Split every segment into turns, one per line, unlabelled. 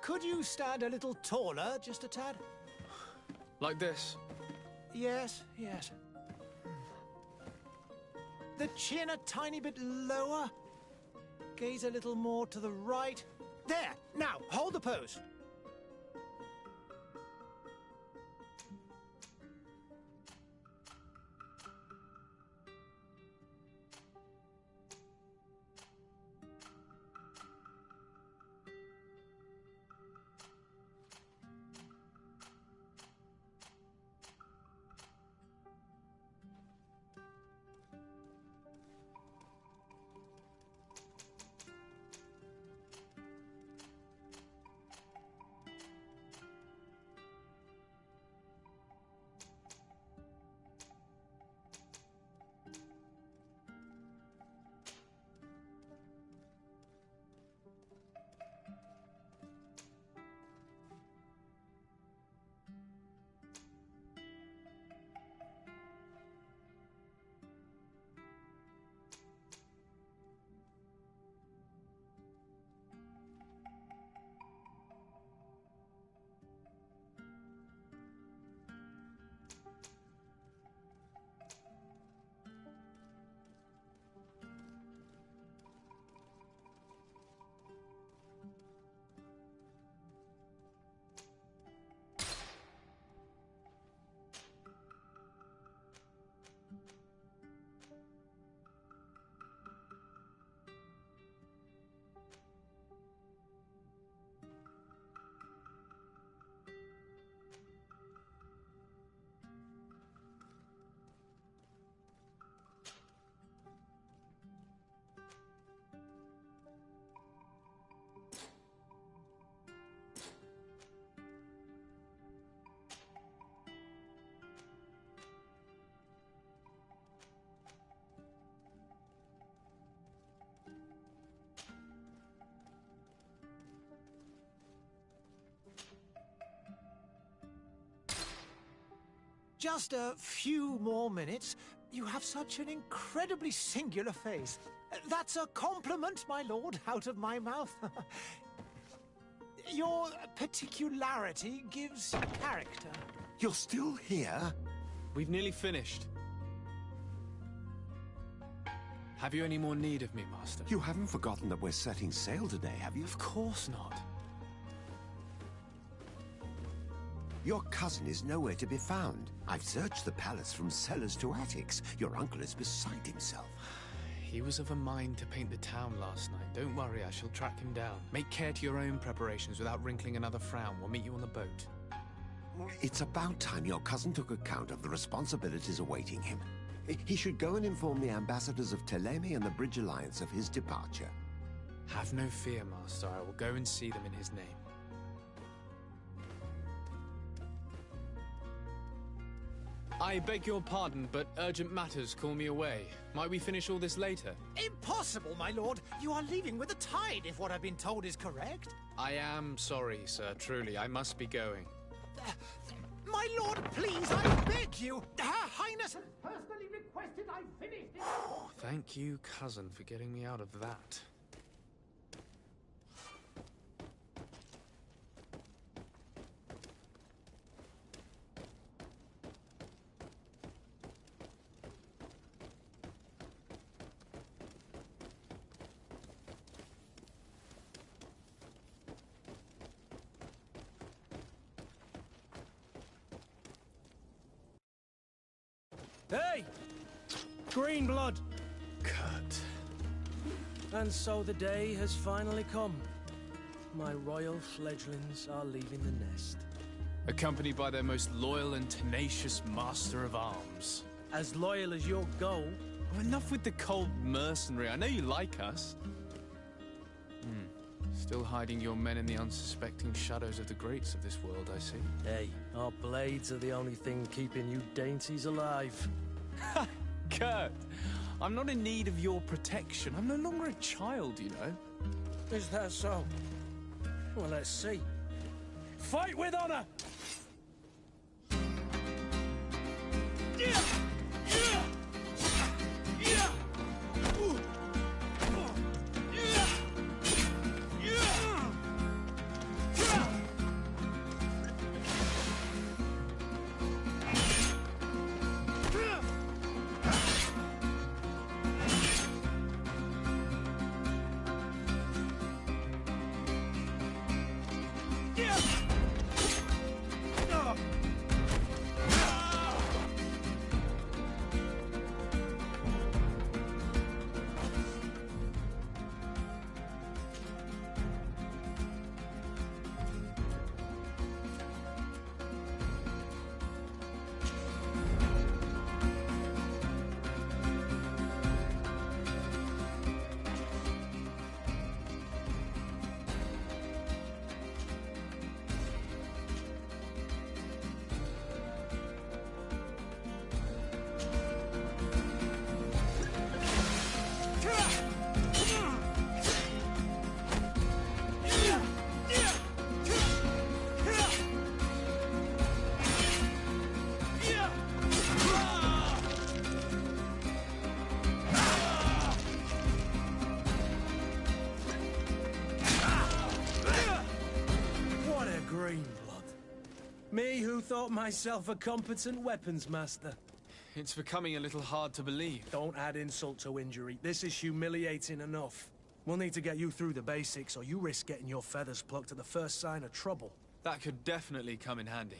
Could you stand a little taller, just a tad?
Like this?
Yes, yes. The chin a tiny bit lower. Gaze a little more to the right. There! Now, hold the pose. Just a few more minutes. You have such an incredibly singular face. That's a compliment, my lord, out of my mouth. Your particularity gives character.
You're still here?
We've nearly finished. Have you any more need of me, Master?
You haven't forgotten that we're setting sail today, have you?
Of course not.
Your cousin is nowhere to be found. I've searched the palace from cellars to attics. Your uncle is beside himself.
He was of a mind to paint the town last night. Don't worry, I shall track him down. Make care to your own preparations without wrinkling another frown. We'll meet you on the boat.
It's about time your cousin took account of the responsibilities awaiting him. He should go and inform the ambassadors of Telemi and the Bridge Alliance of his departure.
Have no fear, Master. I will go and see them in his name. I beg your pardon, but urgent matters call me away. Might we finish all this later?
Impossible, my lord. You are leaving with the tide, if what I've been told is correct.
I am sorry, sir. Truly, I must be going.
My lord, please, I beg you. Her Highness has personally requested I finish this.
Thank you, cousin, for getting me out of that.
Hey! Green blood!
Kurt.
And so the day has finally come. My royal fledglings are leaving the nest.
Accompanied by their most loyal and tenacious master of arms.
As loyal as your goal.
Oh, enough with the cold mercenary. I know you like us. Still hiding your men in the unsuspecting shadows of the greats of this world, I see.
Hey, our blades are the only thing keeping you dainties alive.
Kurt, I'm not in need of your protection. I'm no longer a child, you know.
Is that so? Well, let's see. Fight with honor! Me who thought myself a competent weapons master.
It's becoming a little hard to believe.
Don't add insult to injury. This is humiliating enough. We'll need to get you through the basics, or you risk getting your feathers plucked at the first sign of trouble.
That could definitely come in handy.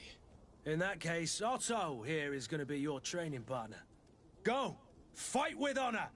In that case, Otto here is going to be your training partner. Go! Fight with honor!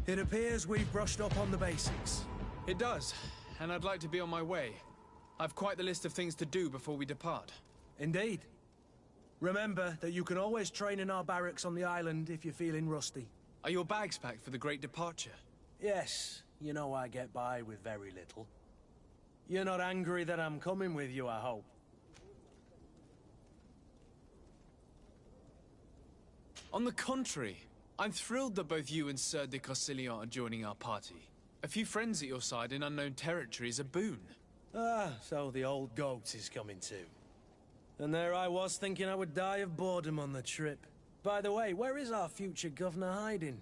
It appears we've brushed up on the basics.
It does, and I'd like to be on my way. I've quite the list of things to do before we depart.
Indeed. Remember that you can always train in our barracks on the island if you're feeling rusty.
Are your bags packed for the great departure?
Yes, you know I get by with very little. You're not angry that I'm coming with you, I hope.
On the contrary, I'm thrilled that both you and Sir de Corsillon are joining our party. A few friends at your side in unknown territory is a boon.
Ah, so the old goat is coming too. And there I was thinking I would die of boredom on the trip. By the way, where is our future governor hiding?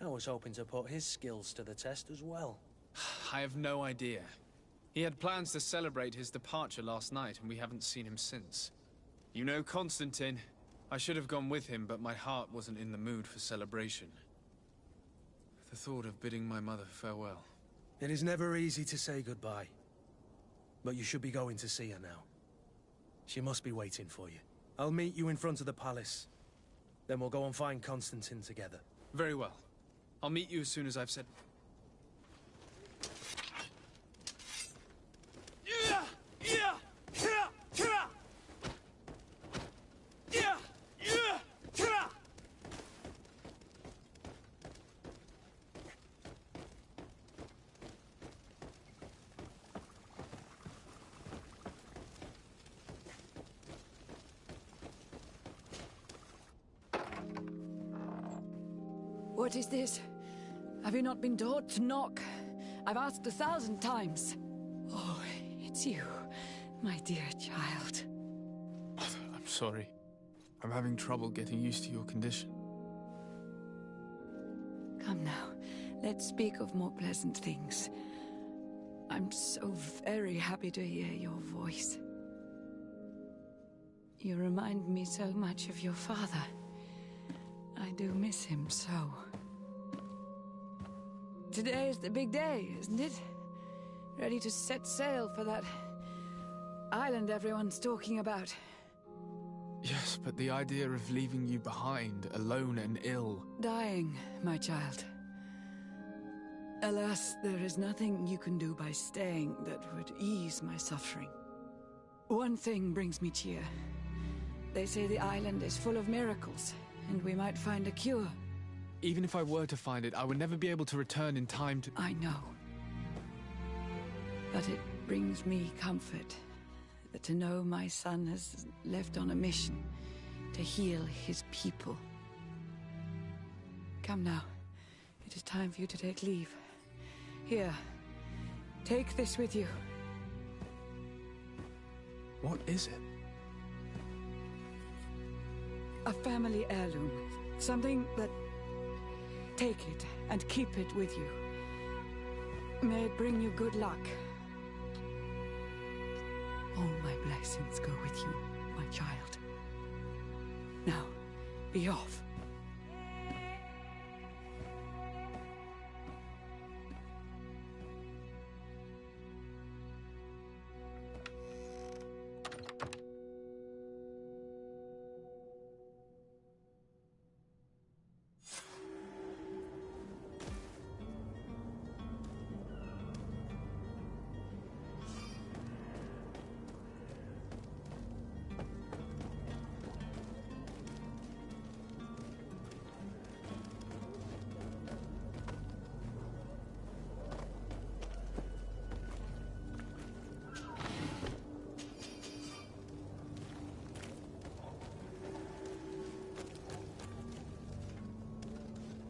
I was hoping to put his skills to the test as well.
I have no idea. He had plans to celebrate his departure last night, and we haven't seen him since. You know Constantine. I should have gone with him, but my heart wasn't in the mood for celebration. The thought of bidding my mother farewell.
It is never easy to say goodbye. But you should be going to see her now. She must be waiting for you. I'll meet you in front of the palace. Then we'll go and find Constantine together.
Very well. I'll meet you as soon as I've said...
What is this? Have you not been taught to knock? I've asked 1,000 times. Oh, it's you, my dear child.
I'm sorry. I'm having trouble getting used to your condition.
Come now, let's speak of more pleasant things. I'm so very happy to hear your voice. You remind me so much of your father. I do miss him so. Today is the big day, isn't it? Ready to set sail for that island everyone's talking about.
Yes, but the idea of leaving you behind, alone and ill...
Dying, my child. Alas, there is nothing you can do by staying that would ease my suffering. One thing brings me cheer. They say the island is full of miracles, and we might find a cure.
Even if I were to find it, I would never be able to return in time to...
I know. But it brings me comfort to know my son has left on a mission to heal his people. Come now. It is time for you to take leave. Here, take this with you.
What is it?
A family heirloom. Something that... Take it and keep it with you. May it bring you good luck. All my blessings go with you, my child. Now, be off.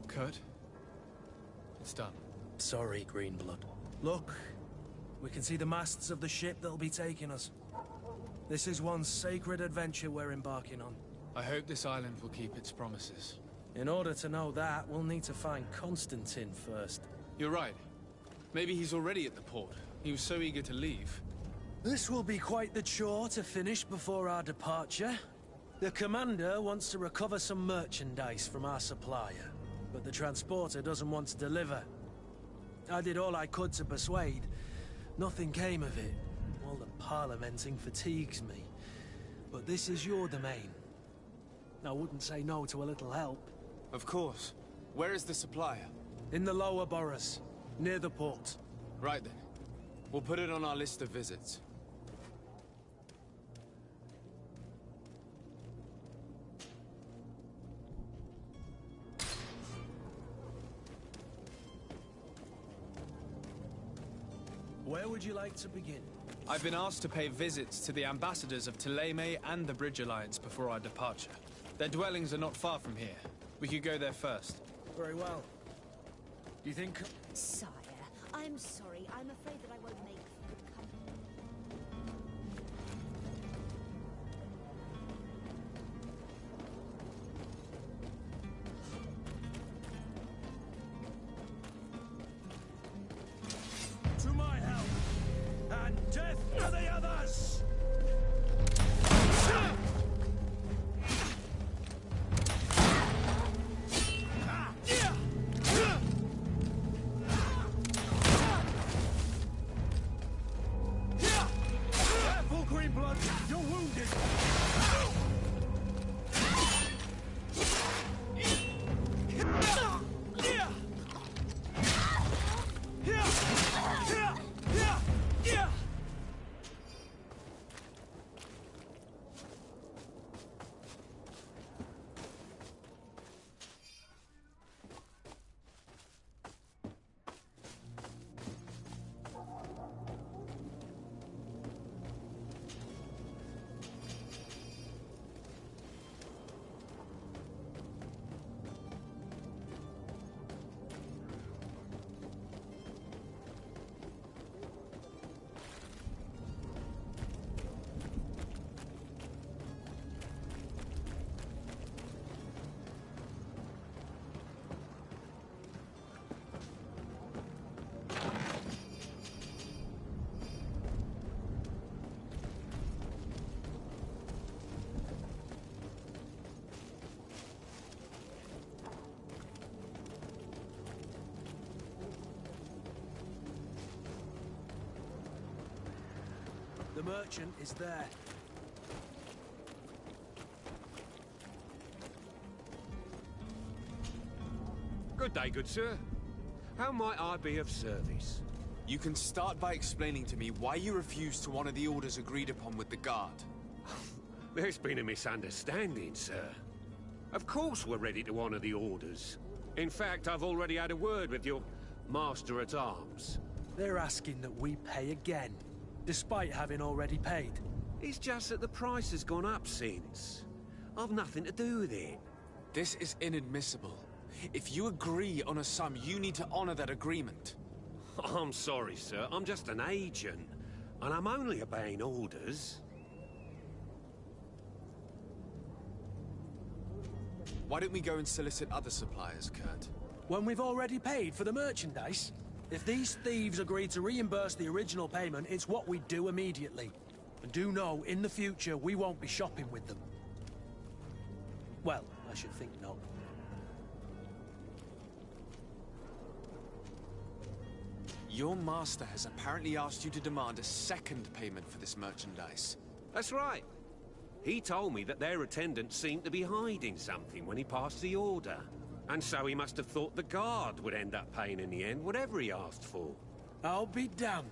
Kurt? It's done.
Sorry, Greenblood. Look, we can see the masts of the ship that'll be taking us. This is one sacred adventure we're embarking on.
I hope this island will keep its promises.
In order to know that, we'll need to find Constantine first.
You're right. Maybe he's already at the port. He was so eager to leave.
This will be quite the chore to finish before our departure. The commander wants to recover some merchandise from our supplier, but the transporter doesn't want to deliver. I did all I could to persuade. Nothing came of it. All the parliamenting fatigues me. But this is your domain. I wouldn't say no to a little help.
Of course. Where is the supplier?
In the lower boroughs, near the port.
Right then. We'll put it on our list of visits.
Where would you like to begin?
I've been asked to pay visits to the ambassadors of Thélème and the Bridge Alliance before our departure. Their dwellings are not far from here. We could go there first.
Very well. Do you think...
Sire, I'm sorry. I'm afraid that I won't make good company.
To my help! And death to the others! Careful, Greenblood! You're wounded! The merchant is there.
Good day, good sir. How might I be of service?
You can start by explaining to me why you refused to honor the orders agreed upon with the guard.
There's been a misunderstanding, sir. Of course we're ready to honor the orders. In fact, I've already had a word with your master-at-arms.
They're asking that we pay again, despite having already paid.
It's just that the price has gone up since. I've nothing to do with it.
This is inadmissible. If you agree on a sum, you need to honor that agreement.
I'm sorry, sir. I'm just an agent. And I'm only obeying orders.
Why don't we go and solicit other suppliers, Kurt?
When we've already paid for the merchandise? If these thieves agree to reimburse the original payment, it's what we do immediately. And do know, in the future, we won't be shopping with them. Well, I should think not.
Your master has apparently asked you to demand a second payment for this merchandise.
That's right. He told me that their attendant seemed to be hiding something when he passed the order. And so he must have thought the guard would end up paying in the end, whatever he asked for.
I'll be damned.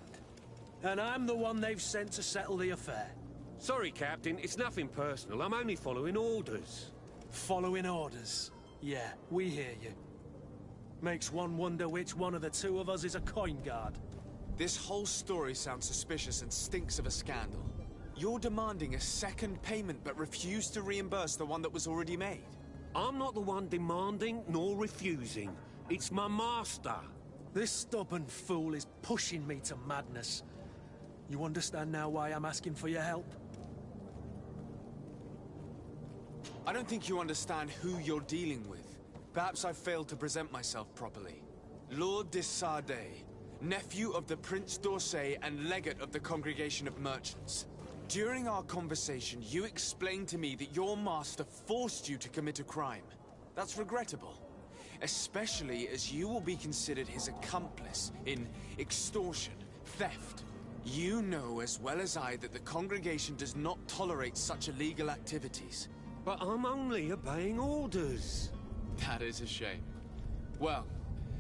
And I'm the one they've sent to settle the affair.
Sorry, Captain, it's nothing personal. I'm only following orders.
Following orders? Yeah, we hear you. Makes one wonder which one of the two of us is a coin guard.
This whole story sounds suspicious and stinks of a scandal. You're demanding a second payment but refuse to reimburse the one that was already made.
I'm not the one demanding nor refusing. It's my master.
This stubborn fool is pushing me to madness. You understand now why I'm asking for your help?
I don't think you understand who you're dealing with. Perhaps I failed to present myself properly. Lord de Sardet, nephew of the Prince d'Orsay and legate of the Congregation of Merchants. During our conversation, you explained to me that your master forced you to commit a crime. That's regrettable, especially as you will be considered his accomplice in extortion, theft. You know as well as I that the Congregation does not tolerate such illegal activities.
But I'm only obeying orders.
That is a shame. Well,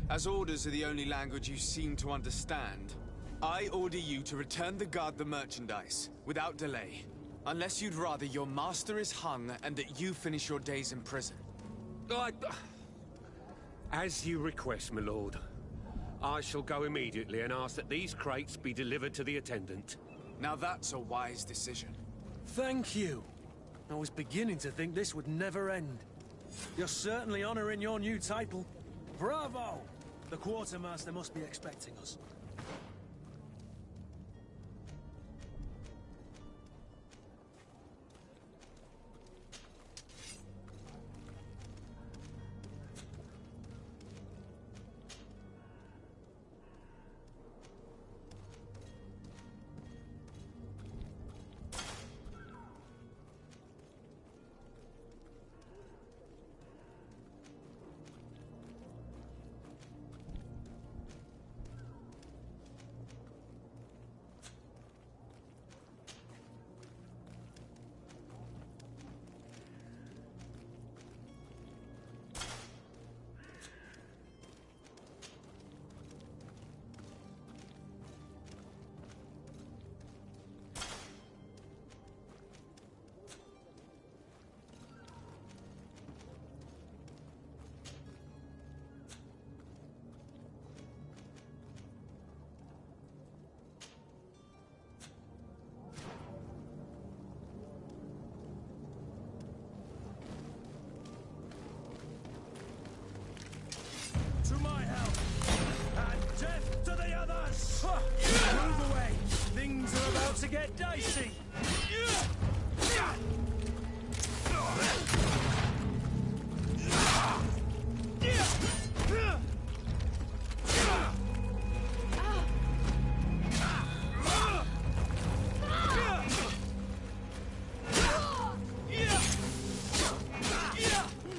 as orders are the only language you seem to understand, I order you to return the guard the merchandise, without delay. Unless you'd rather your master is hung and that you finish your days in prison.
As you request, my lord. I shall go immediately and ask that these crates be delivered to the attendant.
Now that's a wise decision.
Thank you. I was beginning to think this would never end. You're certainly honoring your new title. Bravo! The quartermaster must be expecting us. To my help! And death to the others! Move away! Things are about to get dicey!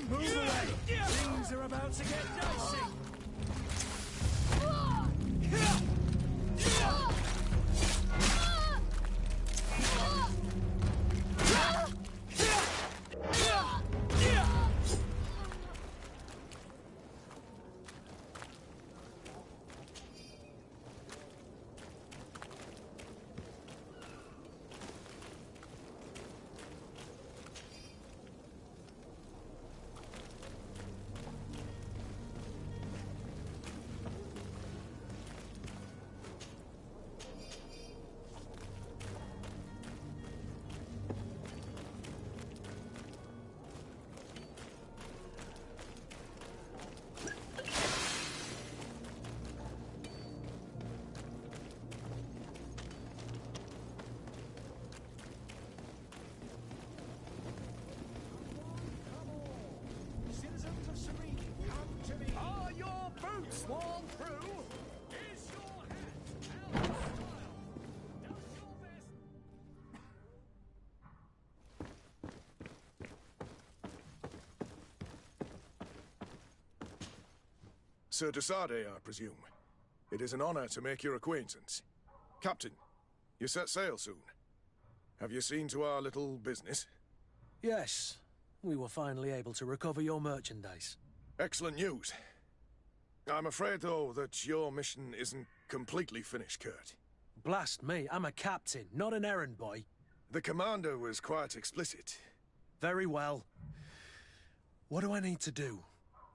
Move away! Things are about to get dicey!
Sir Desade, I presume. It is an honor to make your acquaintance. Captain, you set sail soon. Have you seen to our little business?
Yes. We were finally able to recover your merchandise.
Excellent news. I'm afraid, though, that your mission isn't completely finished, Kurt.
Blast me, I'm a captain, not an errand boy.
The commander was quite explicit.
Very well. What do I need to do?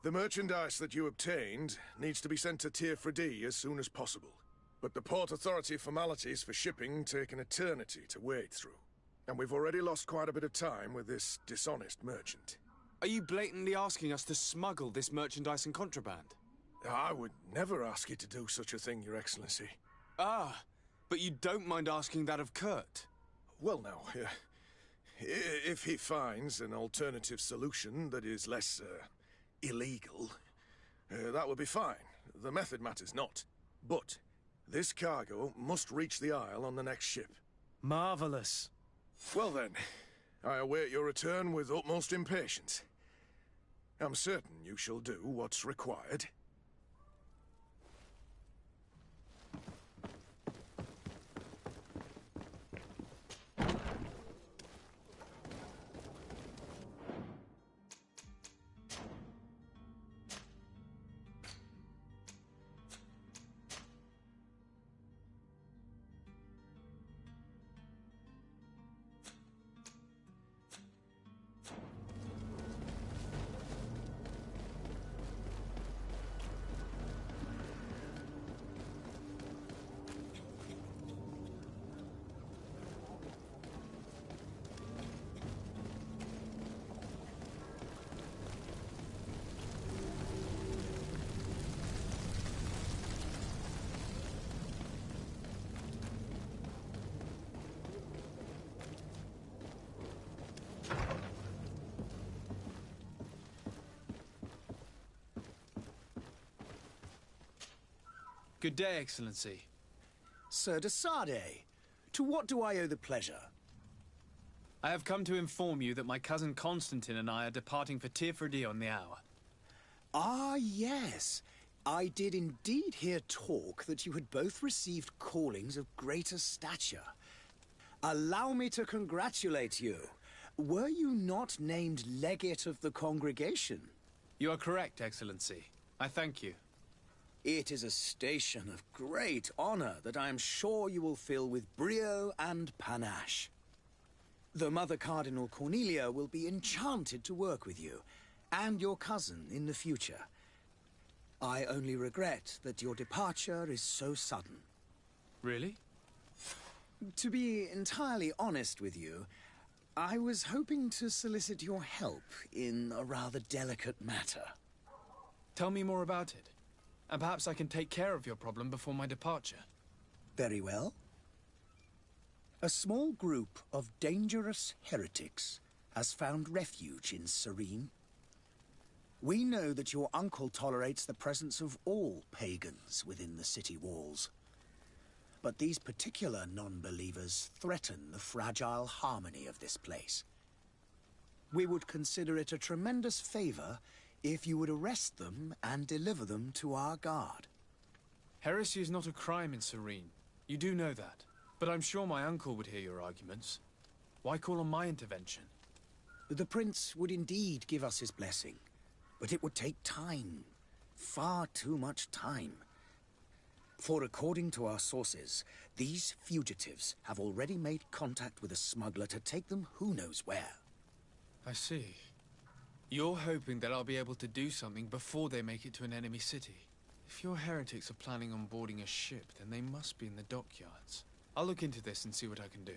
The merchandise that you obtained needs to be sent to Tier 4D as soon as possible. But the Port Authority formalities for shipping take an eternity to wade through. And we've already lost quite a bit of time with this dishonest merchant.
Are you blatantly asking us to smuggle this merchandise and contraband?
I would never ask you to do such a thing, Your Excellency.
Ah, but you don't mind asking that of Kurt?
Well, now, if he finds an alternative solution that is less, illegal, that would be fine. The method matters not. But this cargo must reach the Isle on the next ship.
Marvelous.
Well then, I await your return with utmost impatience. I'm certain you shall do what's required.
Good day, Excellency.
Sir Desade, to what do I owe the pleasure?
I have come to inform you that my cousin Constantine and I are departing for Tier 4D on the hour.
Ah, yes. I did indeed hear talk that you had both received callings of greater stature. Allow me to congratulate you. Were you not named legate of the congregation?
You are correct, Excellency. I thank you.
It is a station of great honor that I am sure you will fill with brio and panache. The Mother Cardinal Cornelia will be enchanted to work with you, and your cousin in the future. I only regret that your departure is so sudden.
Really?
To be entirely honest with you, I was hoping to solicit your help in a rather delicate matter.
Tell me more about it. And perhaps I can take care of your problem before my departure.
Very well. A small group of dangerous heretics has found refuge in Serene. We know that your uncle tolerates the presence of all pagans within the city walls. But these particular non-believers threaten the fragile harmony of this place. We would consider it a tremendous favor if you would arrest them and deliver them to our guard.
Heresy is not a crime in Serene. You do know that. But I'm sure my uncle would hear your arguments. Why call on my intervention?
The prince would indeed give us his blessing, but it would take time. Far too much time. For according to our sources, these fugitives have already made contact with a smuggler to take them who knows where.
I see. You're hoping that I'll be able to do something before they make it to an enemy city. If your heretics are planning on boarding a ship, then they must be in the dockyards. I'll look into this and see what I can do.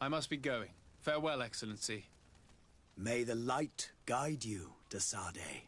I must be going. Farewell, Excellency.
May the light guide you, Desade.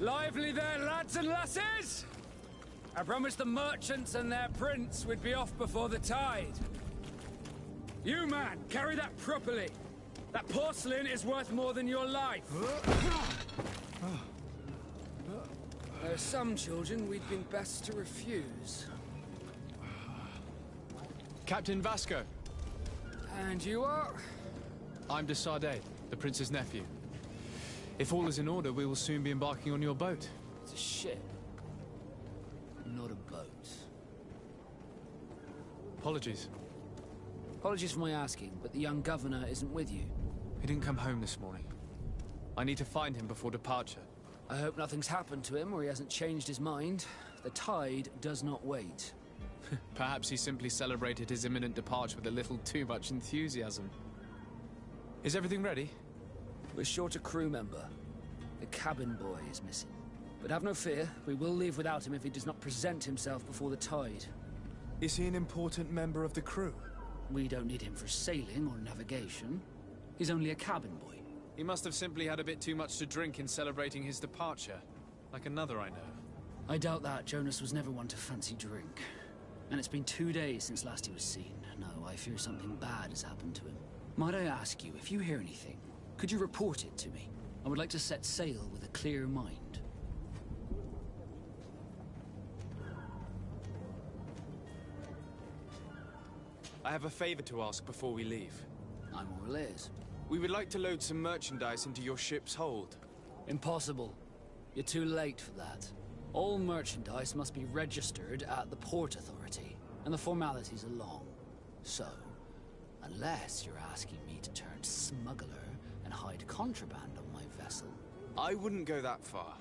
Lively there, lads and lasses! I promised the merchants and their prince we'd be off before the tide. You, man, carry that properly. That porcelain is worth more than your life. There are some children we'd been best to refuse.
Captain Vasco.
And you are?
I'm de Sardet, the prince's nephew. If all is in order, we will soon be embarking on your boat.
It's a ship, not a boat.
Apologies.
Apologies for my asking, but the young governor isn't with you.
He didn't come home this morning. I need to find him before departure.
I hope nothing's happened to him or he hasn't changed his mind. The tide does not wait.
Perhaps he simply celebrated his imminent departure with a little too much enthusiasm. Is everything ready?
We're short a crew member. The cabin boy is missing. But have no fear, we will leave without him if he does not present himself before the tide.
Is he an important member of the crew?
We don't need him for sailing or navigation. He's only a cabin boy.
He must have simply had a bit too much to drink in celebrating his departure. Like another I know.
I doubt that. Jonas was never one to fancy drink. And it's been 2 days since last he was seen. No, I fear something bad has happened to him. Might I ask you, if you hear anything, could you report it to me? I would like to set sail with a clear mind.
I have a favor to ask before we leave.
I'm all ears.
We would like to load some merchandise into your ship's hold.
Impossible. You're too late for that. All merchandise must be registered at the Port Authority, and the formalities are long. So, unless you're asking me to turn smuggler and hide contraband on my vessel...
I wouldn't go that far.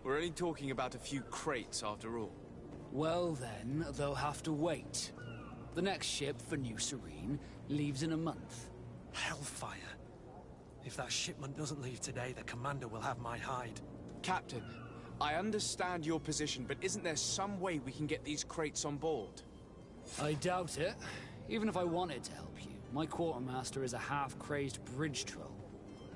We're only talking about a few crates after all.
Well then, they'll have to wait. The next ship for New Serene leaves in a month.
Hellfire. If that shipment doesn't leave today, the commander will have my hide.
Captain, I understand your position, but isn't there some way we can get these crates on board?
I doubt it. Even if I wanted to help you, my quartermaster is a half-crazed bridge troll.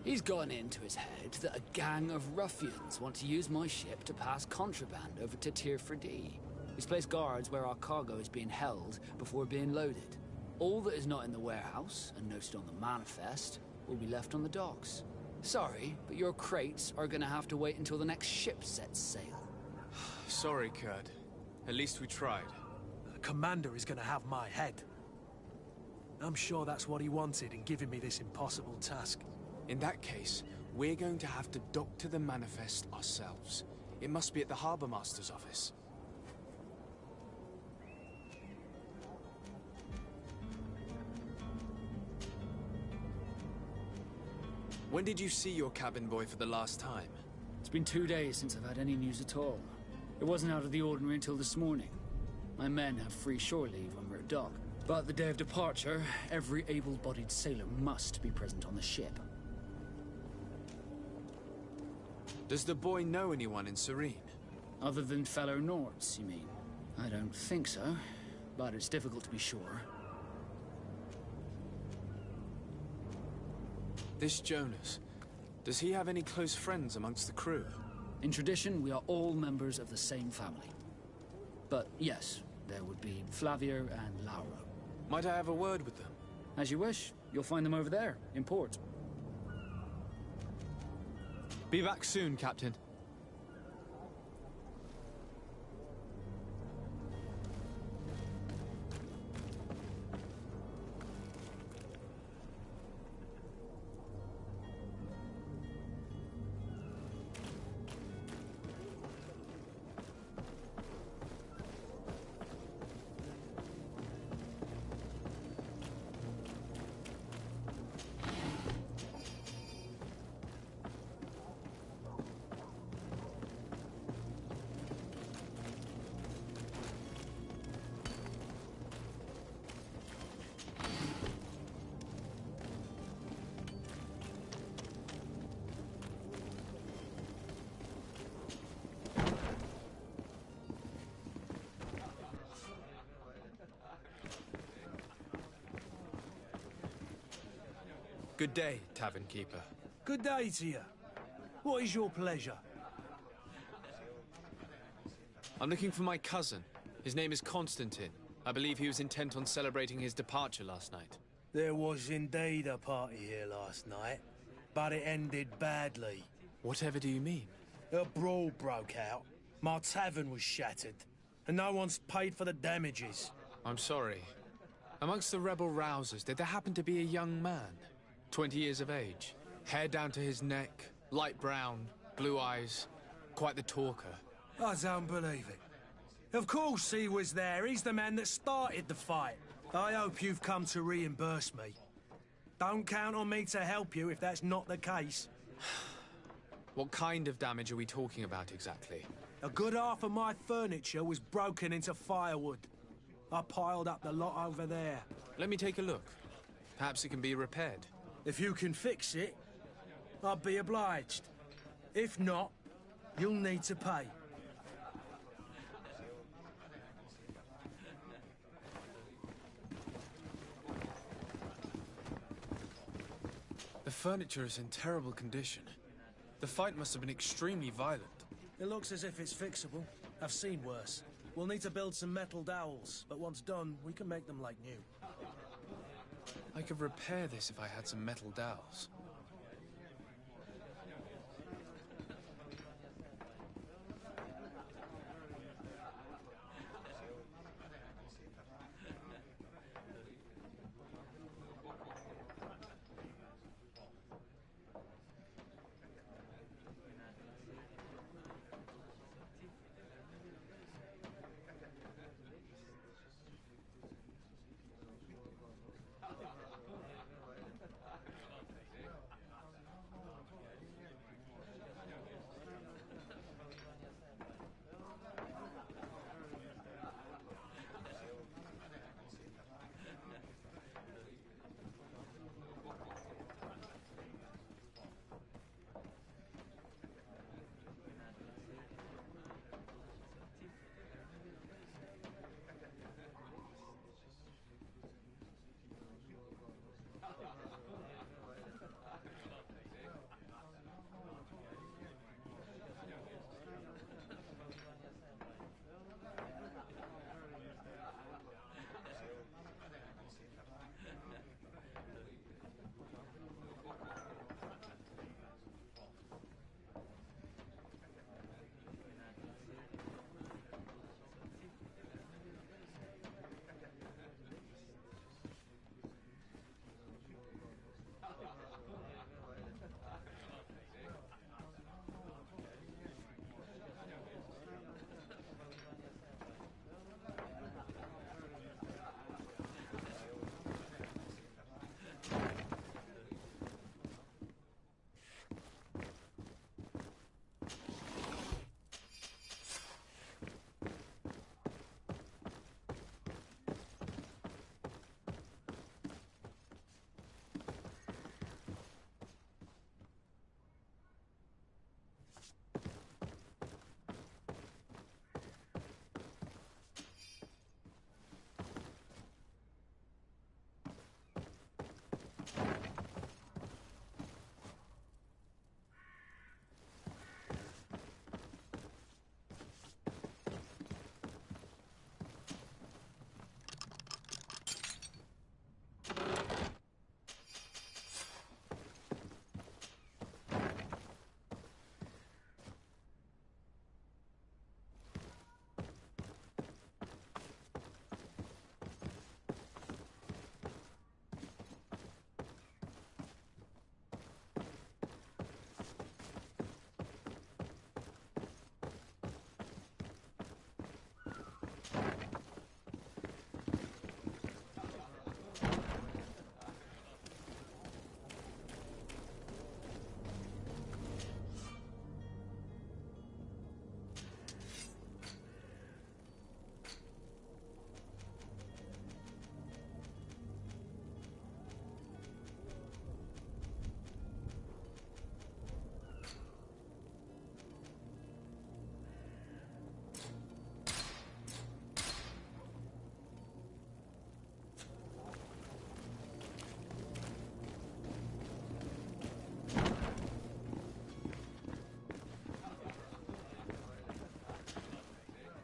He's gotten into his head that a gang of ruffians want to use my ship to pass contraband over to Tirfredi. He's placed guards where our cargo is being held before being loaded. All that is not in the warehouse, and noted on the manifest, will be left on the docks. Sorry, but your crates are gonna have to wait until the next ship sets sail.
Sorry, Kurt. At least we tried.
The commander is gonna have my head. I'm sure that's what he wanted in giving me this impossible task.
In that case, we're going to have to doctor the manifest ourselves. It must be at the Harbour Master's office. When did you see your cabin boy for the last time?
It's been 2 days since I've had any news at all. It wasn't out of the ordinary until this morning. My men have free shore leave when we're at dock. But the day of departure, every able-bodied sailor must be present on the ship.
Does the boy know anyone in Serene?
Other than fellow Nords, you mean? I don't think so, but it's difficult to be sure.
This Jonas, does he have any close friends amongst the crew?
In tradition, we are all members of the same family. But yes, there would be Flavio and Lauro.
Might I have a word with them?
As you wish. You'll find them over there, in port.
Be back soon, Captain. Good day, tavern keeper.
Good day to you. What is your pleasure?
I'm looking for my cousin. His name is Constantine. I believe he was intent on celebrating his departure last night.
There was indeed a party here last night, but it ended badly.
Whatever do you mean?
A brawl broke out. My tavern was shattered, and no one's paid for the damages.
I'm sorry. Amongst the rebel rousers, did there happen to be a young man? 20 years of age. Hair down to his neck, light brown, blue eyes. Quite the talker.
I don't believe it. Of course he was there. He's the man that started the fight. I hope you've come to reimburse me. Don't count on me to help you if that's not the case.
What kind of damage are we talking about exactly?
A good half of my furniture was broken into firewood. I piled up the lot over there.
Let me take a look. Perhaps it can be repaired.
If you can fix it, I'd be obliged. If not, you'll need to pay.
The furniture is in terrible condition. The fight must have been extremely violent.
It looks as if it's fixable. I've seen worse. We'll need to build some metal dowels, but once done, we can make them like new.
I could repair this if I had some metal dowels.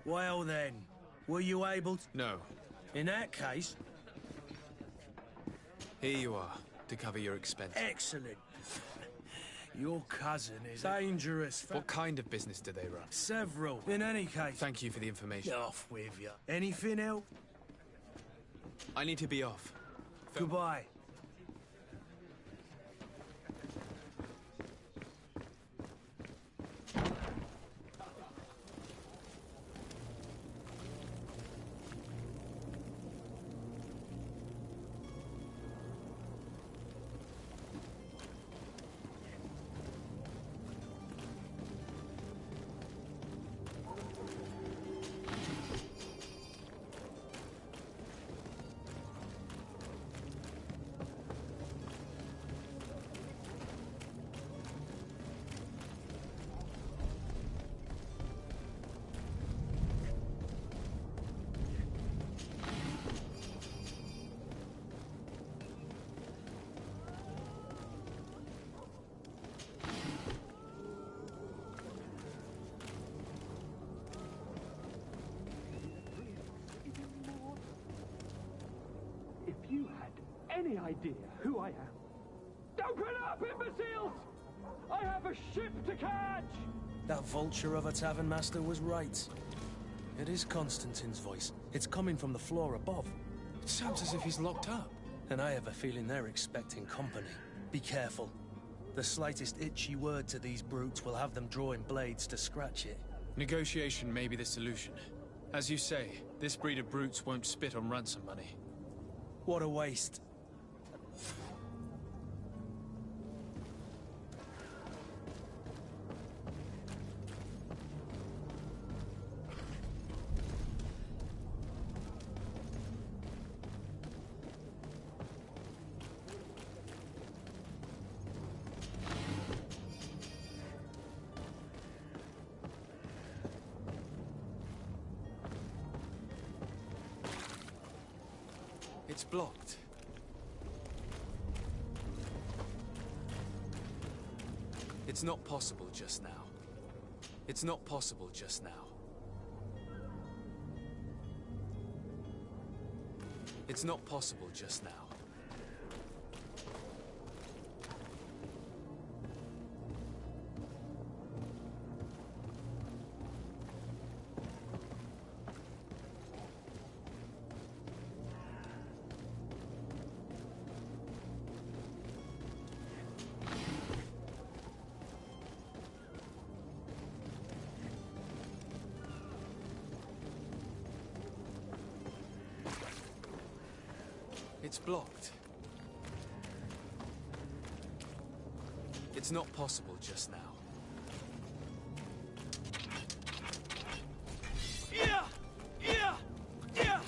Well then, were you able to...
No.
In that case...
Here you are, to cover your expenses.
Excellent. Your cousin is dangerous.
What kind of business do they run?
Several. In any case...
Thank you for the information.
Off with you. Anything else?
I need to be off.
Goodbye.
Any idea who I am? Open up, imbeciles! I have a ship to catch!
That vulture of a tavern master was right. It is Constantine's voice. It's coming from the floor above.
It sounds as if he's locked up.
And I have a feeling they're expecting company. Be careful. The slightest itchy word to these brutes will have them drawing blades to scratch it.
Negotiation may be the solution. As you say, this breed of brutes won't spit on ransom money.
What a waste.
It's blocked. It's not possible just now. It's not possible just now. It's not possible just now. It's blocked. It's not possible just now.
Yeah! Yeah! Yeah!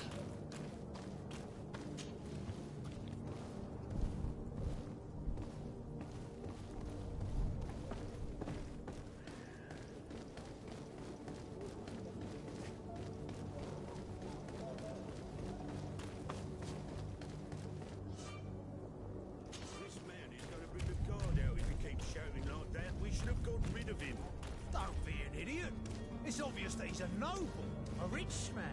It's obvious that he's a noble, a rich man.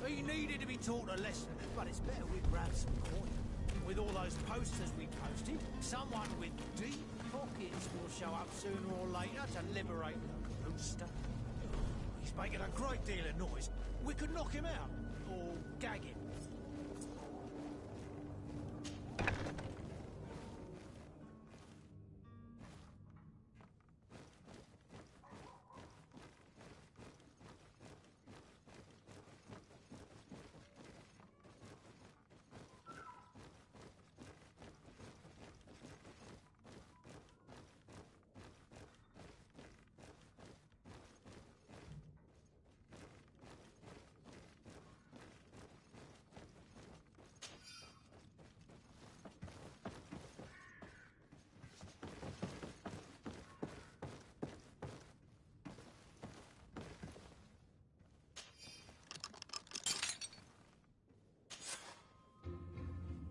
He needed to be taught a lesson, but it's better we grab some coin. With all those posters we posted, someone with deep pockets will show up sooner or later to liberate the rooster. He's making a great deal of noise. We could knock him out, or gag him.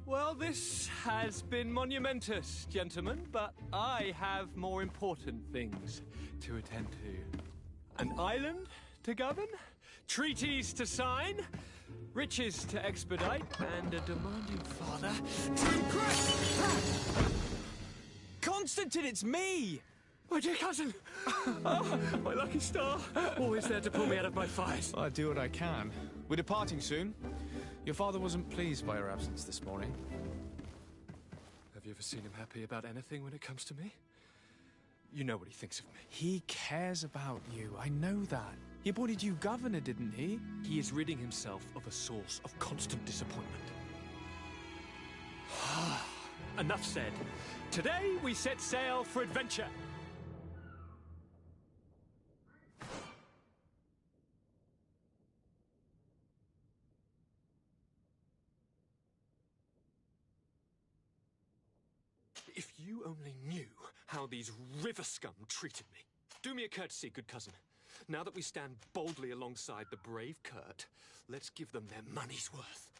Well, this has been monumentous, gentlemen, but I have more important things to attend to. An island to govern, treaties to sign, riches to expedite, and a demanding father to impress.
Constantine, it's me!
My dear cousin! Oh, my lucky star! Always there to pull me out of my fires.
I do what I can. We're departing soon. Your father wasn't pleased by your absence this morning.
Have you ever seen him happy about anything when it comes to me? You know what he thinks of me.
He cares about you, I know that. He appointed you governor, didn't he?
He is ridding himself of a source of constant disappointment. Enough said. Today we set sail for adventure. If you only knew how these river scum treated me. Do me a courtesy, good cousin. Now that we stand boldly alongside the brave Kurt, let's give them their money's worth.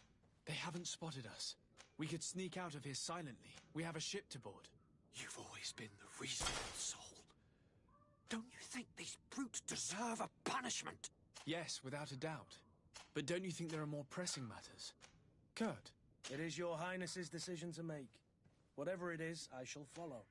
They haven't spotted us. We could sneak out of here silently. We have a ship to board.
You've always been the reasonable soul. Don't you think these brutes deserve a punishment?
Yes, without a doubt. But don't you think there are more pressing matters? Kurt?
It is your highness's decision to make. Whatever it is, I shall follow.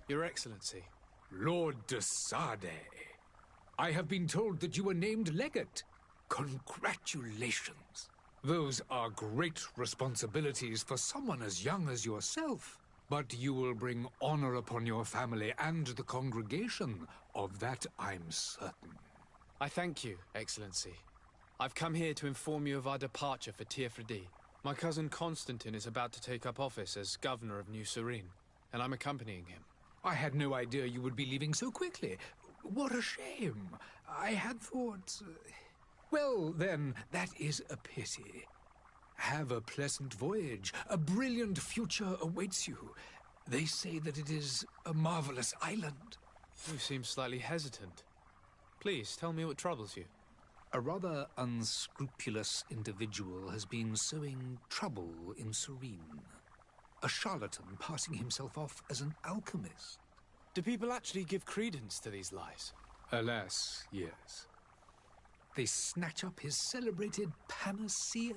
Your Excellency.
Lord de Sade, I have been told that you were named legate. Congratulations. Those are great responsibilities for someone as young as yourself. But you will bring honor upon your family and the congregation. Of that I'm certain.
I thank you, Excellency. I've come here to inform you of our departure for Tearfredi. My cousin Constantine is about to take up office as governor of New Serene, and I'm accompanying him.
I had no idea you would be leaving so quickly. What a shame. I had thought... Well, then, that is a pity. Have a pleasant voyage. A brilliant future awaits you. They say that it is a marvelous island.
You seem slightly hesitant. Please, tell me what troubles you.
A rather unscrupulous individual has been sowing trouble in Serene. A charlatan passing himself off as an alchemist.
Do people actually give credence to these lies?
Alas, yes. They snatch up his celebrated panacea.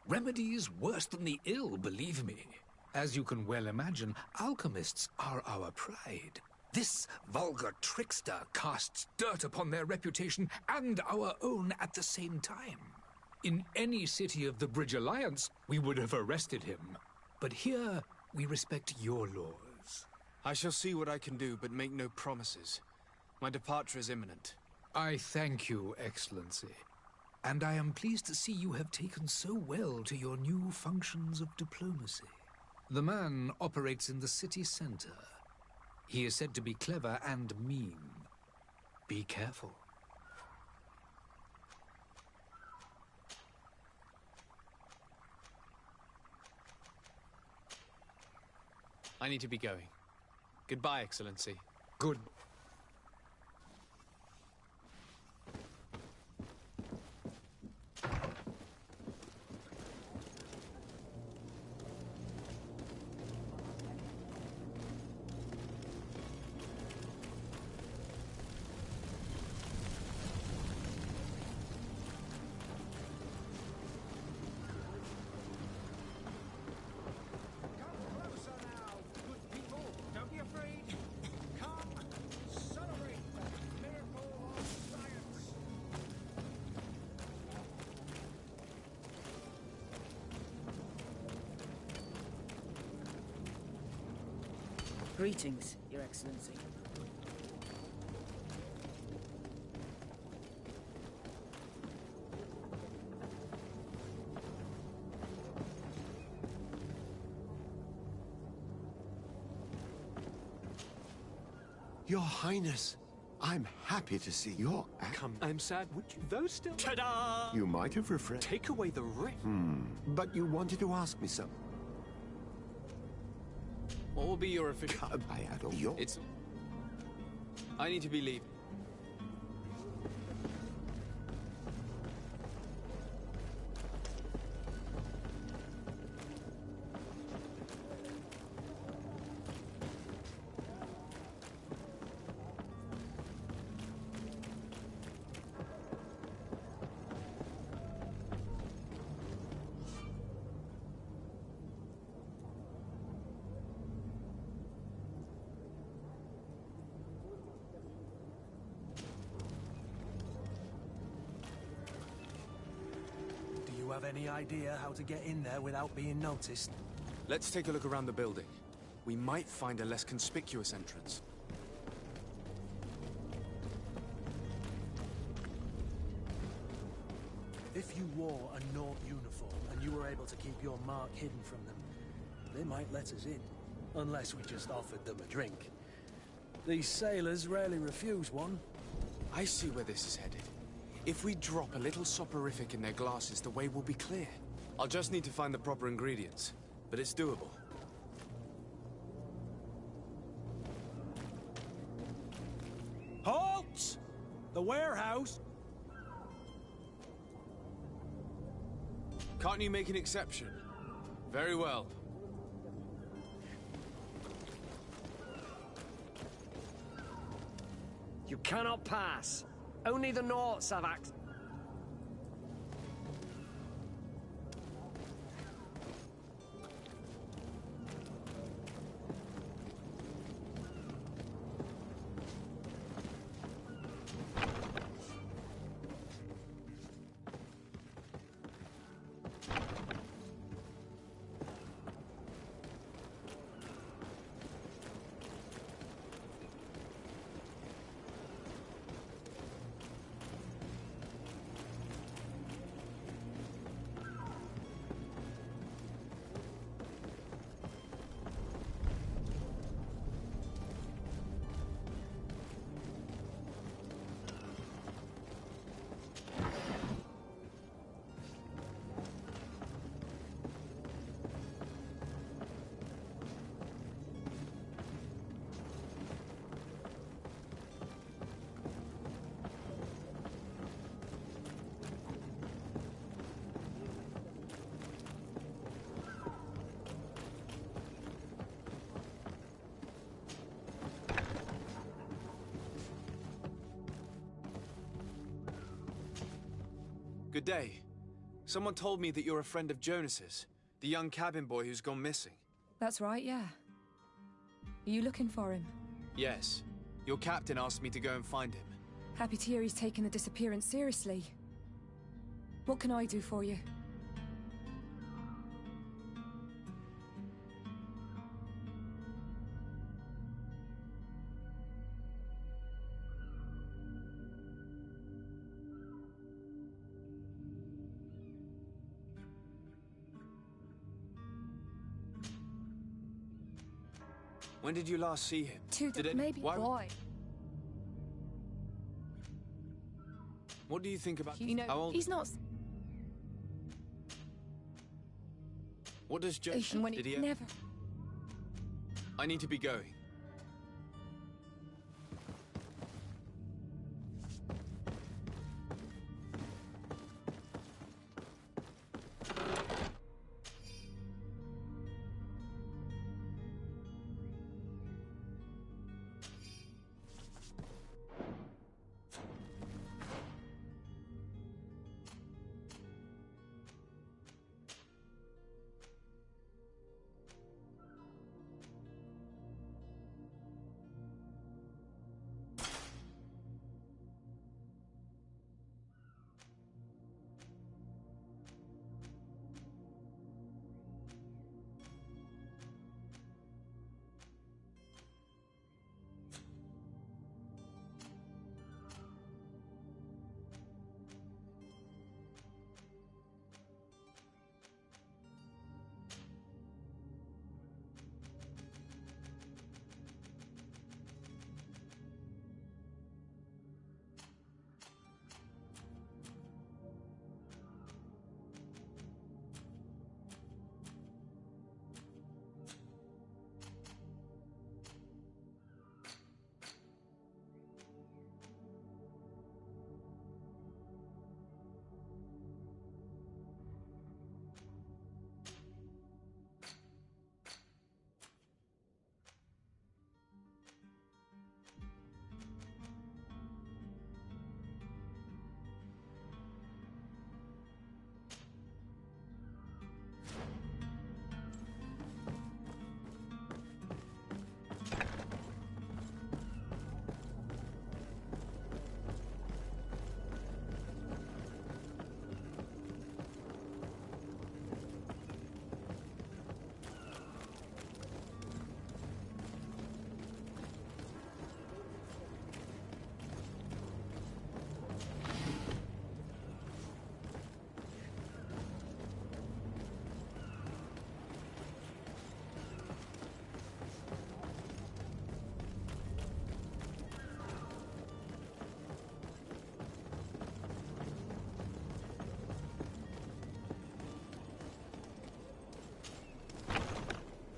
Remedies worse than the ill, believe me. As you can well imagine, alchemists are our pride. This vulgar trickster casts dirt upon their reputation and our own at the same time. In any city of the Bridge Alliance, we would have arrested him. But here, we respect your laws.
I shall see what I can do, but make no promises. My departure is imminent.
I thank you, Excellency. And I am pleased to see you have taken so well to your new functions of diplomacy. The man operates in the city center. He is said to be clever and mean. Be careful.
I need to be going. Goodbye, Excellency.
Good.
Greetings, Your Excellency.
Your Highness, I'm happy to see your
Come, I'm sad. Would you? Those still. Ta-da!
You might have refreshed.
Take away the ring.
But you wanted to ask me something.
What will be your official...
I had all your...
I need to be leaving.
Have any idea how to get in there without being noticed?
Let's take a look around the building. We might find a less conspicuous entrance.
If you wore a Nort uniform and you were able to keep your mark hidden from them, they might let us in. Unless we just offered them a drink. These sailors rarely refuse one.
I see where this is headed. If we drop a little soporific in their glasses, the way will be clear.
I'll just need to find the proper ingredients, but it's doable.
Halt! The warehouse!
Can't you make an exception? Very well.
You cannot pass. Only the Norts have access.
Good day. Someone told me that you're a friend of Jonas's, the young cabin boy who's gone missing.
That's right, yeah. Are you looking for him?
Yes. Your captain asked me to go and find him.
Happy to hear he's taken the disappearance seriously. What can I do for you?
When did you last see him?
Maybe
Why...
boy.
What do you think about...
You know,
How old...
he's not...
What does Jonas...
And when
Did
he...
he...
Never...
I need to be going.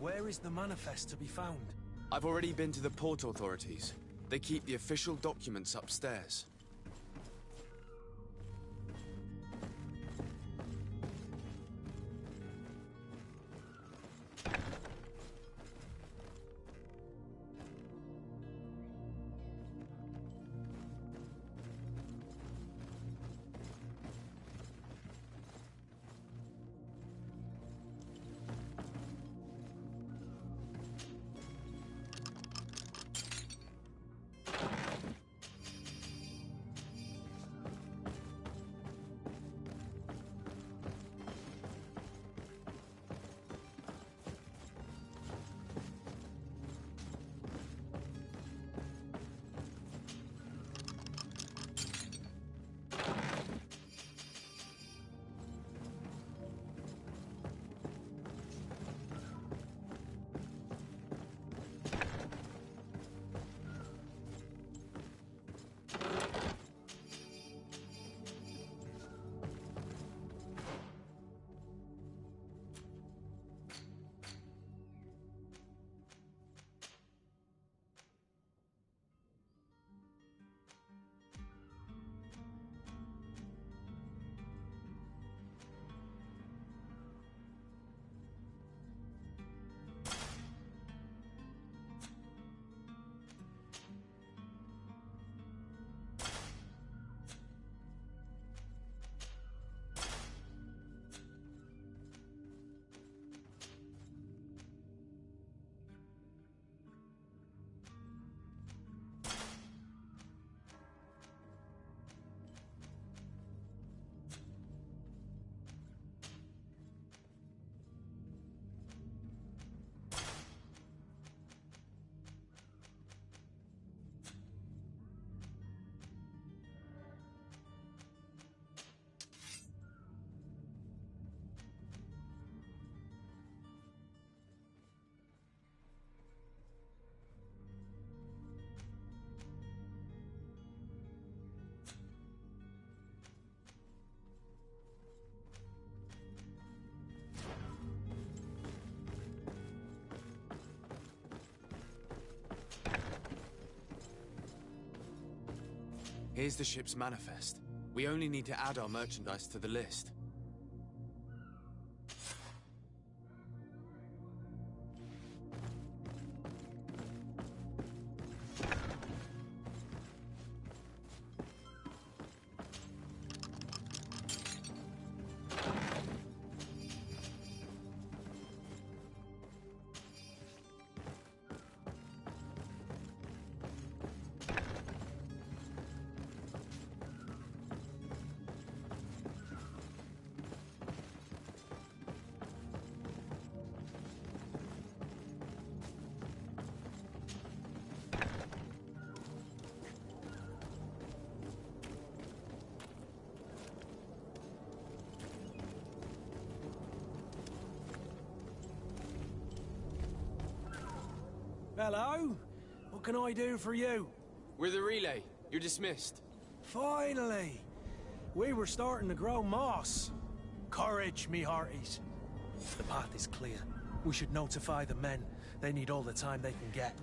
Where is the manifest to be found?
I've already been to the port authorities. They keep the official documents upstairs.
Here's the ship's manifest. We only need to add our merchandise to the list.
Hello? What can I do for you?
We're the relay. You're dismissed.
Finally! We were starting to grow moss. Courage, me hearties. The path is clear. We should notify the men. They need all the time they can get.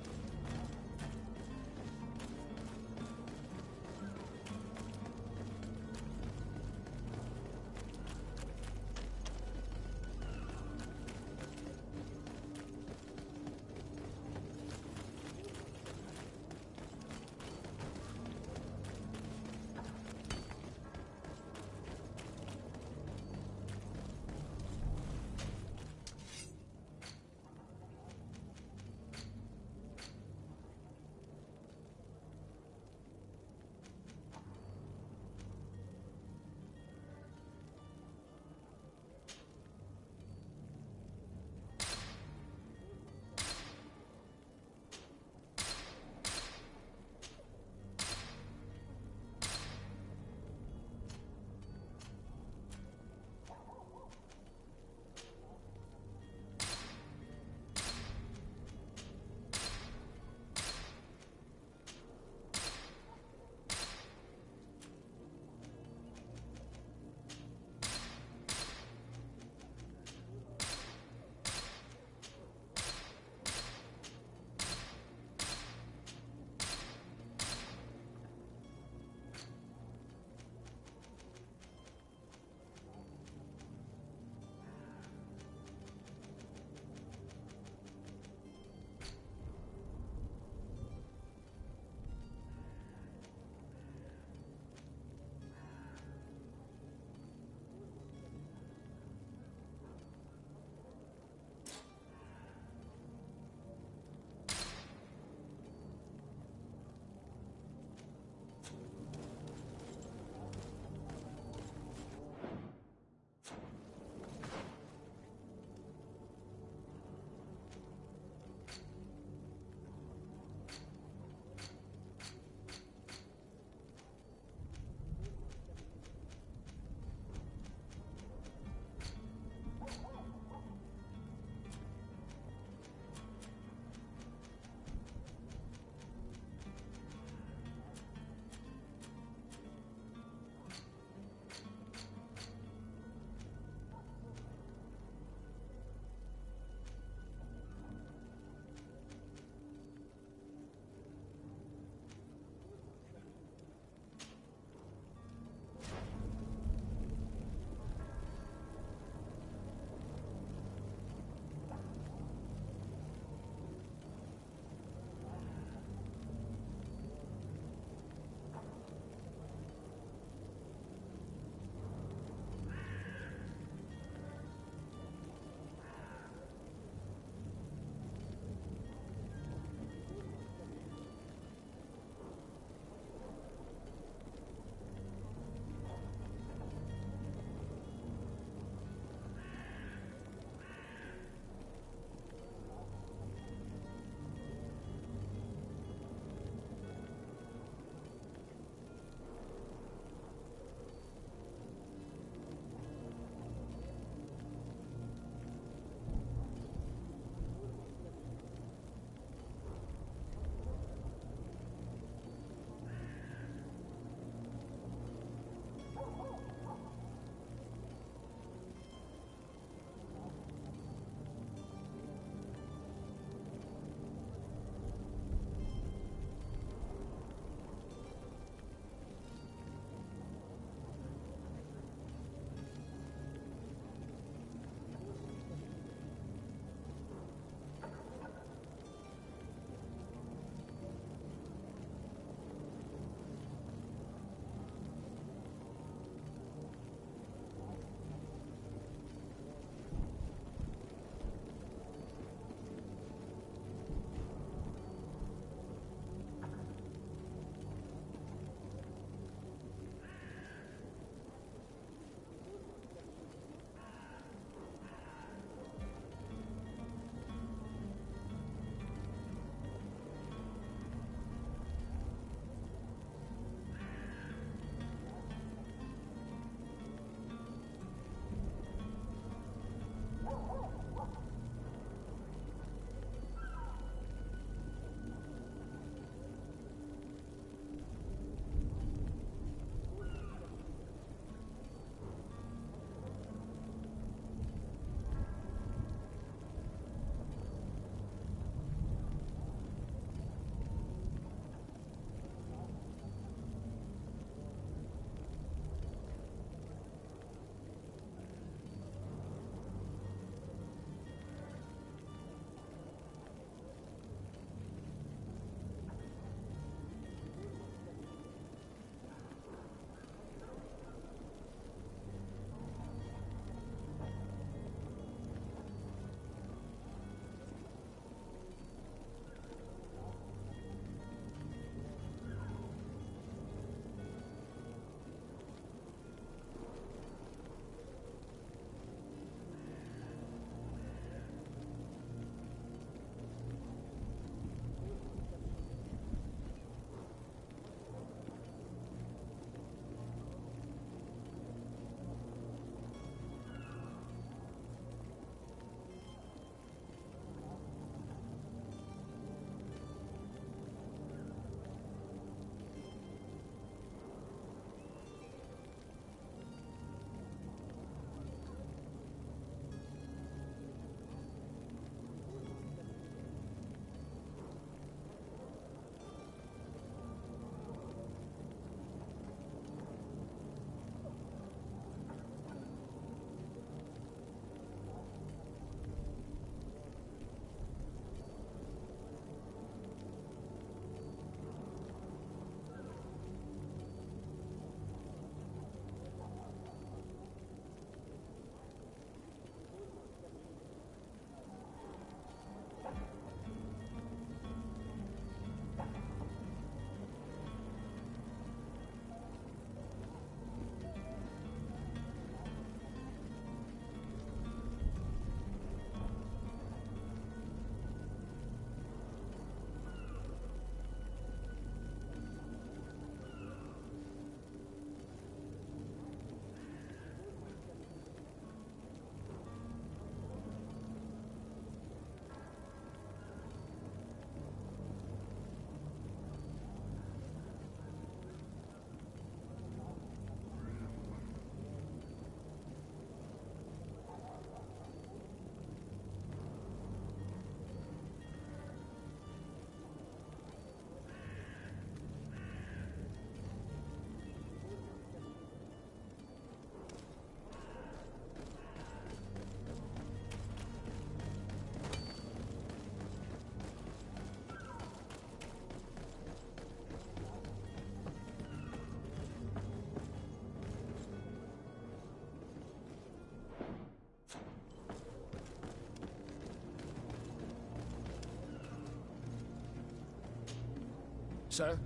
sir?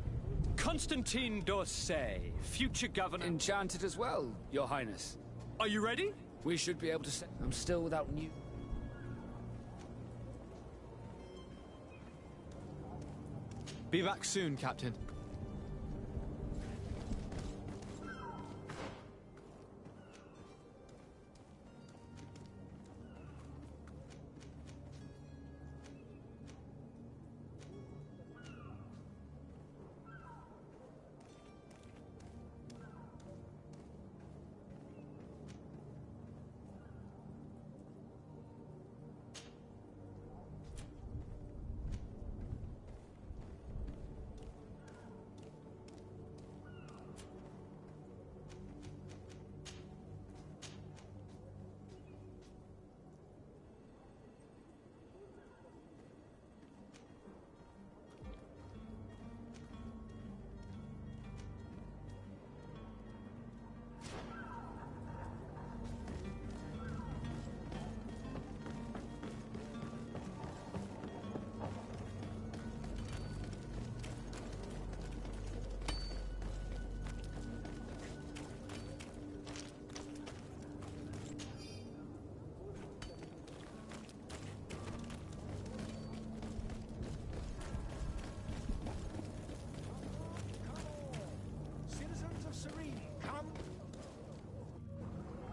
Constantine d'Orsay, future governor...
Enchanted as well, Your Highness.
Are you ready?
We should be able to say... I'm still without new...
Be back soon, Captain.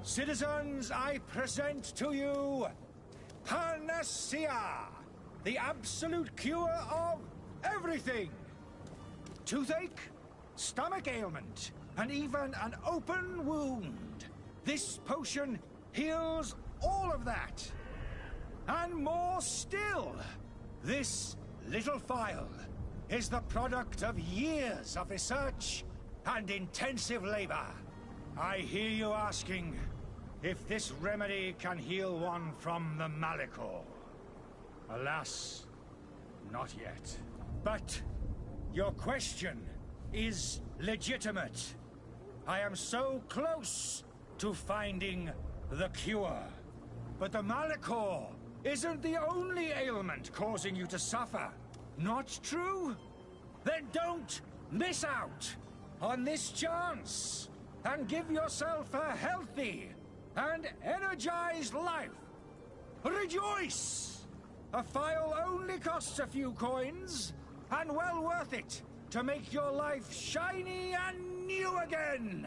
Citizens, I present to you Panacea, the absolute cure of everything. Toothache, stomach ailment, and even an open wound. This potion heals all of that. And more still, this little phial is the product of years of research and intensive labor. I hear you asking if this remedy can heal one from the Malachor. Alas, not yet. But your question is legitimate. I am so close to finding the cure. But the Malachor isn't the only ailment causing you to suffer. Not true? Then don't miss out on this chance and give yourself a healthy and energized life. Rejoice! A phial only costs a few coins, and well worth it to make your life shiny and new again.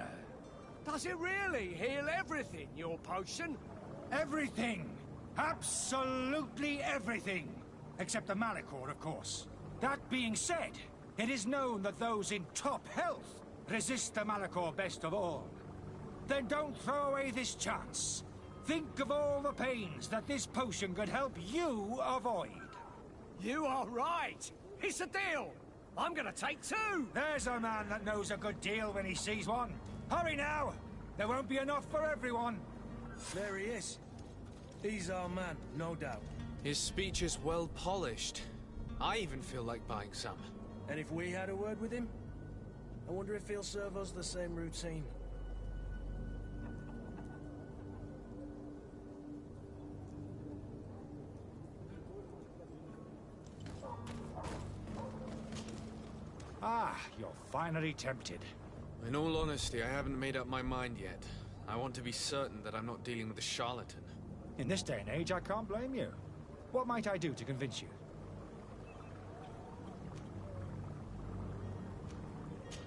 Does it really heal everything, your potion?
Everything. Absolutely everything. Except the Malachor, of course. That being said, it is known that those in top health resist the Malachor best of all. Then don't throw away this chance. Think of all the pains that this potion could help you avoid.
You are right. It's a deal. I'm gonna take two.
There's a man that knows a good deal when he sees one. Hurry now. There won't be enough for everyone.
There he is. He's our man, no doubt.
His speech is well polished. I even feel like buying some.
And if we had a word with him? I wonder if he'll serve us the same routine.
Ah, you're finally tempted.
In all honesty, I haven't made up my mind yet. I want to be certain that I'm not dealing with a charlatan.
In this day and age, I can't blame you. What might I do to convince you?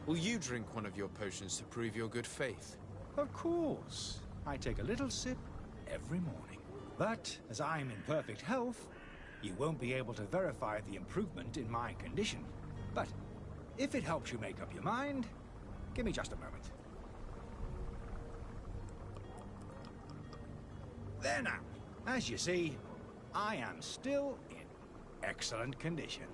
Will you drink one of your potions to prove your good faith?
Of course. I take a little sip every morning. But, as I'm in perfect health, you won't be able to verify the improvement in my condition. But, if it helps you make up your mind, give me just a moment. There now. As you see, I am still in excellent condition.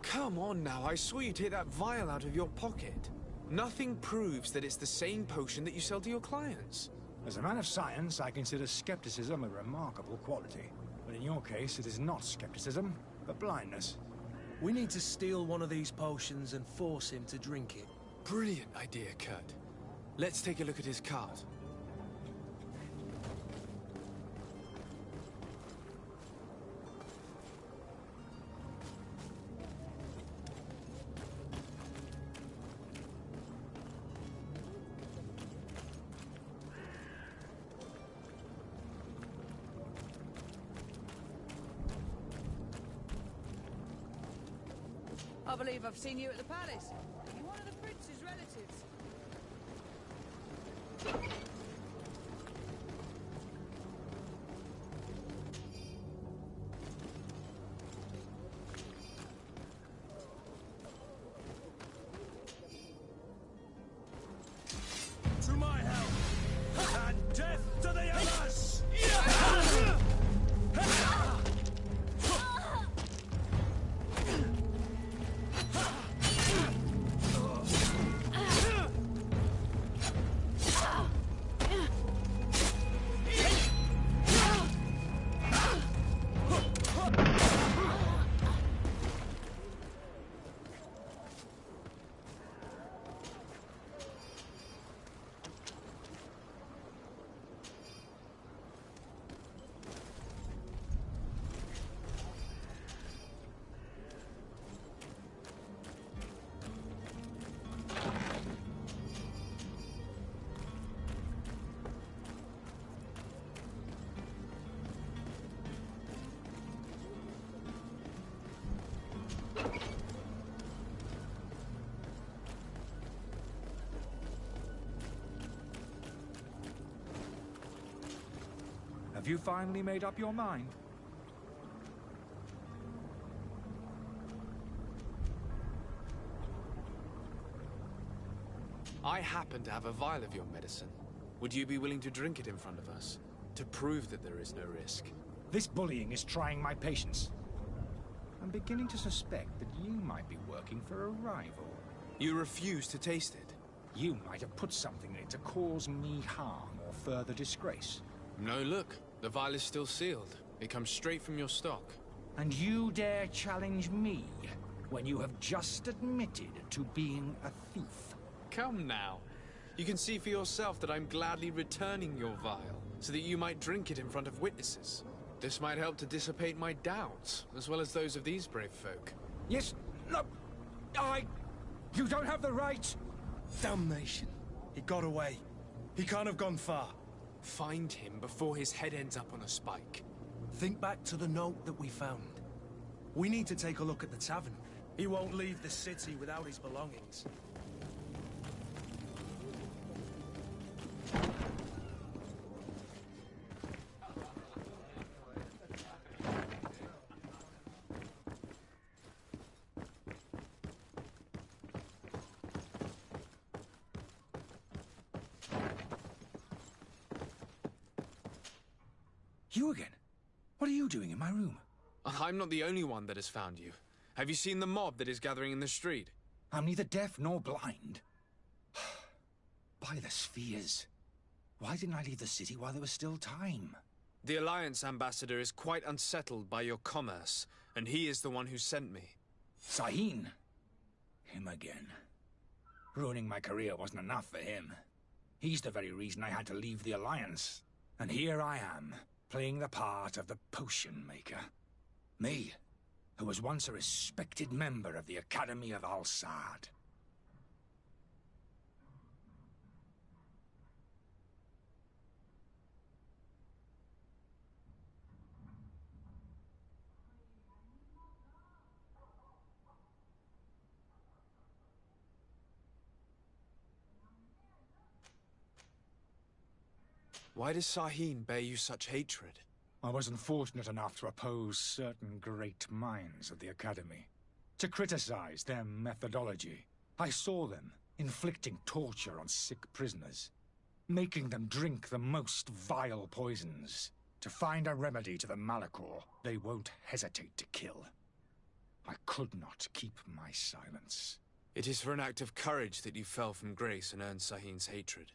Come on now, I saw you take that vial out of your pocket. Nothing proves that it's the same potion that you sell to your clients.
As a man of science, I consider skepticism a remarkable quality. But in your case, it is not skepticism, but blindness.
We need to steal one of these potions and force him to drink it.
Brilliant idea, Kurt. Let's take a look at his card.
I believe I've seen you at the palace. You're one of the prince's relatives.
To my help! And death to the others!
Have you finally made up your mind?
I happen to have a vial of your medicine. Would you be willing to drink it in front of us? To prove that there is no risk?
This bullying is trying my patience. I'm beginning to suspect that you might be working for a rival.
You refuse to taste it?
You might have put something in it to cause me harm or further disgrace.
No, look. The vial is still sealed. It comes straight from your stock.
And you dare challenge me when you have just admitted to being a thief?
Come now. You can see for yourself that I'm gladly returning your vial, so that you might drink it in front of witnesses. This might help to dissipate my doubts, as well as those of these brave folk.
Yes, no, You don't have the right!
Damnation. He got away. He can't have gone far.
Find him before his head ends up on a spike.
Think back to the note that we found. We need to take a look at the tavern. He won't leave the city without his belongings.
You again? What are you doing in my room?
I'm not the only one that has found you. Have you seen the mob that is gathering in the street?
I'm neither deaf nor blind. By the spheres. Why didn't I leave the city while there was still time?
The Alliance ambassador is quite unsettled by your commerce, and he is the one who sent me.
Sahin? Him again. Ruining my career wasn't enough for him. He's the very reason I had to leave the Alliance. And here I am, playing the part of the potion maker. Me, who was once a respected member of the Academy of Al-Saad.
Why does Sahin bear you such hatred?
I wasn't fortunate enough to oppose certain great minds of the Academy. To criticize their methodology. I saw them inflicting torture on sick prisoners. Making them drink the most vile poisons. To find a remedy to the Malachor they won't hesitate to kill. I could not keep my silence.
It is for an act of courage that you fell from grace and earned Sahin's hatred.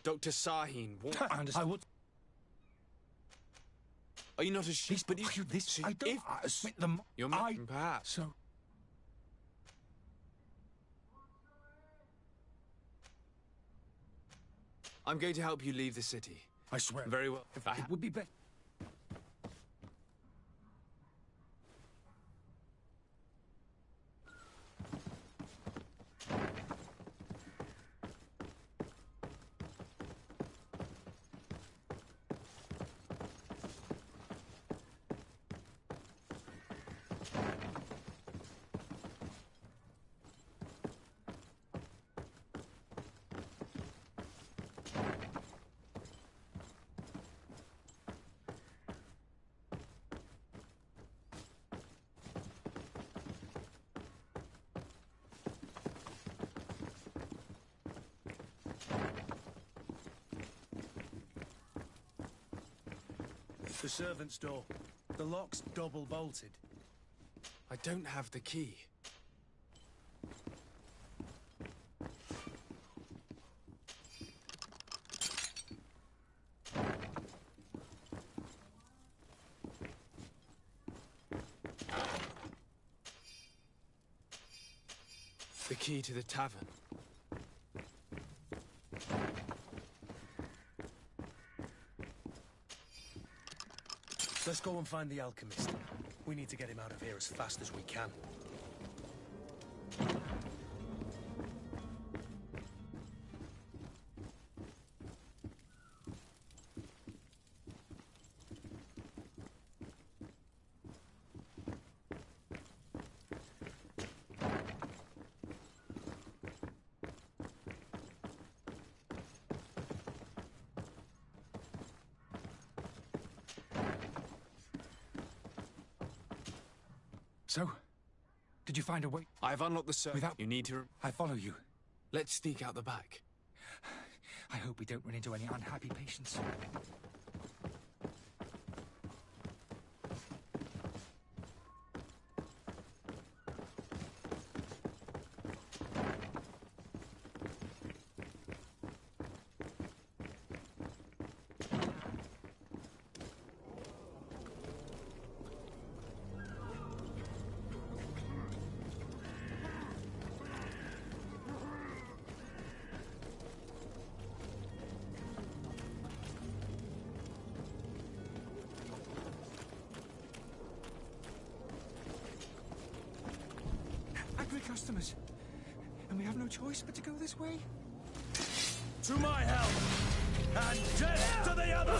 Dr. Sahin, what?
I understand. I would.
Are you not a sheep? But if
you this, I don't. Admit them.
You're perhaps.
So.
I'm going to help you leave the city.
I swear.
Very well.
It would be better.
The servant's door. The lock's double bolted.
I don't have the key. The key to the tavern.
Let's go and find the alchemist. We need to get him out of here as fast as we can.
So, did you find a way?
I've unlocked the circuit.
Without...
You need to...
I follow you.
Let's sneak out the back.
I hope we don't run into any unhappy patients. Customers, and we have no choice but to go this way.
To my help, and death to the other!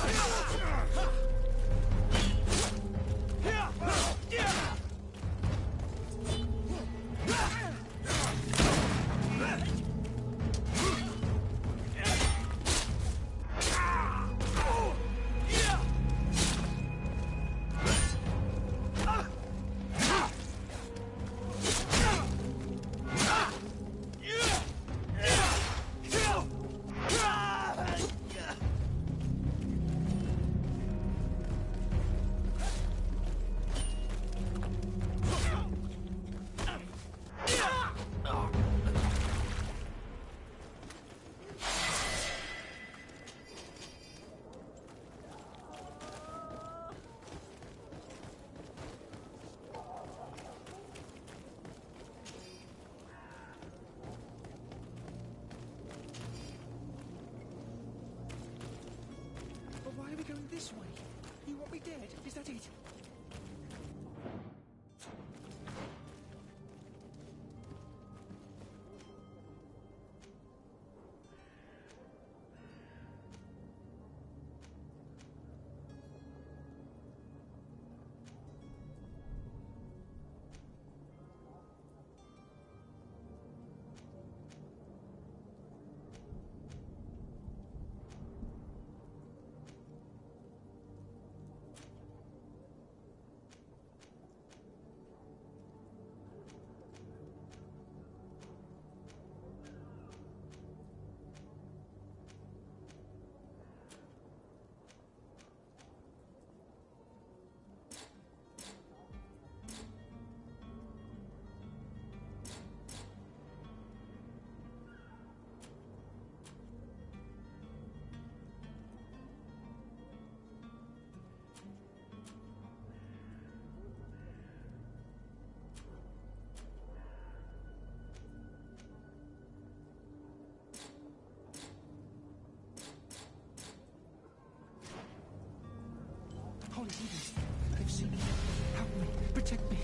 Protect me.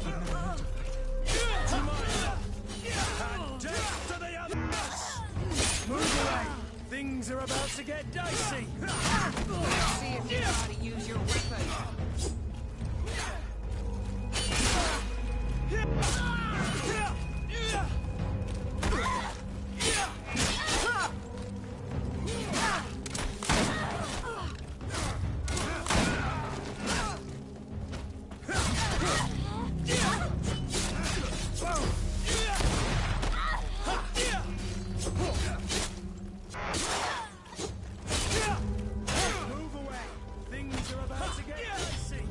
I'm not meant to fight.
To my and death to the others! Move away! Things are about to get dicey!
See if you know how to use your weapon.
Move away! Things are about to get dicey!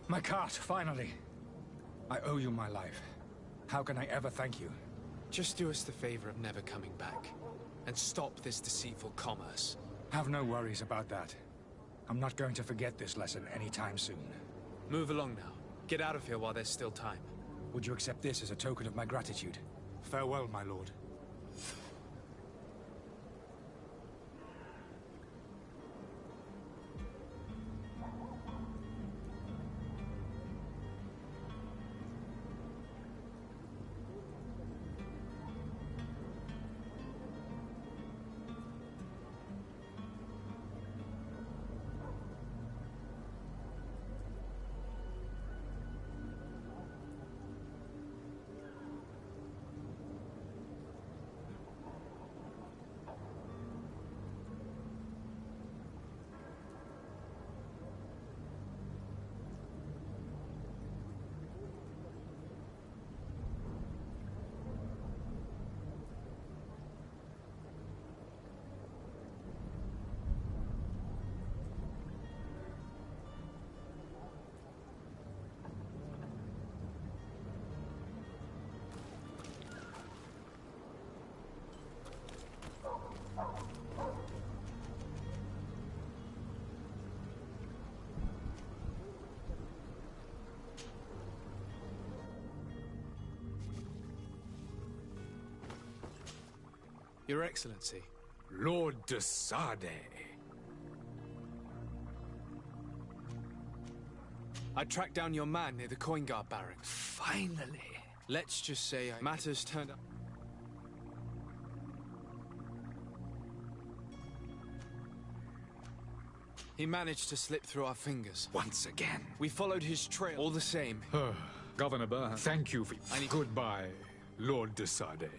My cart, finally. I owe you my life. How can I ever thank you?
Just do us the favor of never coming back. And stop this deceitful commerce.
Have no worries about that. I'm not going to forget this lesson anytime soon.
Move along now. Get out of here while there's still time.
Would you accept this as a token of my gratitude? Farewell, my lord.
Your Excellency.
Lord de Sade.
I tracked down your man near the coin guard barracks.
Finally.
Let's just say matters turned up. He managed to slip through our fingers.
Once again.
We followed his trail all the same.
Governor Burr, thank you for... Goodbye, Lord de Sade.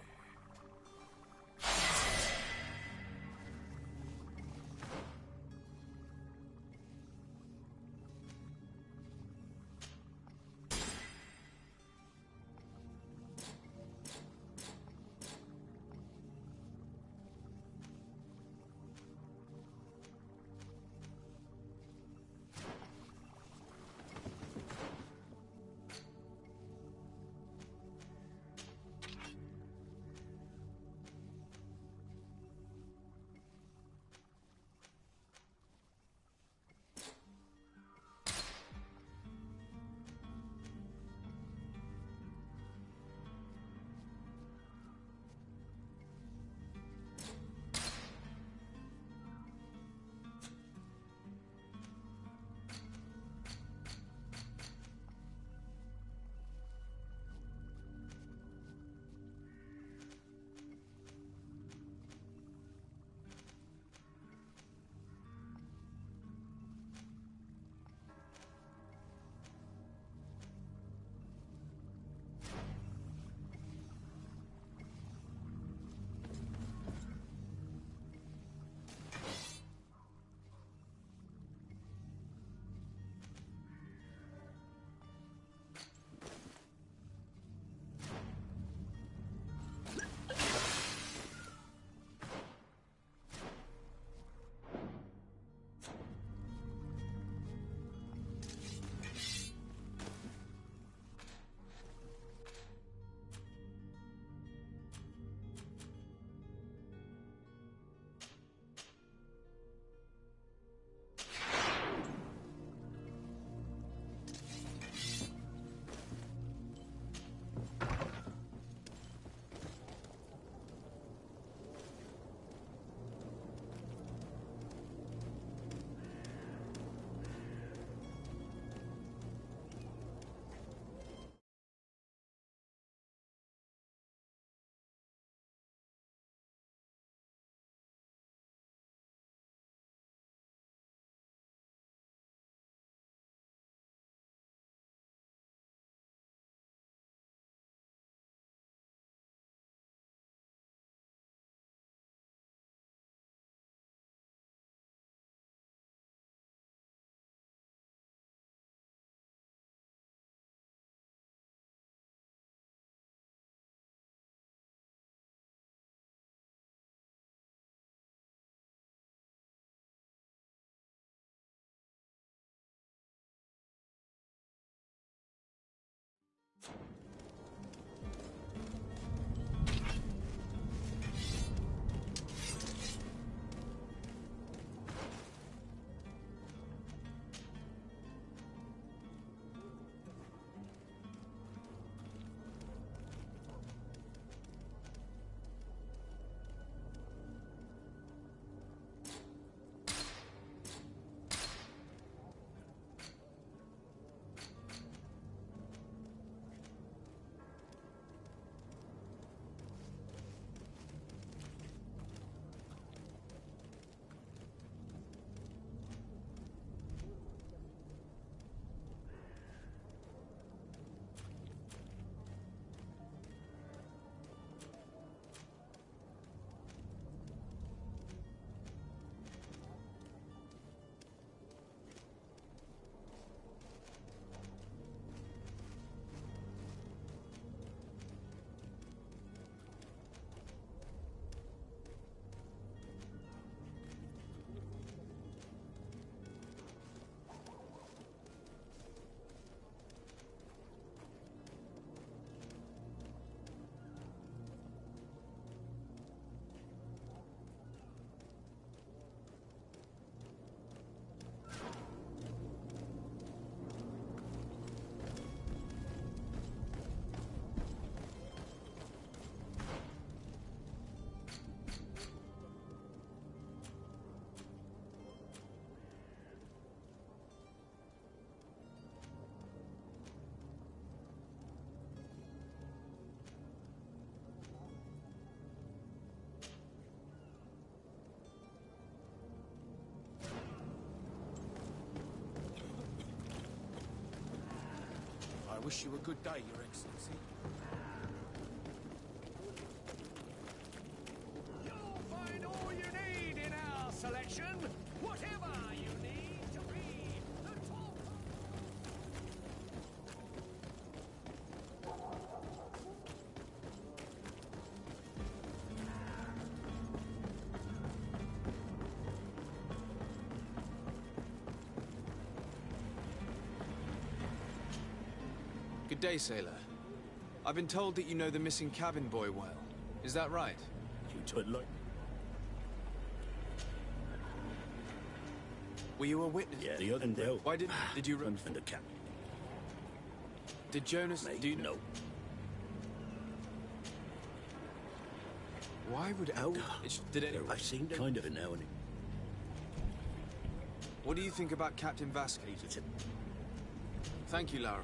I wish you a good day, Your Excellency.
You'll find all you need in our selection. Whatever you need to be the top.
Good day, sailor. I've been told that you know the missing cabin boy well. Is that right?
You told like.
Were you a witness?
Yeah, the other day.
Why did you run
from the cap?
Did Jonas?
Mate,
do you
know?
Why would did it?
I've seen kind of it now and.
What do you think about Captain Vasquez? Thank you, Lara.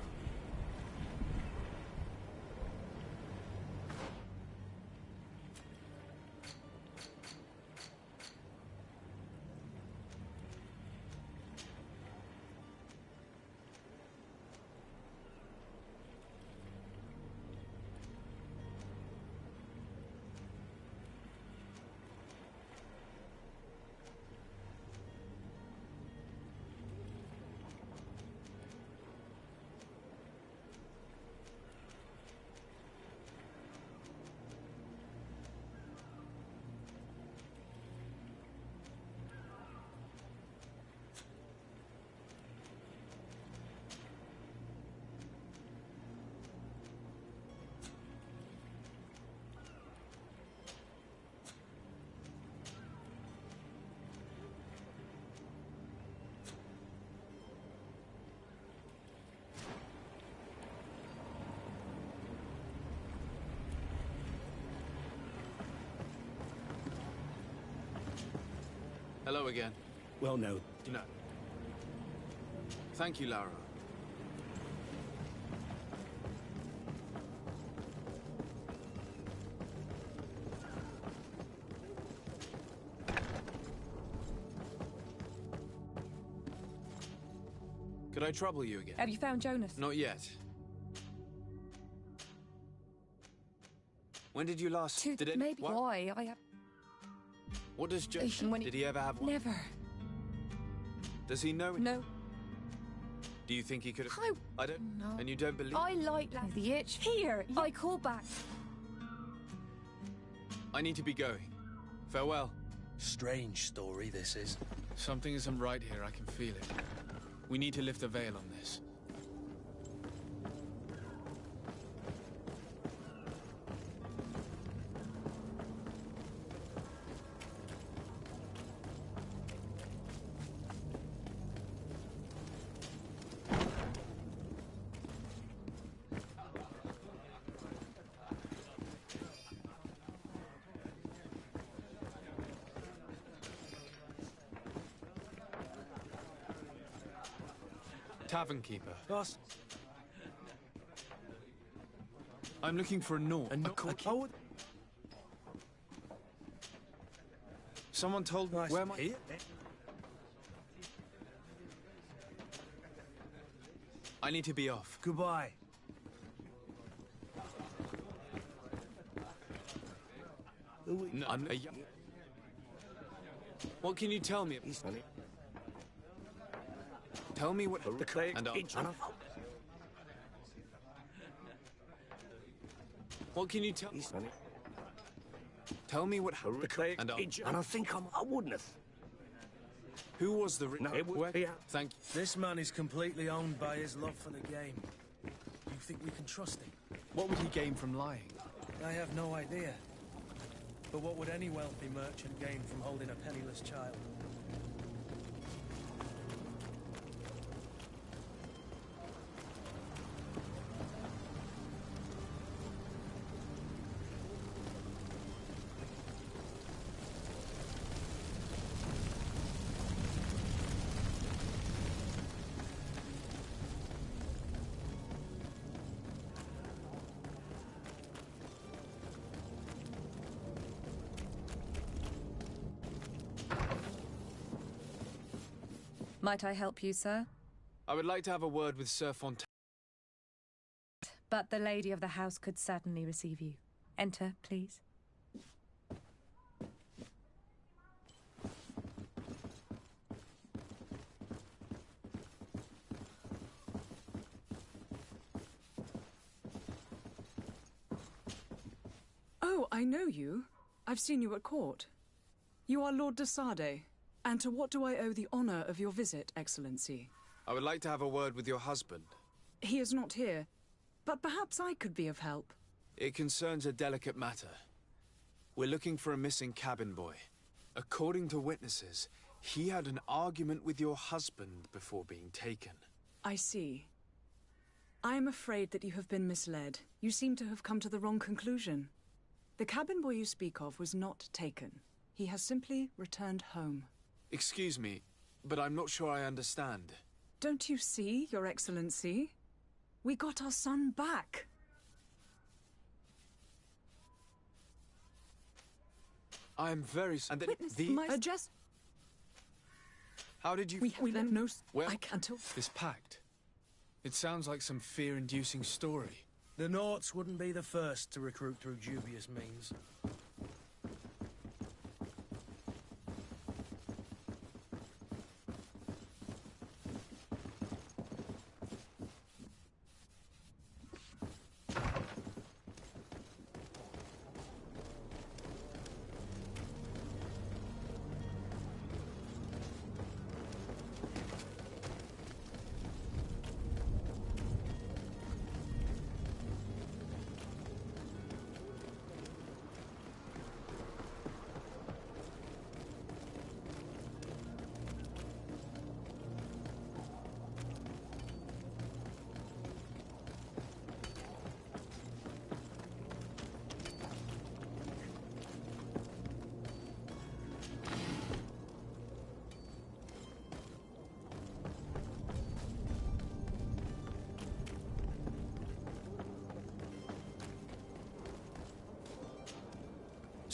Hello again.
Well, no.
No. Thank you, Lara. Could I trouble you again?
Have you found Jonas?
Not yet. When did you last... did it...
Maybe.
What?
Why? I have...
What does Jonas... Did he ever have one?
Never.
Does he know it?
No.
Do you think he could have... I don't...
No.
And you don't believe...
I like the itch. Here, I call back.
I need to be going. Farewell.
Strange story, this is.
Something isn't right here, I can feel it. We need to lift the veil on this. Tavern keeper.
Boss.
I'm looking for a Nor. Someone told me... Where am I?
Here?
I need to be off.
Goodbye.
No, what can you tell me? Tell me what... And what can you tell me? Tell me what... And
I think I wouldn't.
Who was the... Thank you.
This man is completely owned by his love for the game. Do you think we can trust him?
What would he gain from lying?
I have no idea. But what would any wealthy merchant gain from holding a penniless child?
Might I help you, sir?
I would like to have a word with Sir Fontaine.
but the lady of the house could certainly receive you. Enter, please.
Oh, I know you. I've seen you at court. You are Lord de Sade. And to what do I owe the honor of your visit, Excellency?
I would like to have a word with your husband.
He is not here, but perhaps I could be of help.
It concerns a delicate matter. We're looking for a missing cabin boy. According to witnesses, he had an argument with your husband before being taken.
I see. I am afraid that you have been misled. You seem to have come to the wrong conclusion. The cabin boy you speak of was not taken. He has simply returned home.
Excuse me, but I'm not sure I understand.
Don't you see, Your Excellency? We got our son back.
I am very... And
Witness my suggest...
How did you...
We then know...
Well,
I can't tell...
This pact. It sounds like some fear-inducing story.
The Naughts wouldn't be the first to recruit through dubious means.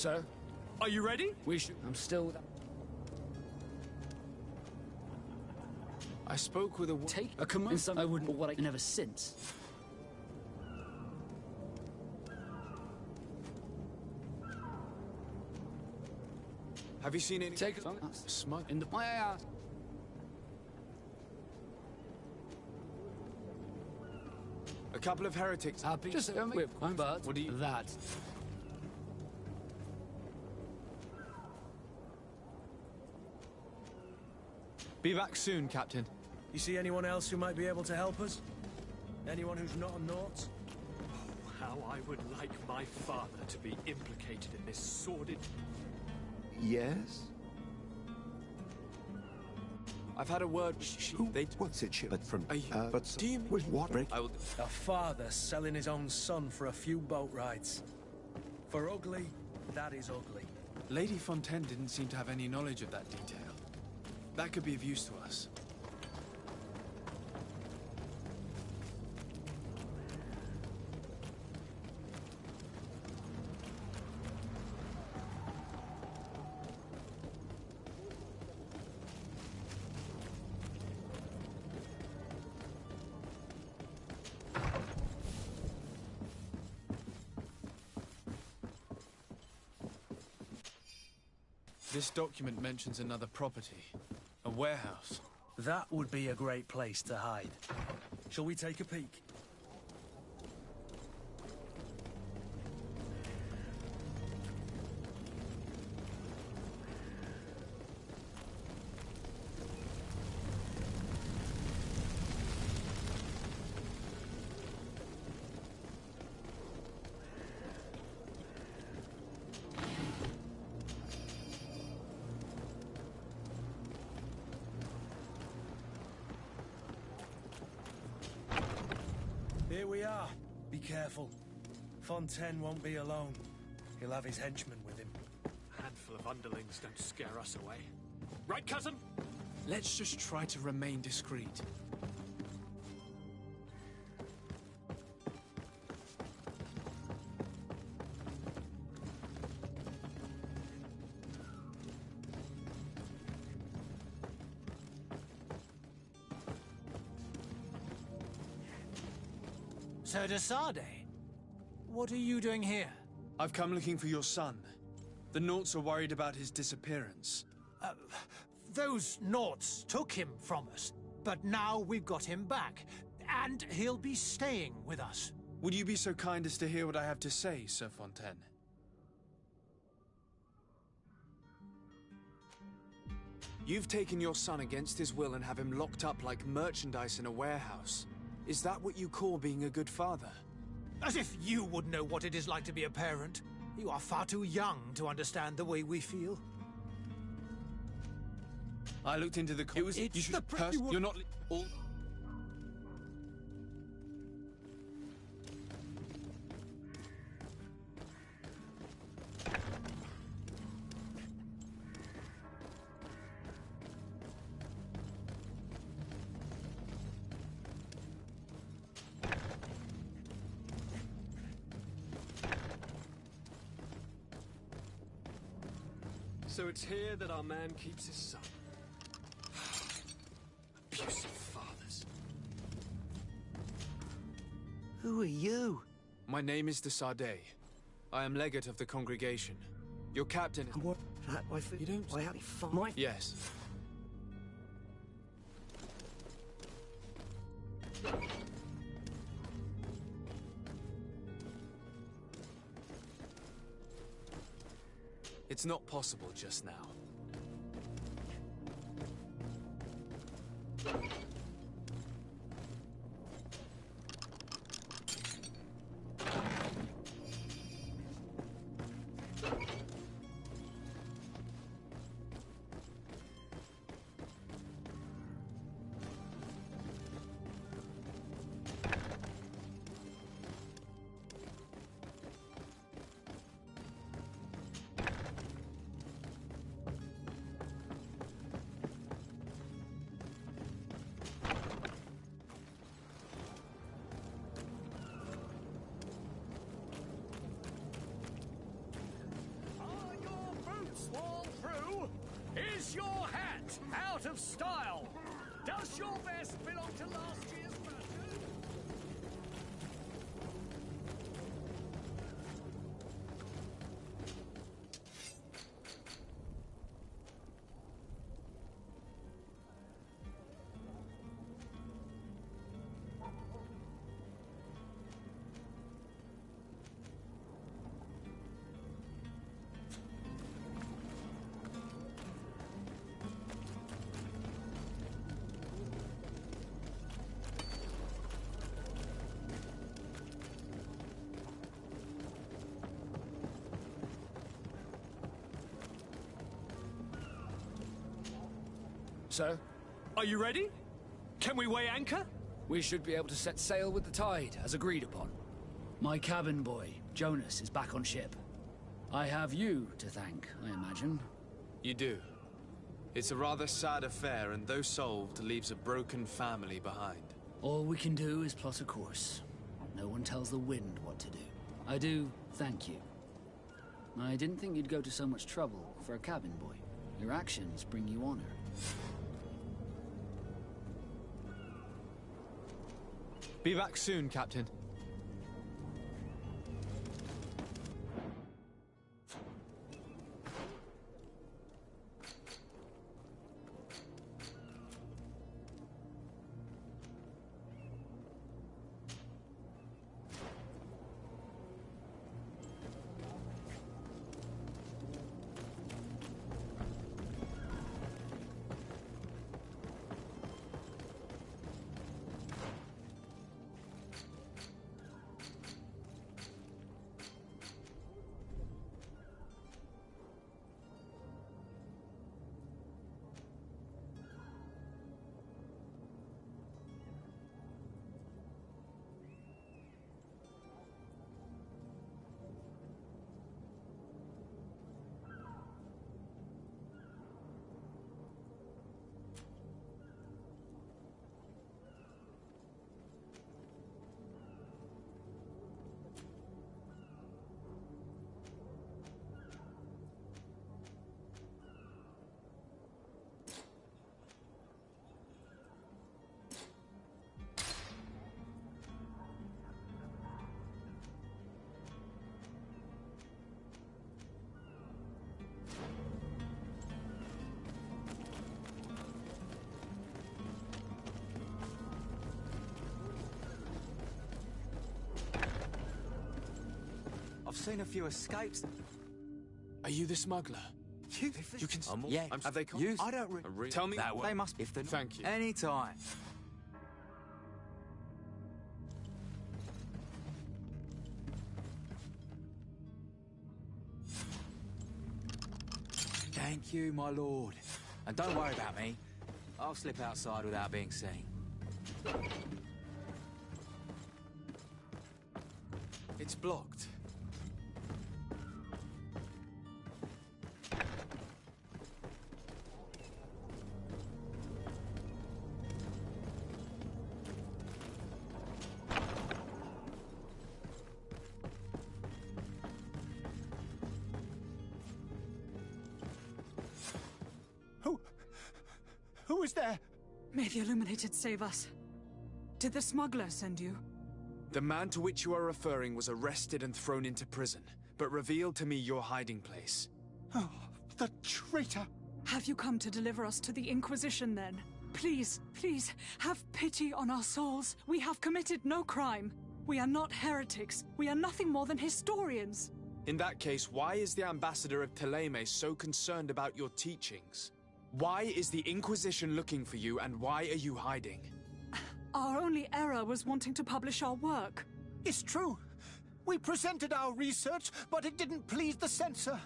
Sir?
Are you ready?
We should... I'm still...
I spoke with a...
Take a command. I wouldn't... What I never since.
Have you seen any...
Take a...
Smug...
In the... My ass.
A couple of heretics...
Happy... Just... but...
What do you...
That...
Be back soon, Captain.
You see anyone else who might be able to help us? Anyone who's not a Naut?
Oh, how I would like my father to be implicated in this sordid...
Yes?
I've had a word...
What's it, But from...
but... Do you...
With what?
I will...
A father selling his own son for a few boat rides. For ugly, that is ugly.
Lady Fontaine didn't seem to have any knowledge of that detail. That could be of use to us. This document mentions another property. A warehouse.
That would be a great place to hide. Shall we take a peek? Here we are. Be careful. Fontaine won't be alone. He'll have his henchmen with him.
A handful of underlings don't scare us away. Right, cousin?
Let's just try to remain discreet.
Sir de Sade, what are you doing here?
I've come looking for your son. The Naughts are worried about his disappearance.
Those Naughts took him from us, but now we've got him back, and he'll be staying with us.
Would you be so kind as to hear what I have to say, Sir Fontaine? You've taken your son against his will and have him locked up like merchandise in a warehouse. Is that what you call being a good father?
As if you would know what it is like to be a parent. You are far too young to understand the way we feel.
I looked into the...
It's
you should...
the
You're not... All...
So it's here that our man keeps his son. Abusive fathers.
Who are you?
My name is de Sade. I am legate of the congregation. Your captain is...
What? That my food?
You don't...
Why, my...
Yes. It's not possible just now.
Worn through? Is your hat out of style? Does your vest belong to last year's fashion?
Sir?
Are you ready? Can we weigh anchor?
We should be able to set sail with the tide, as agreed upon. My cabin boy, Jonas, is back on ship. I have you to thank, I imagine.
You do. It's a rather sad affair, and though solved, leaves a broken family behind.
All we can do is plot a course. No one tells the wind what to do. I do thank you. I didn't think you'd go to so much trouble for a cabin boy. Your actions bring you honor.
Be back soon, Captain.
seen a few escapes.
Are you the smuggler? You can...
Yeah.
Have they come?
I don't
Tell me...
They must be if they're...
Thank you.
Any time. Thank you, my lord. And don't worry about me. I'll slip outside without being seen.
It's blocked.
Who is there?
May the Illuminated save us. Did the smuggler send you?
The man to which you are referring was arrested and thrown into prison, but revealed to me your hiding place.
Oh, the traitor!
Have you come to deliver us to the Inquisition, then? Please, please, have pity on our souls. We have committed no crime. We are not heretics. We are nothing more than historians.
In that case, why is the ambassador of Thélème so concerned about your teachings? Why is the Inquisition looking for you, and why are you hiding?
Our only error was wanting to publish our work.
It's true. We presented our research, but it didn't please the censor.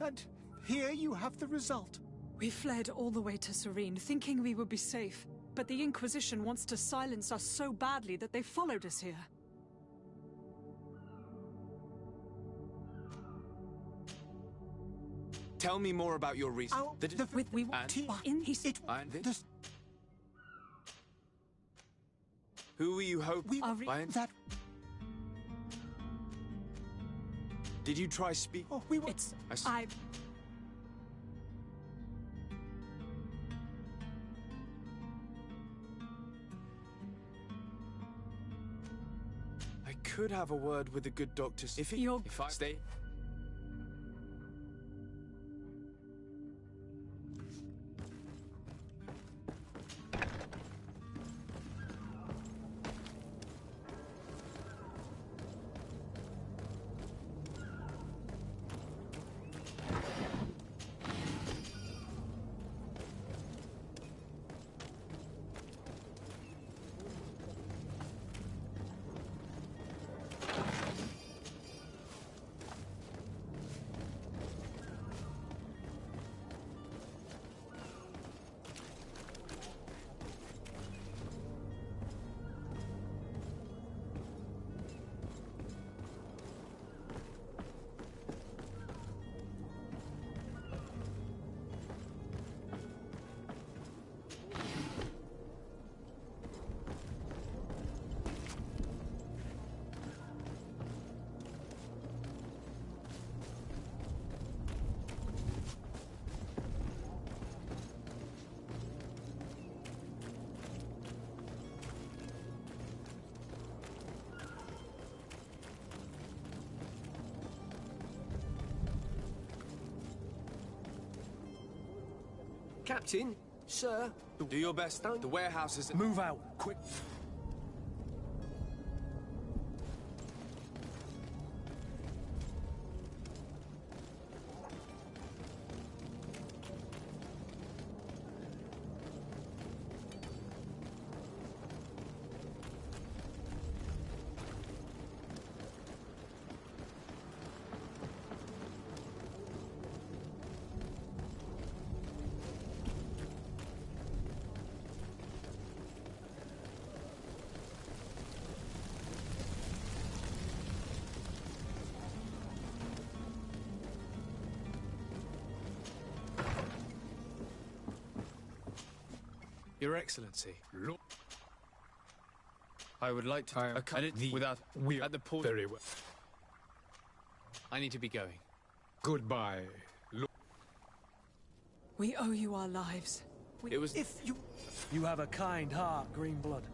And here you have the result.
We fled all the way to Serene, thinking we would be safe. But the Inquisition wants to silence us so badly that they followed us here.
Tell me more about your reason. Who were you hoping? Did you try speak?
Oh, we were.
I
could have a word with the good doctor if I stay.
Captain, sir.
Do your best. The warehouse is...
Move out, quick.
Your Excellency. Look. I would like to accompany without at the port.
Very well.
I need to be going.
Goodbye. Look.
We owe you our lives.
You have a kind heart, Greenblood.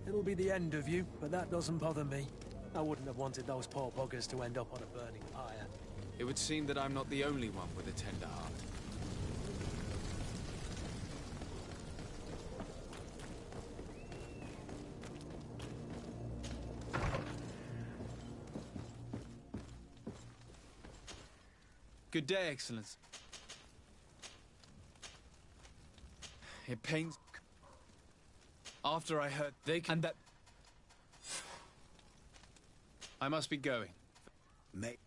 It'll be the end of you, but that doesn't bother me. I wouldn't have wanted those poor buggers to end up on a burning pyre.
It would seem that I'm not the only one with a tender heart. Good day, Excellence. It pains... After I heard they can... And that... I must be going.
May...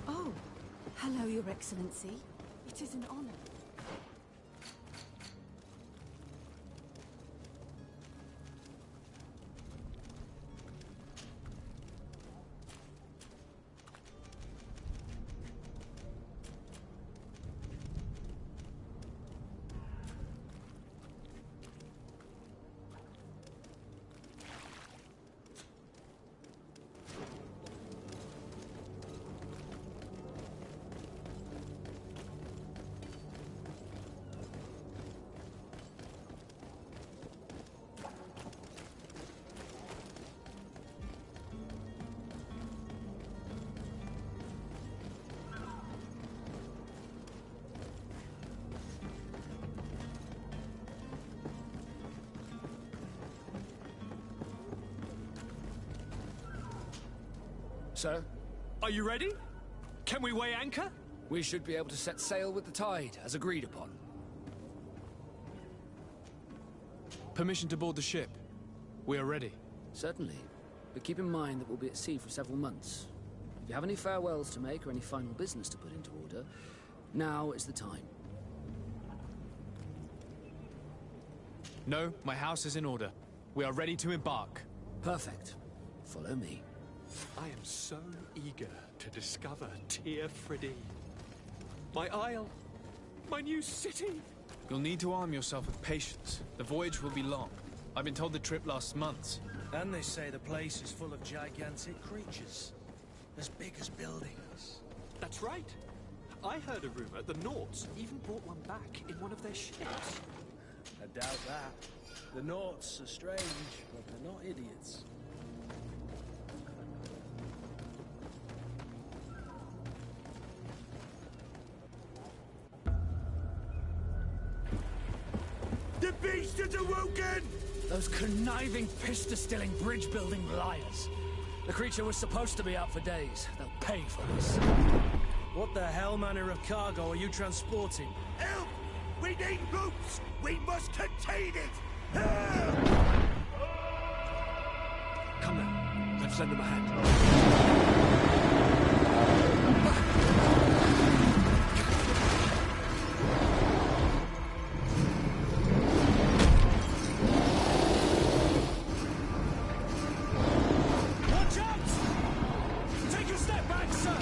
Oh, hello, Your Excellency. It is an honor.
Sir?
Are you ready? Can we weigh anchor?
We should be able to set sail with the tide, as agreed upon.
Permission to board the ship. We are ready.
Certainly. But keep in mind that we'll be at sea for several months. If you have any farewells to make or any final business to put into order, now is the time.
No, my house is in order. We are ready to embark.
Perfect. Follow me.
I am so eager to discover Tir Fridee. My isle, my new city.
You'll need to arm yourself with patience. The voyage will be long. I've been told the trip lasts months.
And they say the place is full of gigantic creatures. As big as buildings.
That's right. I heard a rumor the Nauts even brought one back in one of their ships.
I doubt that. The Nauts are strange, but they're not idiots.
The beast has awoken!
Those conniving, pista-stilling, bridge-building liars. The creature was supposed to be out for days. They'll pay for this.
What the hell manner of cargo are you transporting?
Help! We need ropes! We must contain it!
Come now, let's lend them a hand.
Watch out! Take a step back, sir!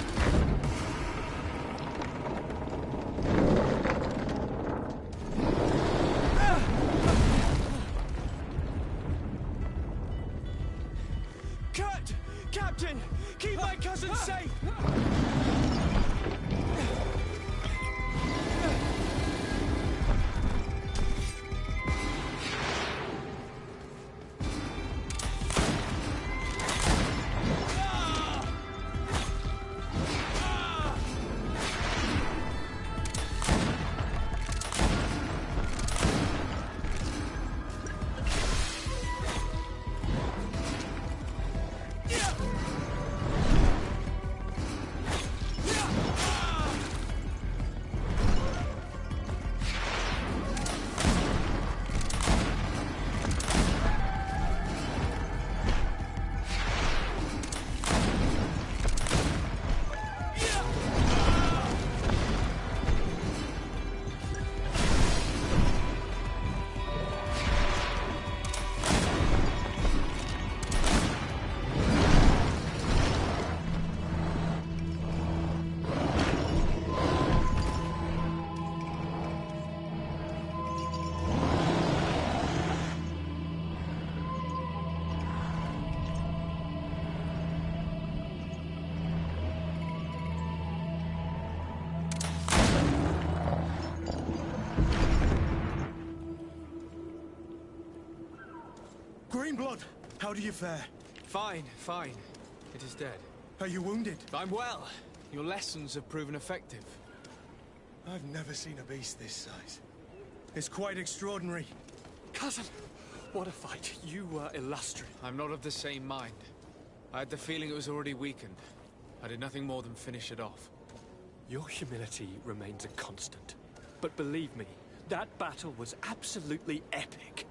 Kurt! Captain! Keep my cousin safe!
Greenblood, how do you fare?
Fine, fine. It is dead.
Are you wounded?
I'm well. Your lessons have proven effective.
I've never seen a beast this size. It's quite extraordinary.
Cousin, what a fight. You were illustrious.
I'm not of the same mind. I had the feeling it was already weakened. I did nothing more than finish it off.
Your humility remains a constant. But believe me, that battle was absolutely epic.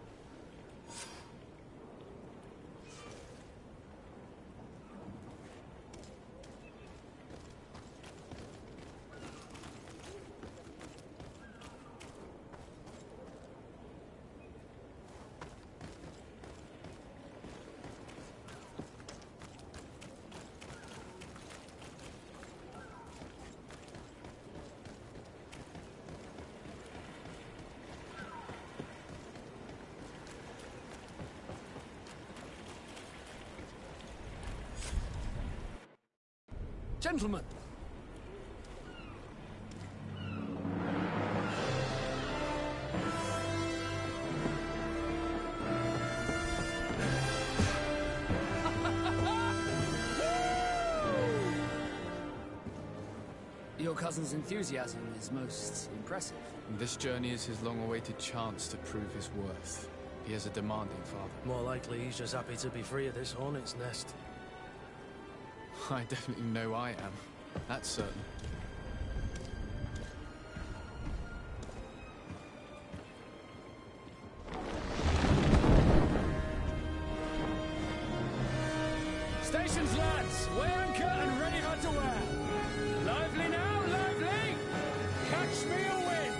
Gentlemen!
Your cousin's enthusiasm is most impressive.
This journey is his long-awaited chance to prove his worth. He has a demanding father.
More likely he's just happy to be free of this hornet's nest.
I definitely know I am. That's certain.
Stations, lads! Weigh anchor and ready for to wear! Lively now, lively! Catch me away!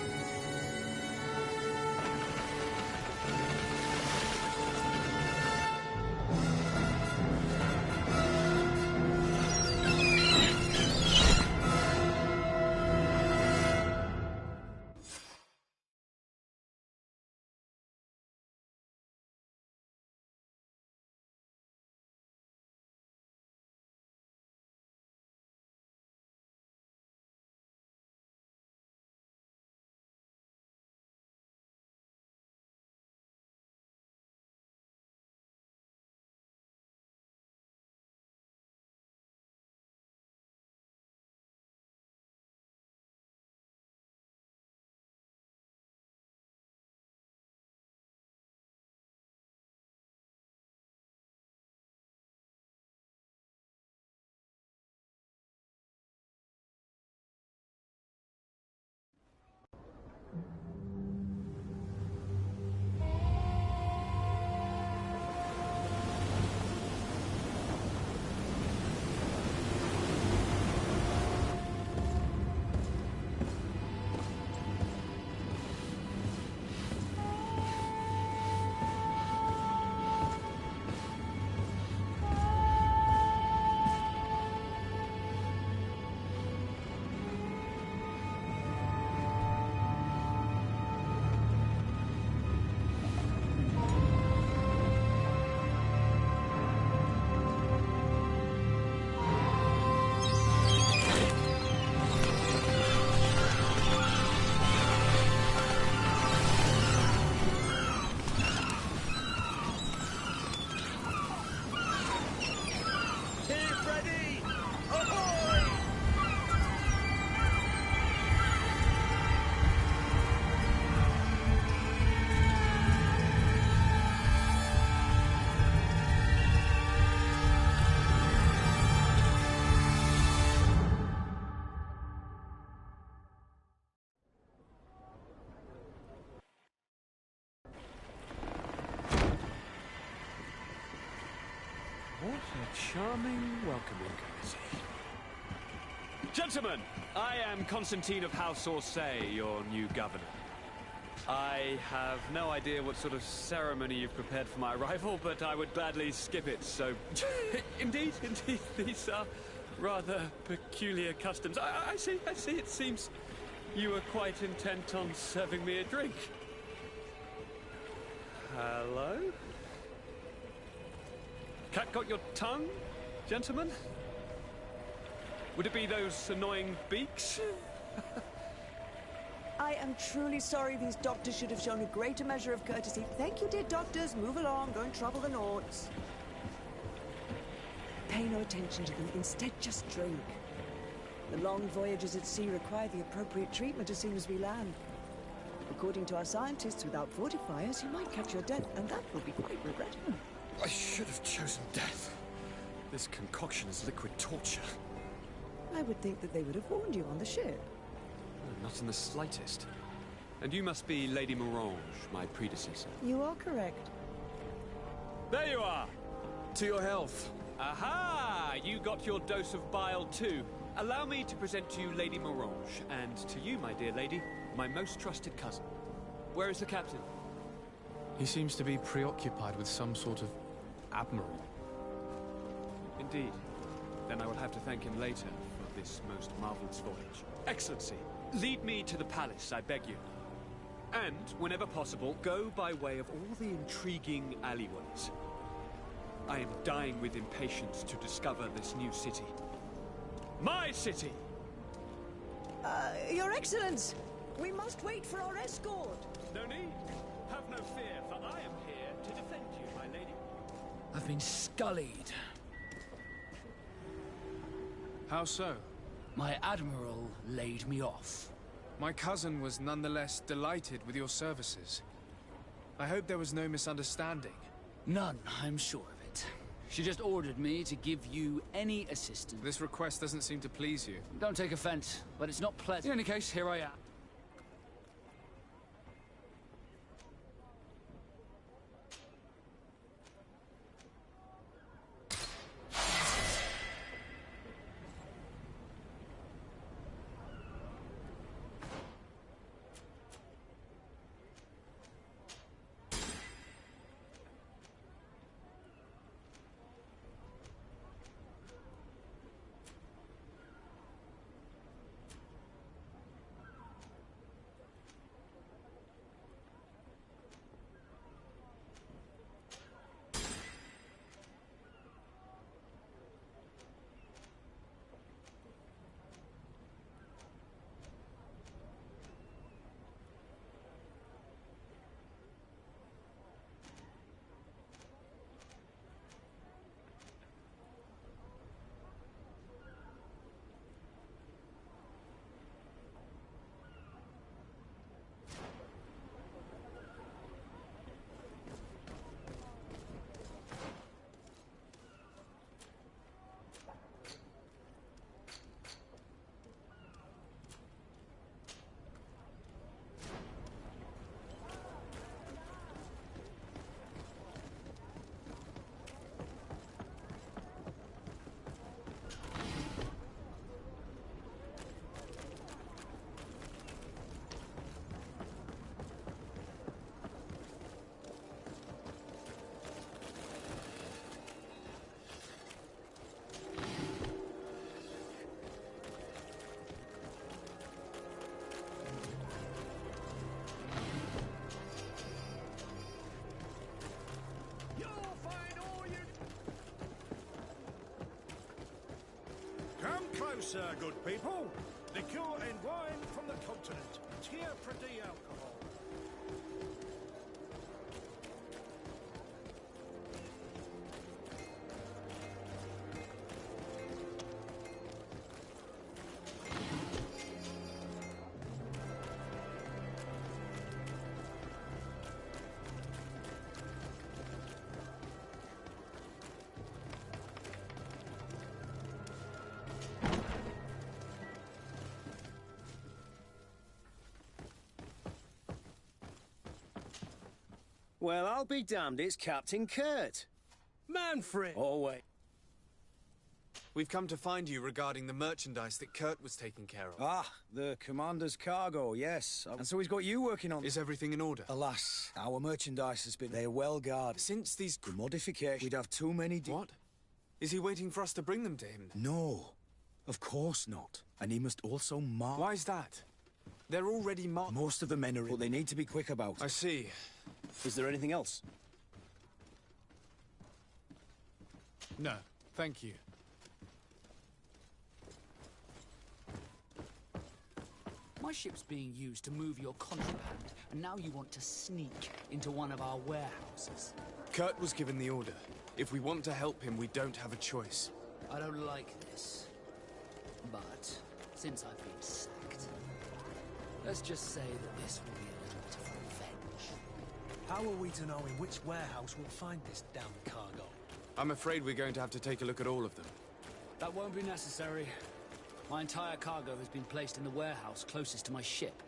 charming welcoming courtesy. Gentlemen, I am Constantine of House Orsay, your new governor. I have no idea what sort of ceremony you've prepared for my arrival, but I would gladly skip it, so... indeed, these are rather peculiar customs. I see, it seems you were quite intent on serving me a drink. Hello? Cat got your tongue, gentlemen? Would it be those annoying beaks?
I am truly sorry. These doctors should have shown a greater measure of courtesy. Thank you, dear doctors. Move along. Don't trouble the Nauts. Pay no attention to them. Instead, just drink. The long voyages at sea require the appropriate treatment as soon as we land. According to our scientists, without fortifiers, you might catch your death, and that will be quite regrettable.
I should have chosen death. This concoction is liquid torture.
I would think that they would have warned you on the ship.
Not in the slightest. And you must be Lady Morange, my predecessor.
You are correct.
There you are! To your health. Aha! You got your dose of bile too. Allow me to present to you Lady Morange, and to you, my dear lady, my most trusted cousin. Where is the captain?
He seems to be preoccupied with some sort of admiral.
Indeed. Then I will have to thank him later for this most marvelous voyage. Excellency, lead me to the palace, I beg you. And, whenever possible, go by way of all the intriguing alleyways. I am dying with impatience to discover this new city. My city!
Your Excellence! We must wait for our escort!
No need. Have no fear, for I am here to defend you, my lady.
I've been scullied.
How so?
My admiral laid me off.
My cousin was nonetheless delighted with your services. I hope there was no misunderstanding.
None, I'm sure of it. She just ordered me to give you any assistance.
This request doesn't seem to please you.
Don't take offense, but it's not pleasant. In any case, here I am.
Closer, good people. Liqueur and wine from the continent. Tier pretty alcohol.
Well, I'll be damned, it's Captain Kurt.
Manfred!
Oh, wait.
We've come to find you regarding the merchandise that Kurt was taking care of.
Ah, the commander's cargo, yes. And so he's got you working on...
Is everything in order?
Alas, our merchandise has been... They're well guarded.
Since these...
The modification... We'd have too many...
What? Is he waiting for us to bring them to him?
No, of course not. And he must also mark...
Why's that? They're already marked.
Most of the men are... But they need to be quick about it.
I see.
Is there anything else?
No, thank you.
My ship's being used to move your contraband, and now you want to sneak into one of our warehouses.
Kurt was given the order. If we want to help him, we don't have a choice.
I don't like this. But since I've been sacked, let's just say that this will be a little bit of revenge.
How are we to know in which warehouse we'll find this damn cargo?
I'm afraid we're going to have to take a look at all of them.
That won't be necessary. My entire cargo has been placed in the warehouse closest to my ship.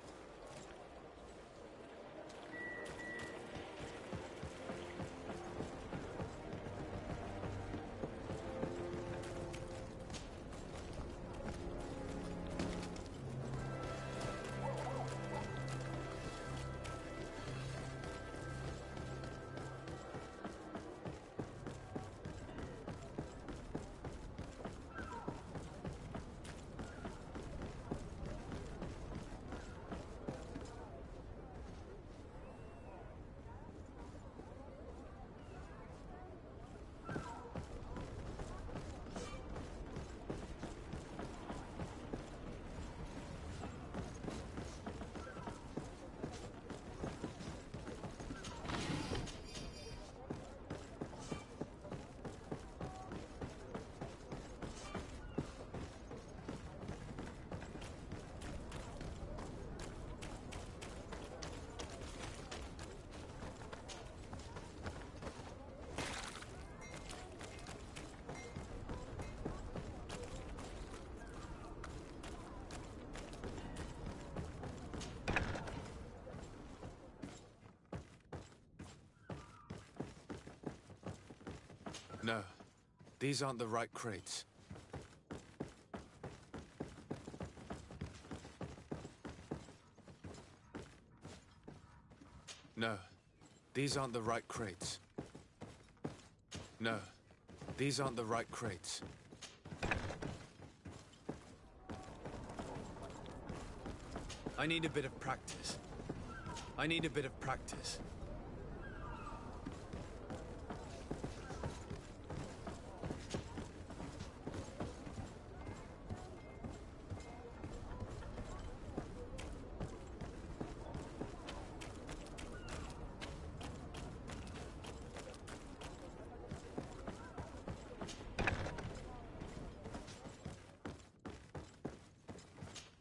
No, these aren't the right crates. No, these aren't the right crates. No, these aren't the right crates. I need a bit of practice. I need a bit of practice.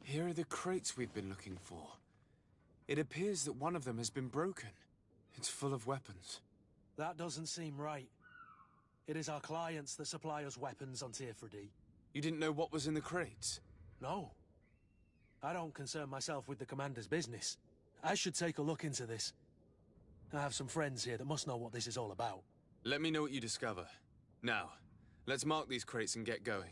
Here are the crates we've been looking for. It appears that one of them has been broken. It's full of weapons.
That doesn't seem right. It is our clients that supply us weapons on Tier 4D.
You didn't know what was in the crates?
No. I don't concern myself with the commander's business. I should take a look into this. I have some friends here that must know what this is all about.
Let me know what you discover. Now, let's mark these crates and get going.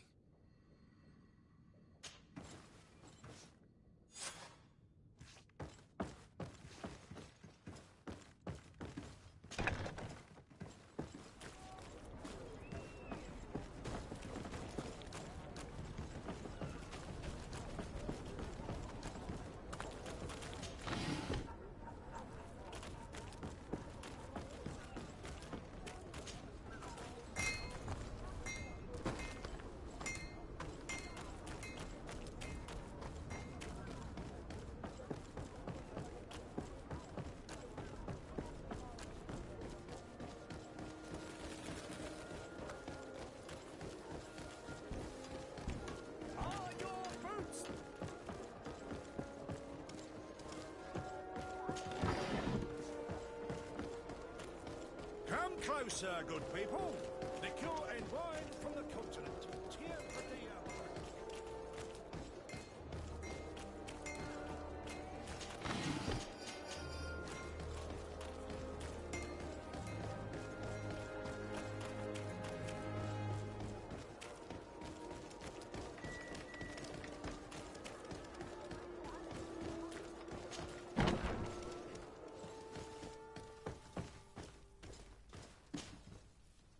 Closer, good people. Liquor and wine from the continent. Tier 4D.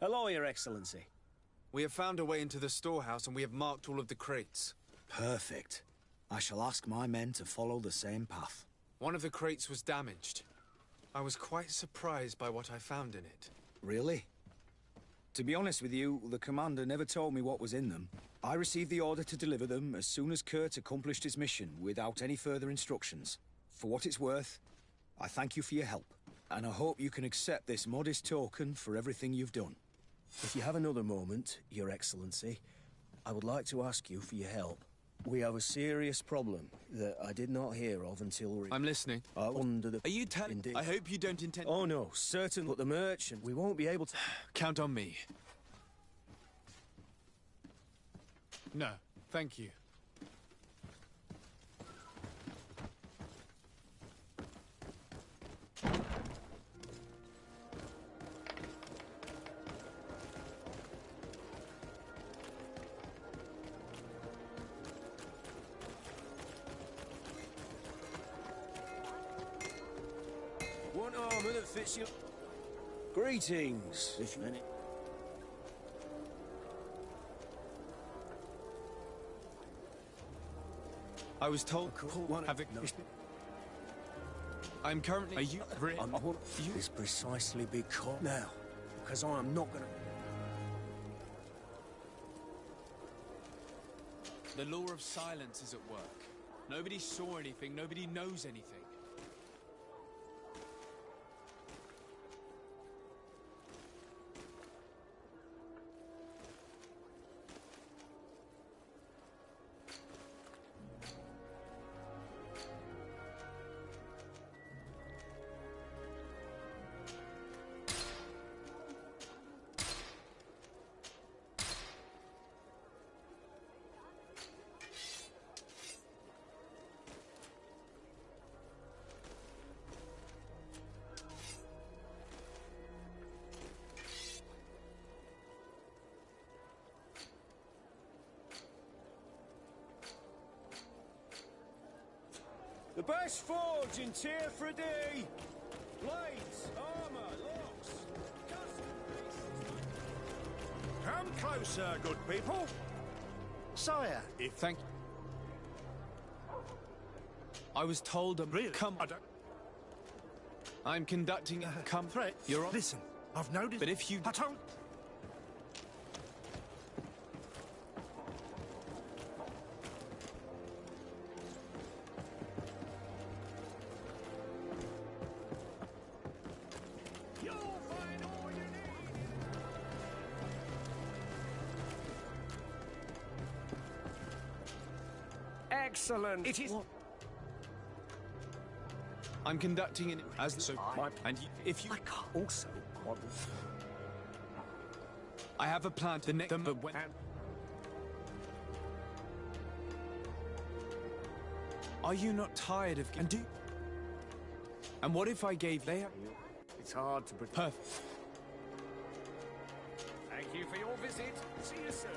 Hello, Your Excellency.
We have found a way into the storehouse and we have marked all of the crates.
Perfect. I shall ask my men to follow the same path.
One of the crates was damaged. I was quite surprised by what I found in it.
Really? To be honest with you, the commander never told me what was in them. I received the order to deliver them as soon as Kurt accomplished his mission, without any further instructions. For what it's worth, I thank you for your help, and I hope you can accept this modest token for everything you've done.
If you have another moment, Your Excellency, I would like to ask you for your help. We have a serious problem that I did not hear of until...
I'm listening.
Under the...
Are you telling... I hope you don't intend...
Oh no, certain, but the merchant, we won't be able to...
Count on me. No, thank you.
One armor that fits you. Greetings. This minute.
I was told... I'm currently... Are you...
It's precisely because... Now, because I am not gonna...
The law of silence is at work. Nobody saw anything, nobody knows anything.
The best forge in Tier 3D! Blades, armor, locks, Come closer, good people! Sire, if...
Thank you. I was told...
Really?
Come...
I don't...
I'm conducting... Come...
Threat?
You're on...
Listen, I've noticed...
But if you...
I told... Excellent. It is.
I'm conducting an... As so... And if you...
I can't also...
I have a plan to next... But when... Are you not tired of... And do... And what if I gave... They...
It's hard to predict.
Perfect.
Thank you for your visit. See you soon.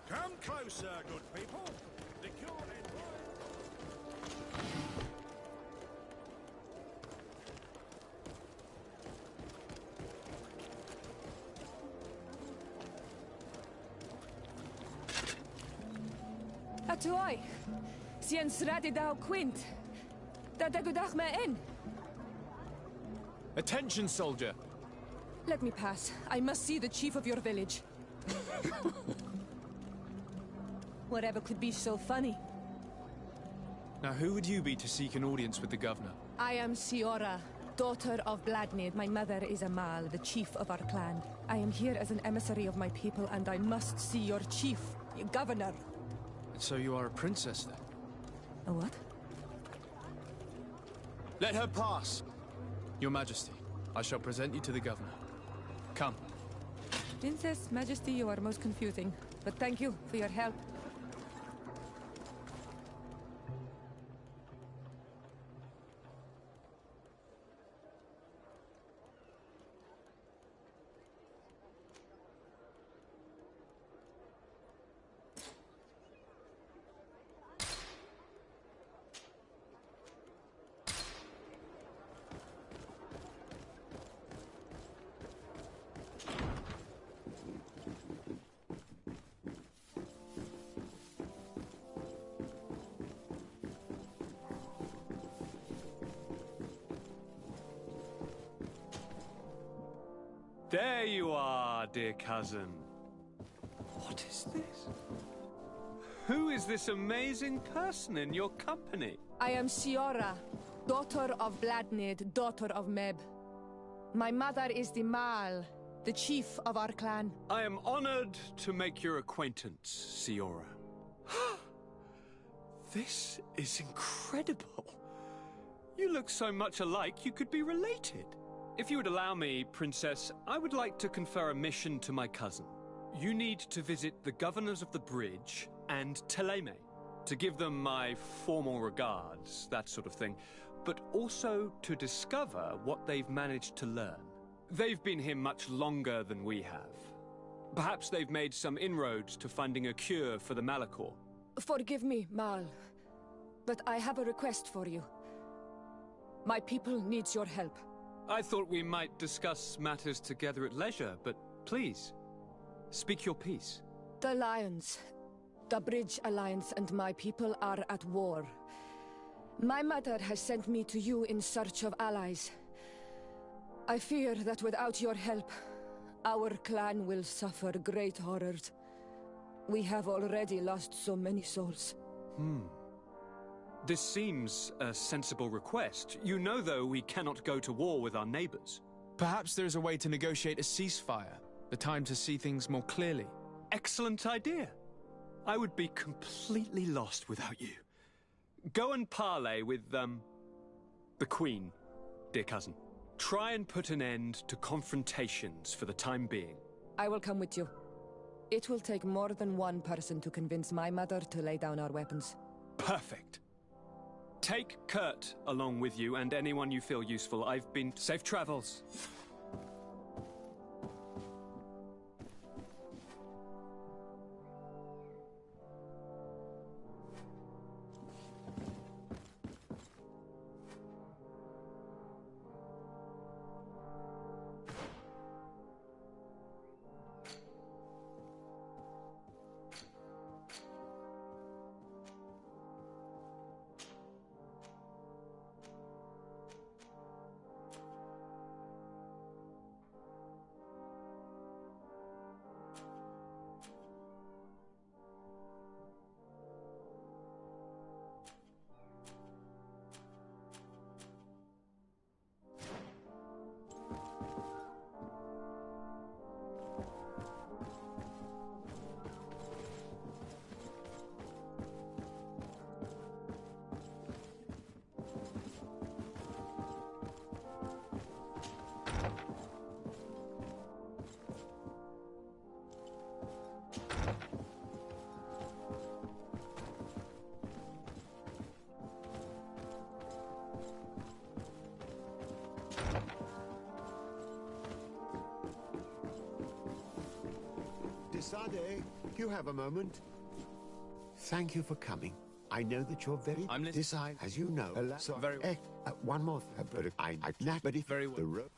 Come closer, good people. The cure is
Atuai, sien sradi dau quint. Da dagudach me in.
Attention, soldier!
Let me pass. I must see the chief of your village. Whatever could be so funny?
Now, who would you be to seek an audience with the governor?
I am Siora, daughter of Bladnid. My mother is Amal, the chief of our clan. I am here as an emissary of my people, and I must see your chief, your governor.
And so you are a princess, then?
A what?
Let her pass! Your Majesty, I shall present you to the governor. Come.
Princess, Majesty, you are most confusing. But thank you for your help.
There you are, dear cousin. What is this? Who is this amazing person in your company?
I am Siora, daughter of Bladnid, daughter of Meb. My mother is the Mal, the chief of our clan.
I am honored to make your acquaintance, Siora. This is incredible. You look so much alike you could be related. If you would allow me, Princess, I would like to confer a mission to my cousin. You need to visit the governors of the bridge and Teleme, to give them my formal regards, that sort of thing, but also to discover what they've managed to learn. They've been here much longer than we have. Perhaps they've made some inroads to finding a cure for the Malachor.
Forgive me, Mal, but I have a request for you. My people needs your help.
I thought we might discuss matters together at leisure, but please, speak your piece.
The Lions, the Bridge Alliance and my people are at war. My mother has sent me to you in search of allies. I fear that without your help, our clan will suffer great horrors. We have already lost so many souls.
This seems a sensible request. You know, though, we cannot go to war with our neighbors.
Perhaps there is a way to negotiate a ceasefire. The time to see things more clearly.
Excellent idea. I would be completely lost without you. Go and parley with, the Queen, dear cousin. Try and put an end to confrontations for the time being.
I will come with you. It will take more than one person to convince my mother to lay down our weapons.
Perfect. Take Kurt along with you and anyone you feel useful. I've been... Safe travels.
Sade, you have a moment? Thank you for coming. I know that you're very...
I'm listening.
Decide, as you know.
So very well.
One more thing. But if
very well.
The road...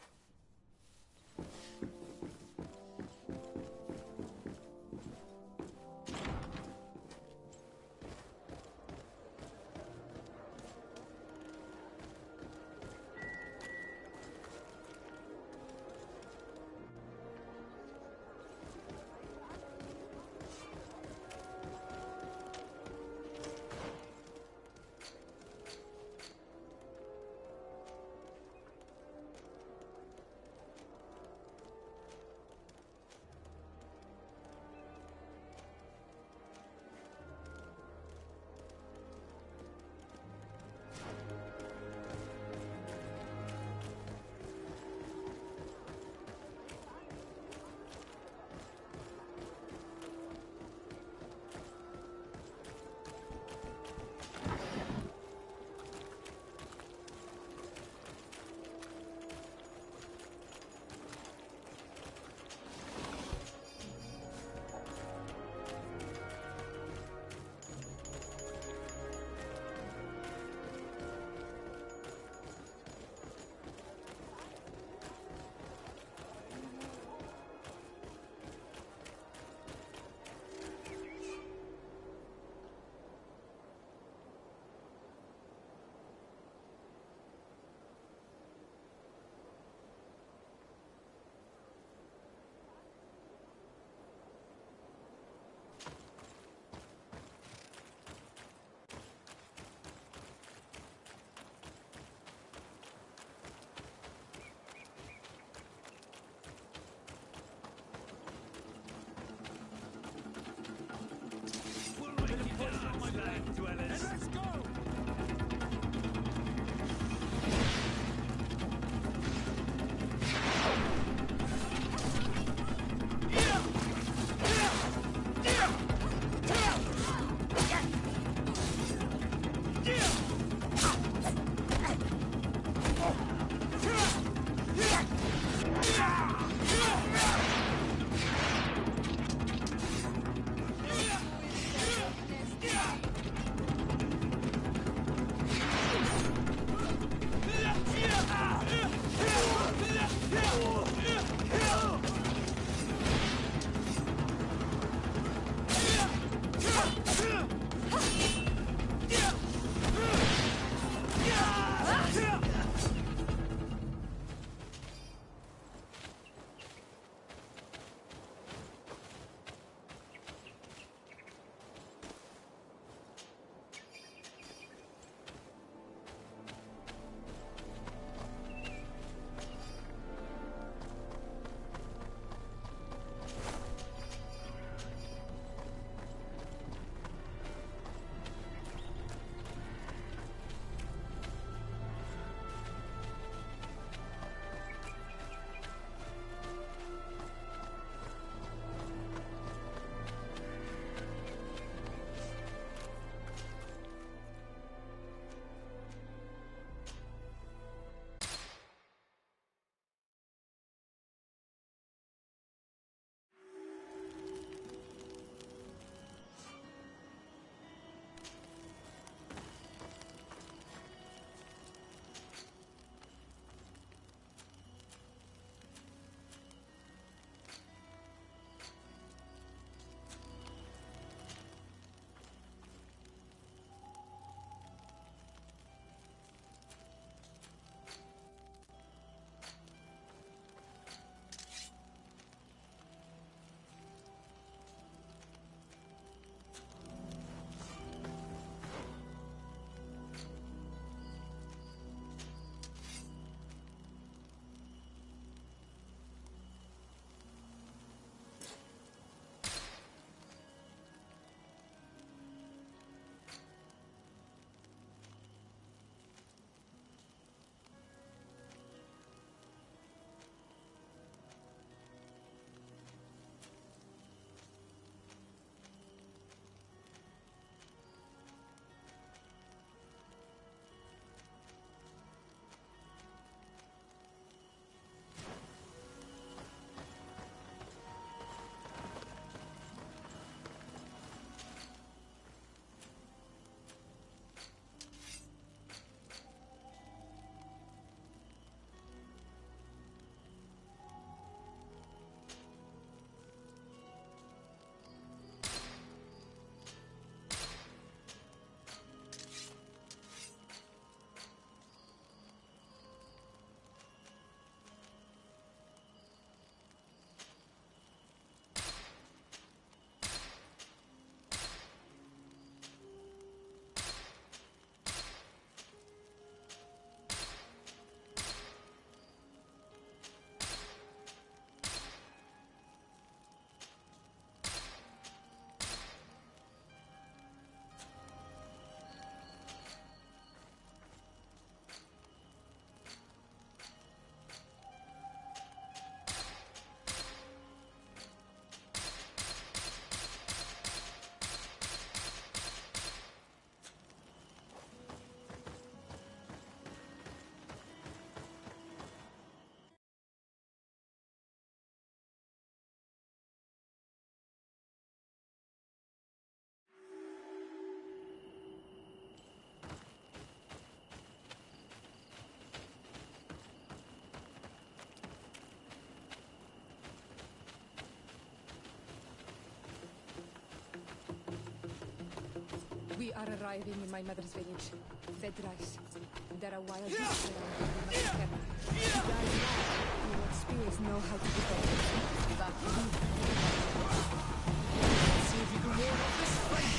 We are arriving in my mother's village. Vedrais. There are wild beasts around and we must be careful. Guys, your spears know how to defend. But let's see if you can ward off this fight.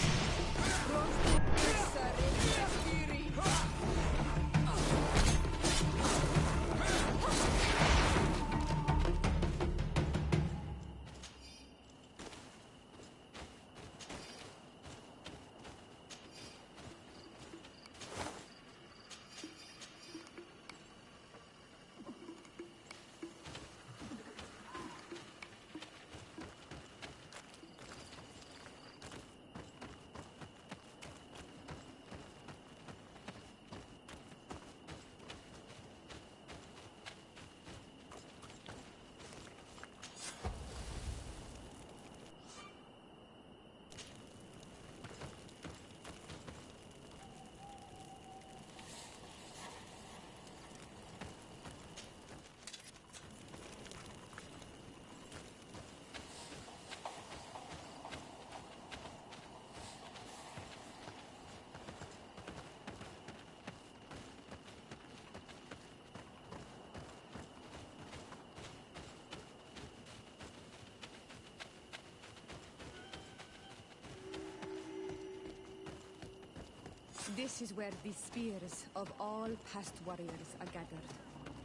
This is where the spears of all past warriors are gathered.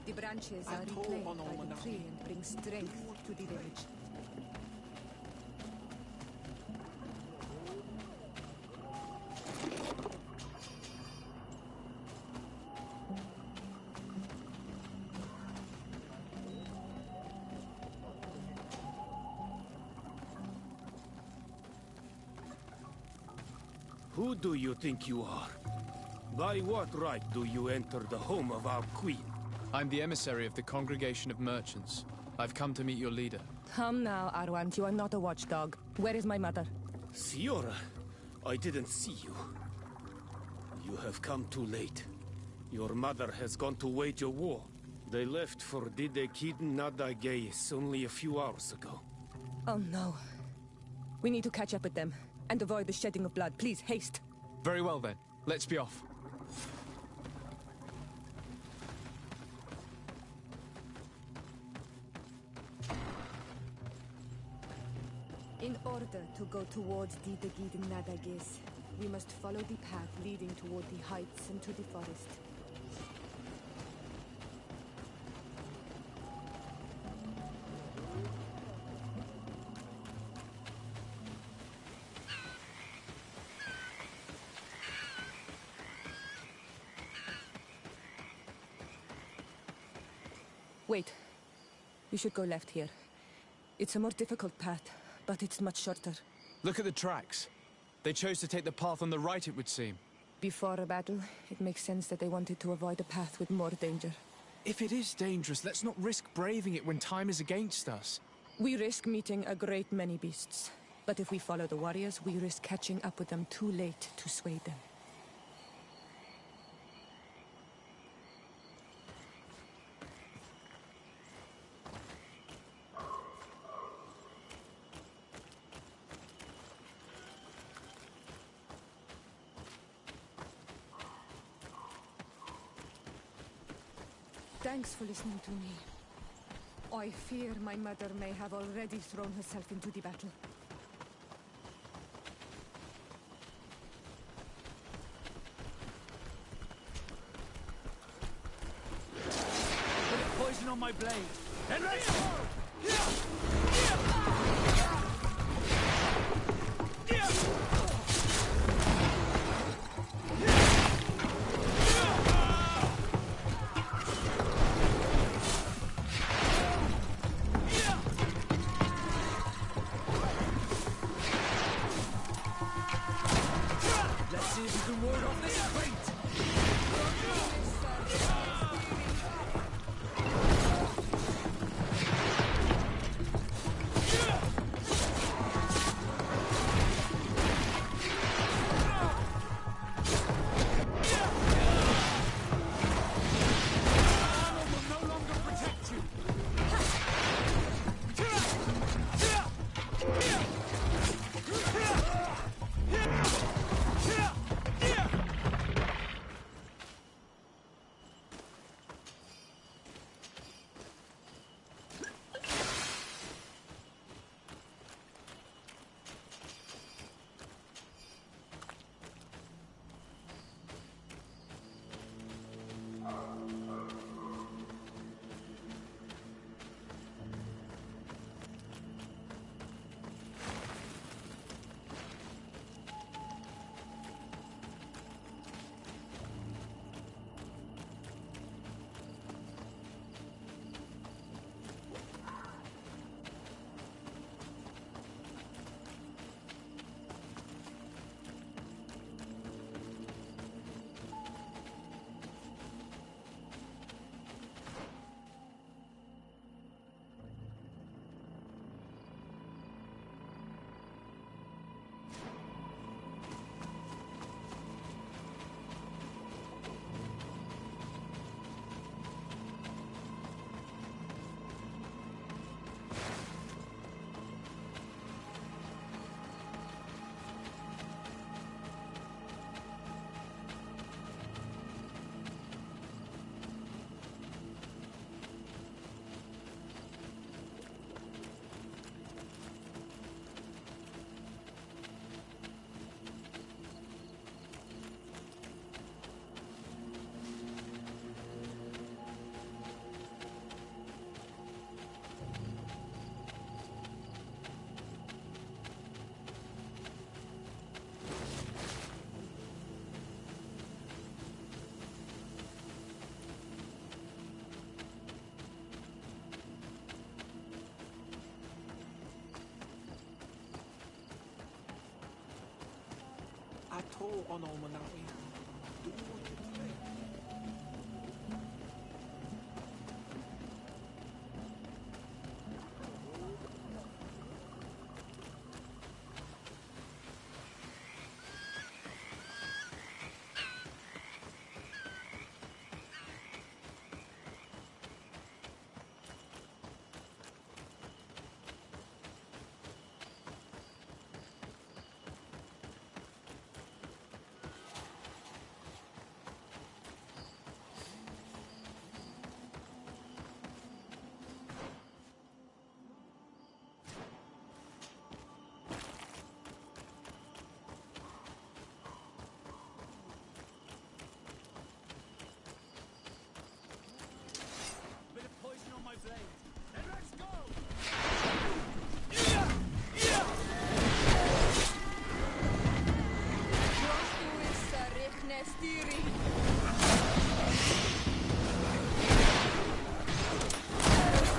The branches are reclaimed by the tree and bring strength to the village.
Who do you think you are? By what right do you enter the home of our queen?
I'm the emissary of the Congregation of Merchants. I've come to meet your leader.
Come now, Arwant, you are not a watchdog. Where is my mother?
Siora, I didn't see you. You have come too late. Your mother has gone to wage a war. They left for Didekid Nadagais only a few hours ago.
Oh no. We need to catch up with them, and avoid the shedding of blood. Please, haste.
Very well then. Let's be off.
In order to go towards Didekid Nadagais, we must follow the path leading toward the heights and to the forest. Wait. We should go left here. It's a more difficult path, but it's much shorter.
Look at the tracks. They chose to take the path on the right, it would seem.
Before a battle, it makes sense that they wanted to avoid a path with more danger.
If it is dangerous, let's not risk braving it when time is against us.
We risk meeting a great many beasts. But if we follow the warriors, we risk catching up with them too late to sway them. Thanks for listening to me. I fear my mother may have already thrown herself into the battle.
Put poison on my blade. And let's go!
call on Almanawi. Do what you think.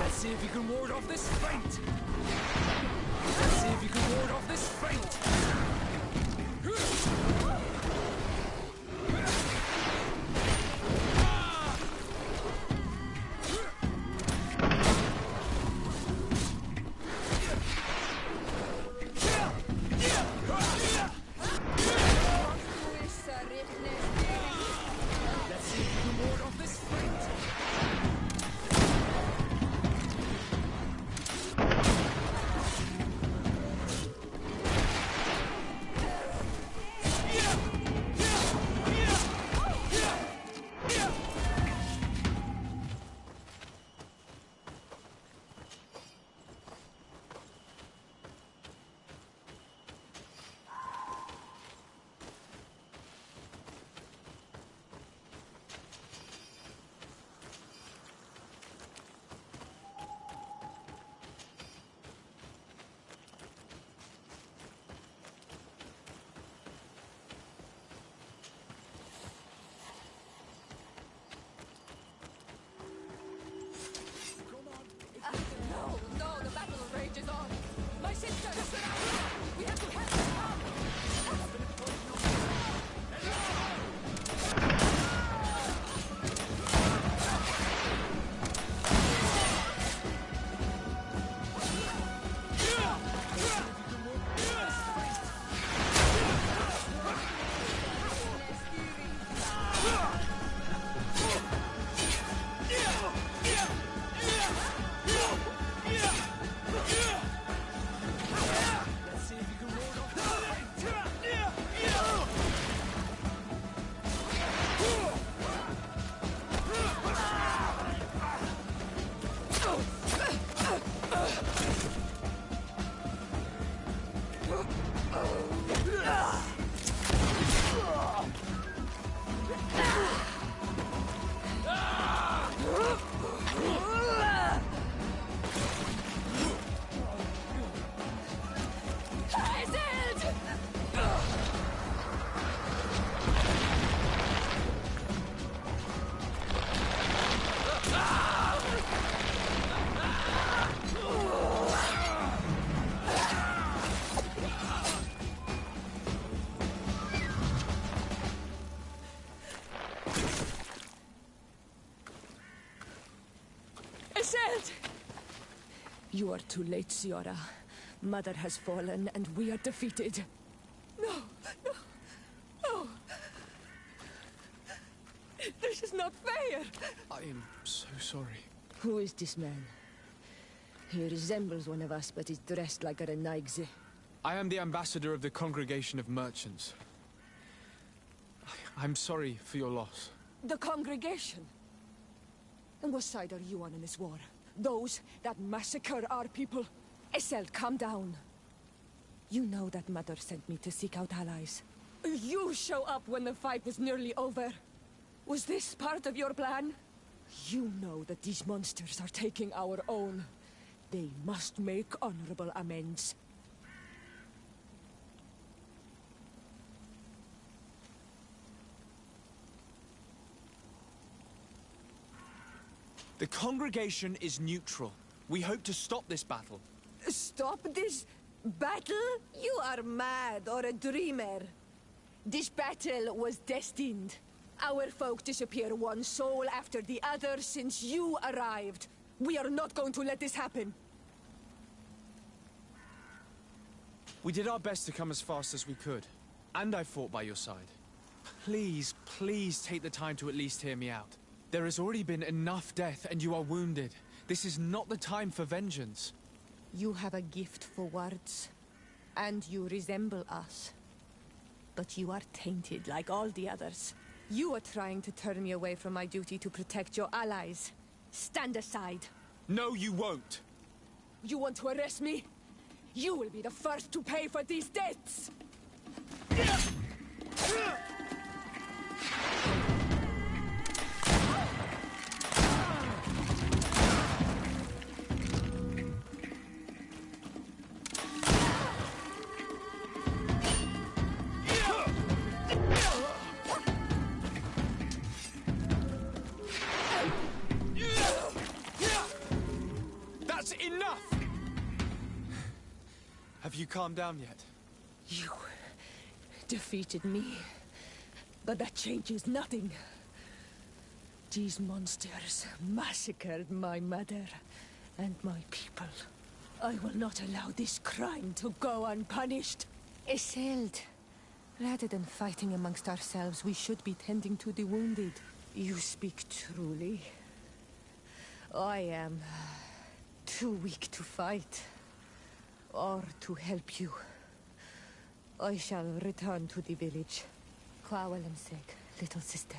Let's see if you can ward off this feint. Let's see if you can ward off this feint. Let's see if you can ward off this feint.
No, the battle rages on. My sister is surrounded. We have to help her now. You are too late, Siora. Mother has fallen, and we are defeated. No, no, no. This is not fair.
I am so sorry.
Who is this man? He resembles one of us, but is dressed like a Renaigze.
I am the ambassador of the Congregation of Merchants. I'm sorry for your loss.
The congregation? And what side are you on in this war? Those that massacre our people? Essel, calm down. You know that Mother sent me to seek out allies. You show up when the fight was nearly over. Was this part of your plan? You know that these monsters are taking our own. They must make honorable amends.
The congregation is neutral. We hope to stop this battle.
Stop this battle? You are mad or a dreamer. This battle was destined. Our folk disappear one soul after the other since you arrived. We are not going to let this happen.
We did our best to come as fast as we could. And I fought by your side. Please, please take the time to at least hear me out. There has already been enough death and you are wounded. This is not the time for vengeance.
You have a gift for words. And you resemble us. But you are tainted like all the others. You are trying to turn me away from my duty to protect your allies. Stand aside.
No, you won't.
You want to arrest me? You will be the first to pay for these debts!
That's enough! Have you calmed down yet?
You defeated me, but that changes nothing. These monsters massacred my mother and my people. I will not allow this crime to go unpunished. Isilde, rather than fighting amongst ourselves, we should be tending to the wounded. You speak truly. I am too weak to fight. Or to help you. I shall return to the village. Kwawalamsek, little sister.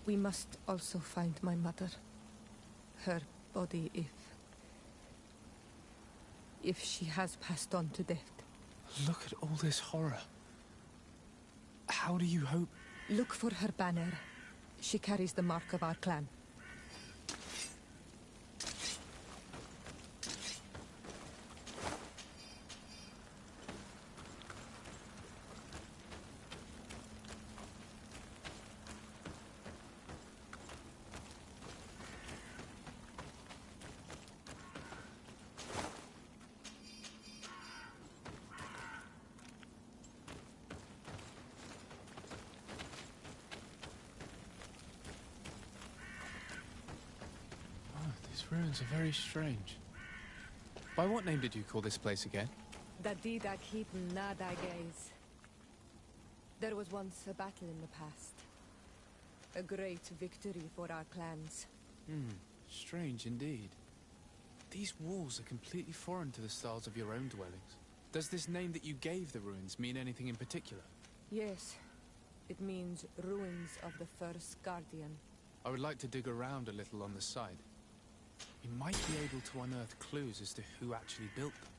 We must also find my mother. Her body, if she has passed on to death.
Look at all this horror. How do you hope?
Look for her banner. She carries the mark of our clan.
These ruins are very strange. By what name did you call this place again?
Dadida keep nada gaze. There was once a battle in the past. A great victory for our clans.
Strange indeed. These walls are completely foreign to the styles of your own dwellings. Does this name that you gave the ruins mean anything in particular?
Yes. It means ruins of the first guardian.
I would like to dig around a little on the side. We might be able to unearth clues as to who actually built them.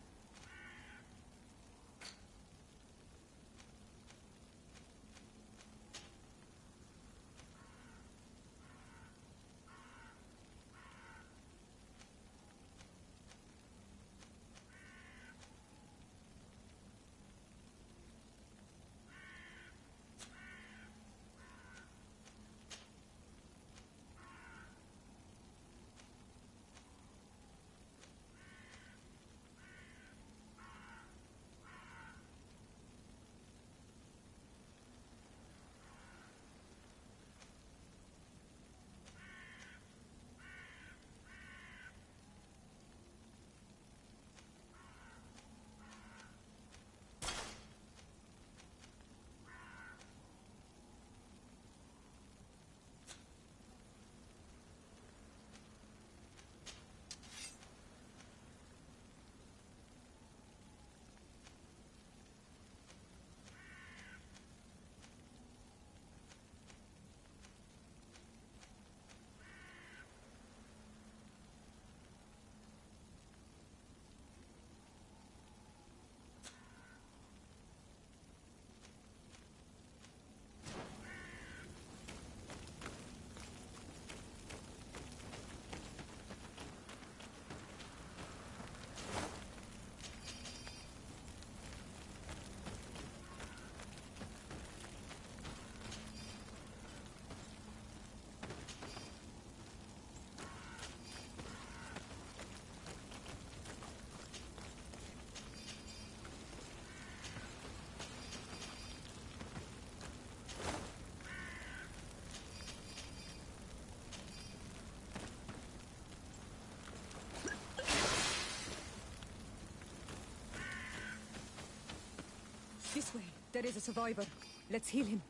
This way. There is a survivor. Let's heal him.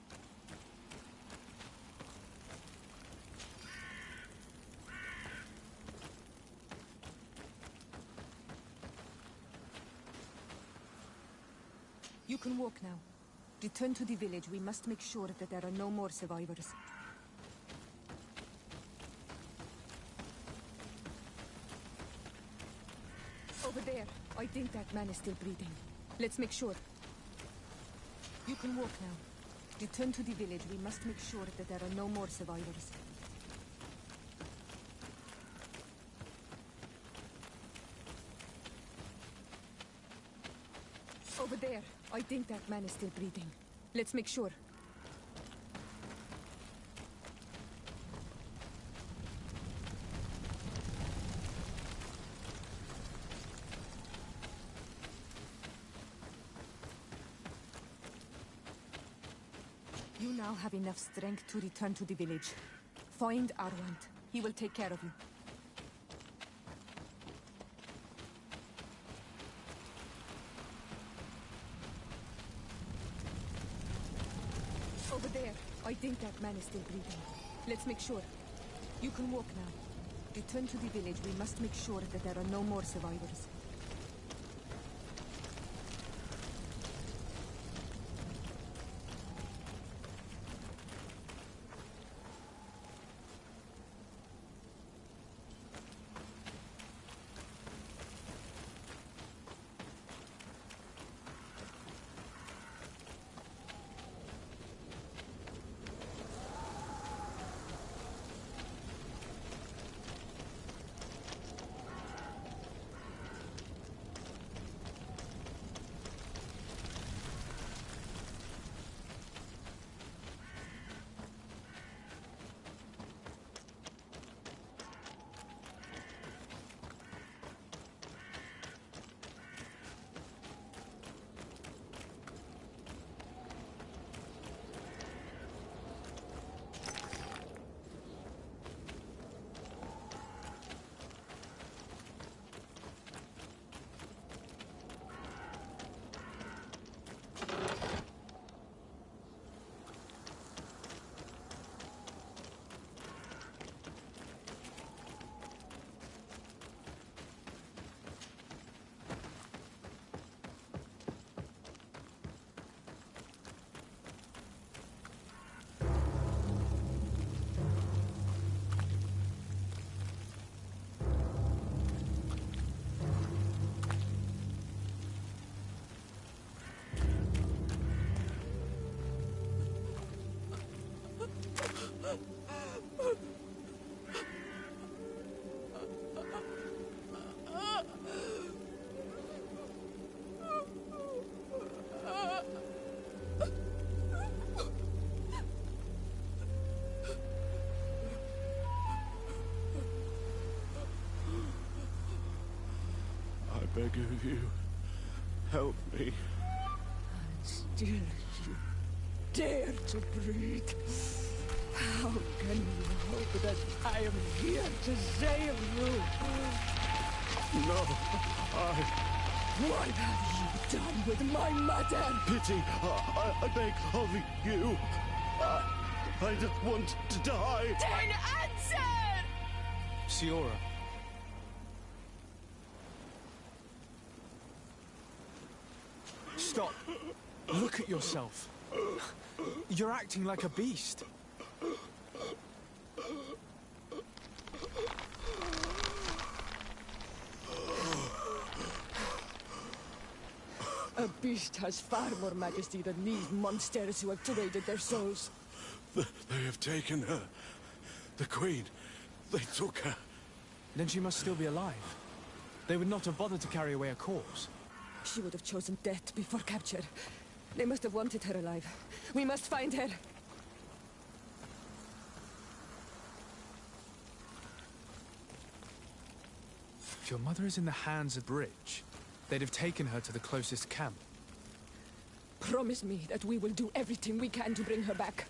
You can walk now. Return to the village. We must make sure that there are no more survivors. Over there. I think that man is still breathing. Let's make sure. You can walk now. Return to the village. We must make sure that there are no more survivors. Over there. I think that man is still breathing. Let's make sure. You now have enough strength to return to the village. Find Arwand. He will take care of you. Over there. I think that man is still breathing. Let's make sure. You can walk now. Return to the village. We must make sure that there are no more survivors.
I beg of you, help me.
Still you dare to breathe. How can you hope that I am here to save you?
No,
What have you done with my mother?
Pity, I beg of you. I don't want to die.
Then answer!
Siora. Stop. Look at yourself. You're acting like a beast.
A beast has far more majesty than these monsters who have traded their souls.
They have taken her. The Queen. They took her.
Then she must still be alive. They would not have bothered to carry away a corpse.
She would have chosen death before capture. They must have wanted her alive. We must find her.
If your mother is in the hands of Bridge, they'd have taken her to the closest camp.
Promise me that we will do everything we can to bring her back.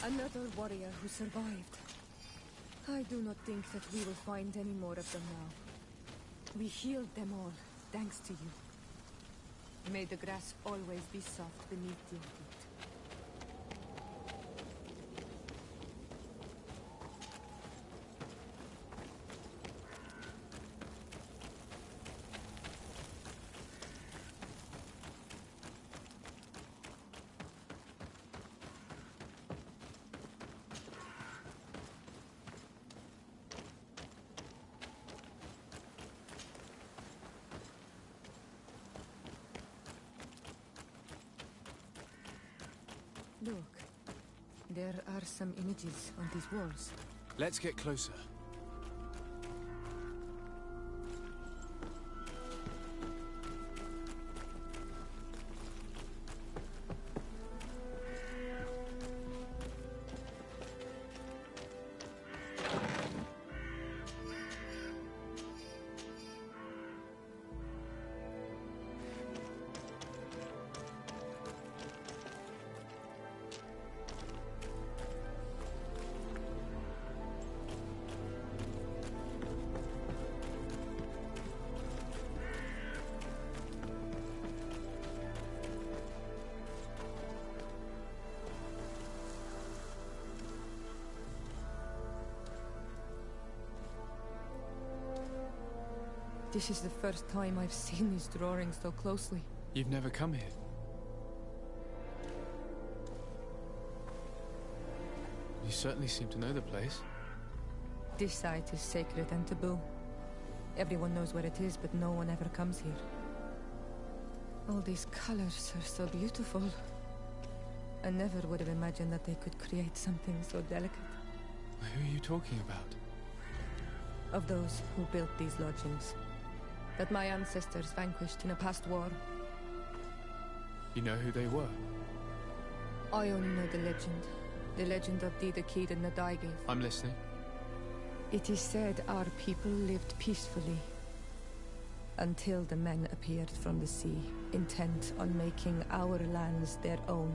Another warrior who survived. I do not think that we will find any more of them now. We healed them all, thanks to you. May the grass always be soft beneath your feet. Look, there are some images on these walls.
Let's get closer.
This is the first time I've seen these drawings so closely.
You've never come here? You certainly seem to know the place.
This site is sacred and taboo. Everyone knows where it is, but no one ever comes here. All these colors are so beautiful. I never would have imagined that they could create something so delicate.
Who are you talking about?
Of those who built these lodgings. That my ancestors vanquished in a past war.
You know who they were?
I only know the legend. The legend of the Kid and the Daigeth.
I'm listening.
It is said our people lived peacefully. Until the men appeared from the sea, intent on making our lands their own.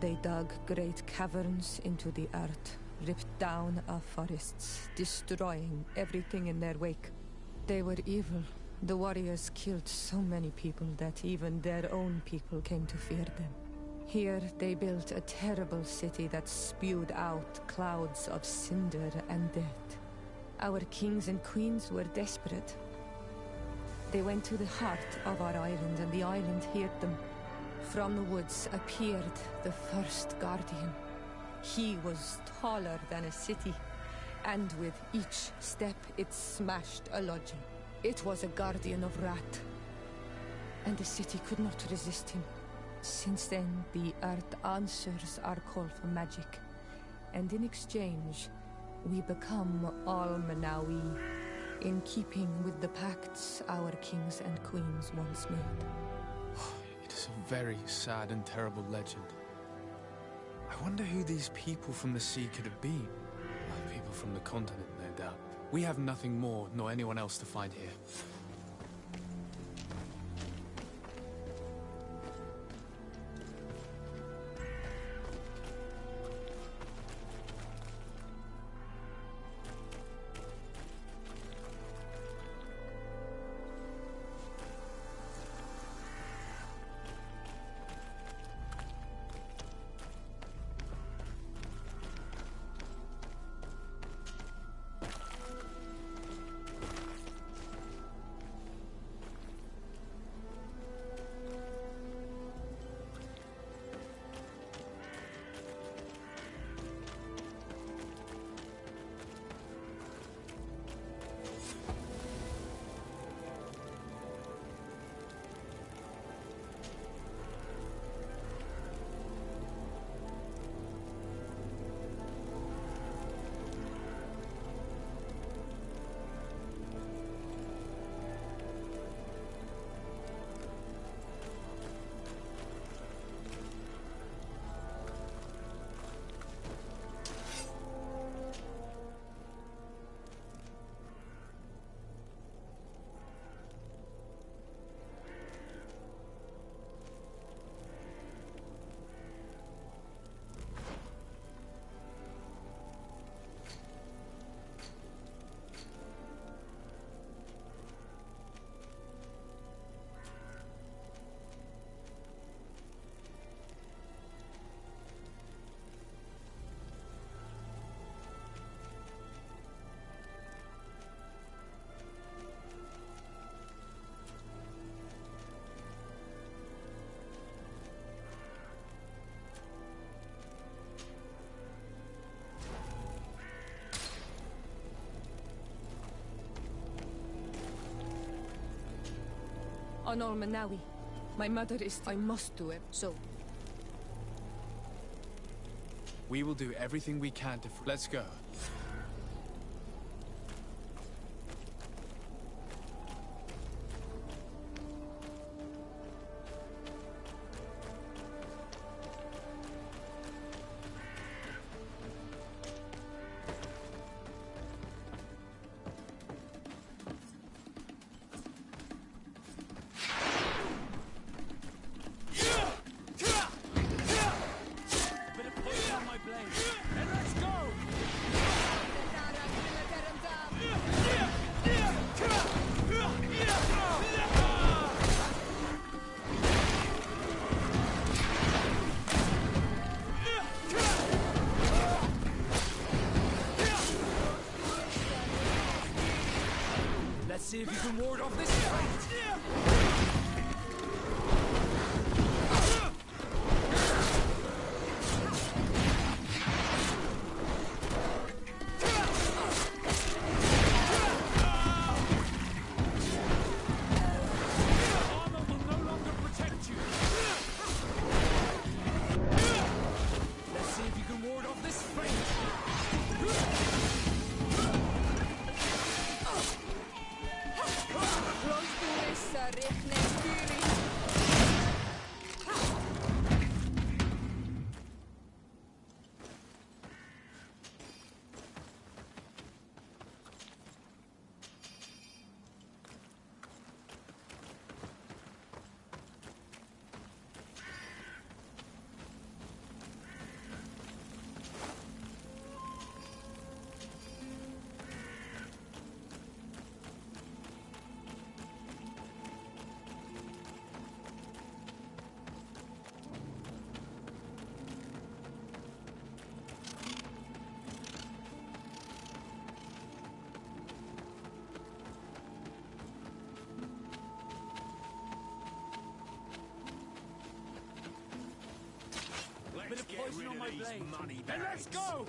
They dug great caverns into the earth, ripped down our forests, destroying everything in their wake. They were evil. The warriors killed so many people that even their own people came to fear them. Here they built a terrible city that spewed out clouds of cinder and death. Our kings and queens were desperate. They went to the heart of our island, and the island heard them. From the woods appeared the first guardian. He was taller than a city, and with each step it smashed a lodging. It was a guardian of Rat, and the city could not resist him. Since then, the earth answers our call for magic, and in exchange, we become Almanawi, in keeping with the pacts our kings and queens once made.
It is a very sad and terrible legend. I wonder who these people from the sea could have been. People from the continent, no doubt. We have nothing more, nor anyone else to find here.
on Olmanawi. My mother is... I must do it. So...
We will do everything we can to... Let's go.
Let's see if you can ward off this fight. Bit of poison on my blade. And let's go!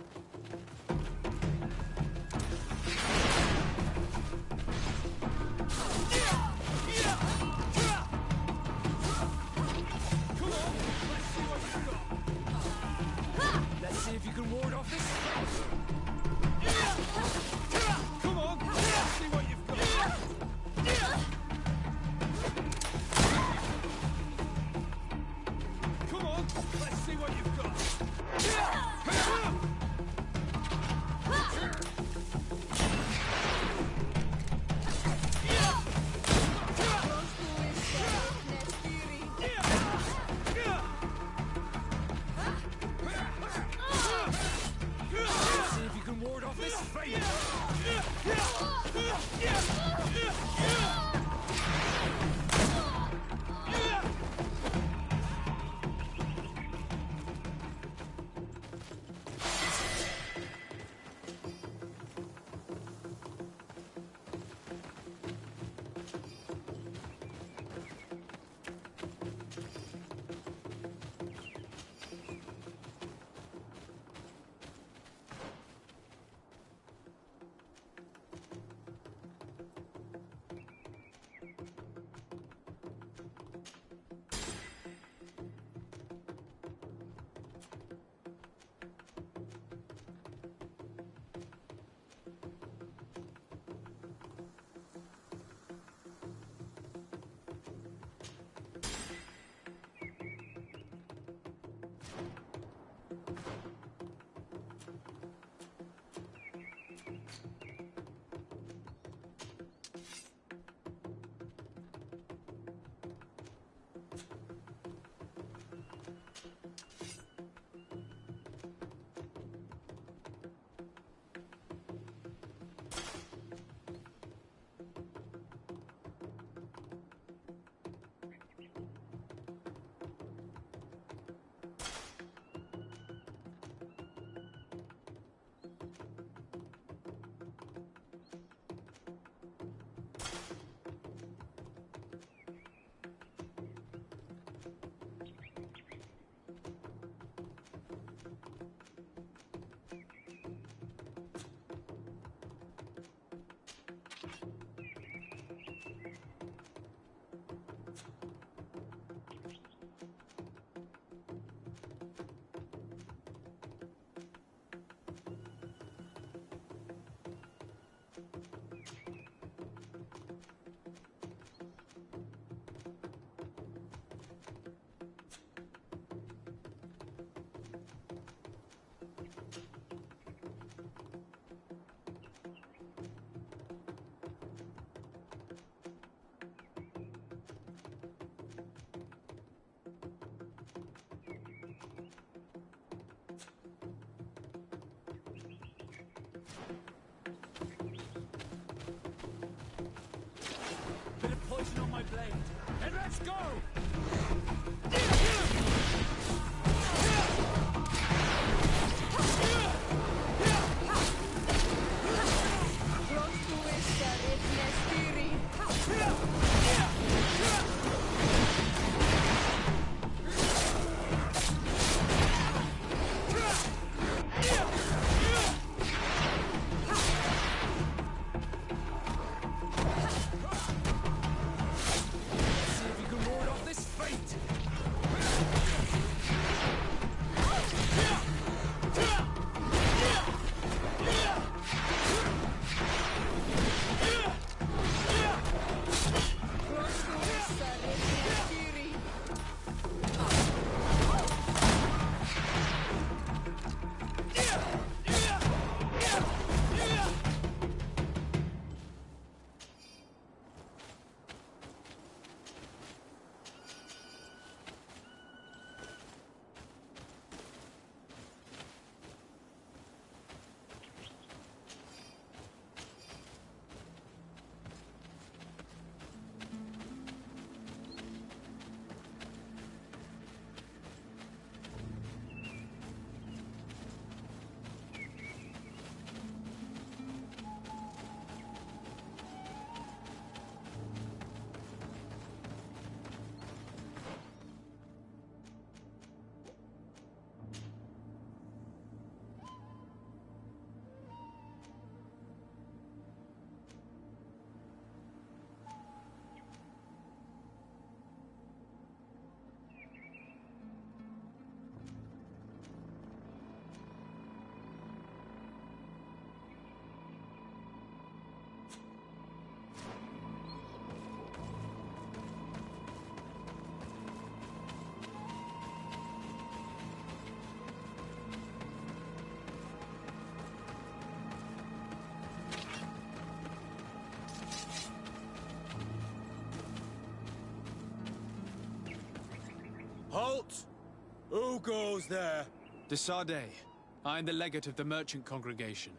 Come on, let's see what you've got. Let's see if you can ward off this. Come on, let's see what you've got. Come on, let's see what you've got. Let's see if you can blade. And let's go!
Halt! Who goes there?
De Sardet. I am the legate of the merchant congregation.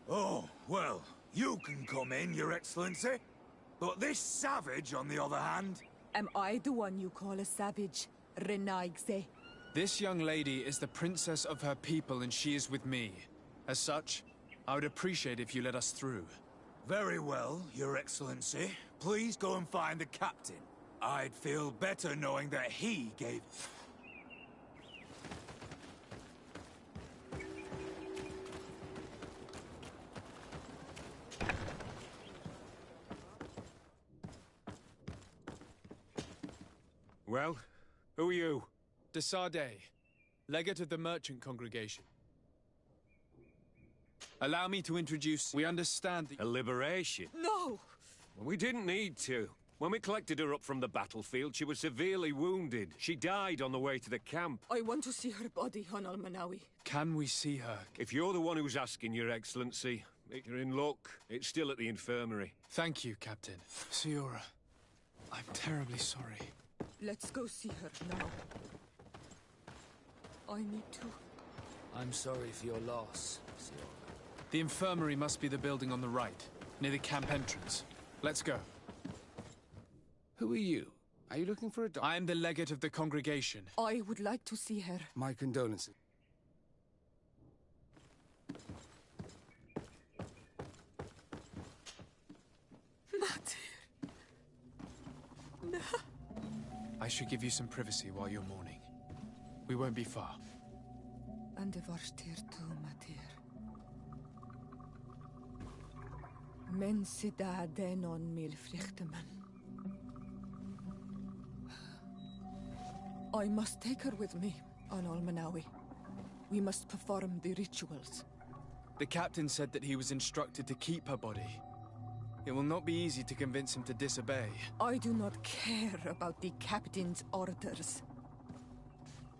Oh, well, you can come in, Your Excellency. But this savage, on the other hand...
Am I the one you call a savage, Renaigse?
This young lady is the princess of her people and she is with me. As such, I would appreciate if you let us through.
Very well, Your Excellency. Please go and find the captain. I'd feel better knowing that he gave...
Well, who are you?
De Sardet, legate of the merchant congregation. Allow me to introduce... We understand that...
A liberation?
No!
We didn't need to. When we collected her up from the battlefield, she was severely wounded. She died on the way to the camp.
I want to see her body, Honal Manawi.
Can we see her?
If you're the one who's asking, Your Excellency, you're in luck. It's still at the infirmary.
Thank you, Captain. Siora, I'm terribly sorry.
Let's go see her now. I need to.
I'm sorry for your loss, Siora.
The infirmary must be the building on the right, near the camp entrance. Let's go.
Who are you? Are you looking for a doctor?
I am the legate of the congregation.
I would like to see her.
My condolences.
Matir. No.
I should give you some privacy while you're mourning. We won't be far.
And de varstir tu, Matir. Men sida denon mil frichtemmen. I must take her with me, Honal Manawi. We must perform the rituals.
The captain said that he was instructed to keep her body. It will not be easy to convince him to disobey.
I do not care about the captain's orders.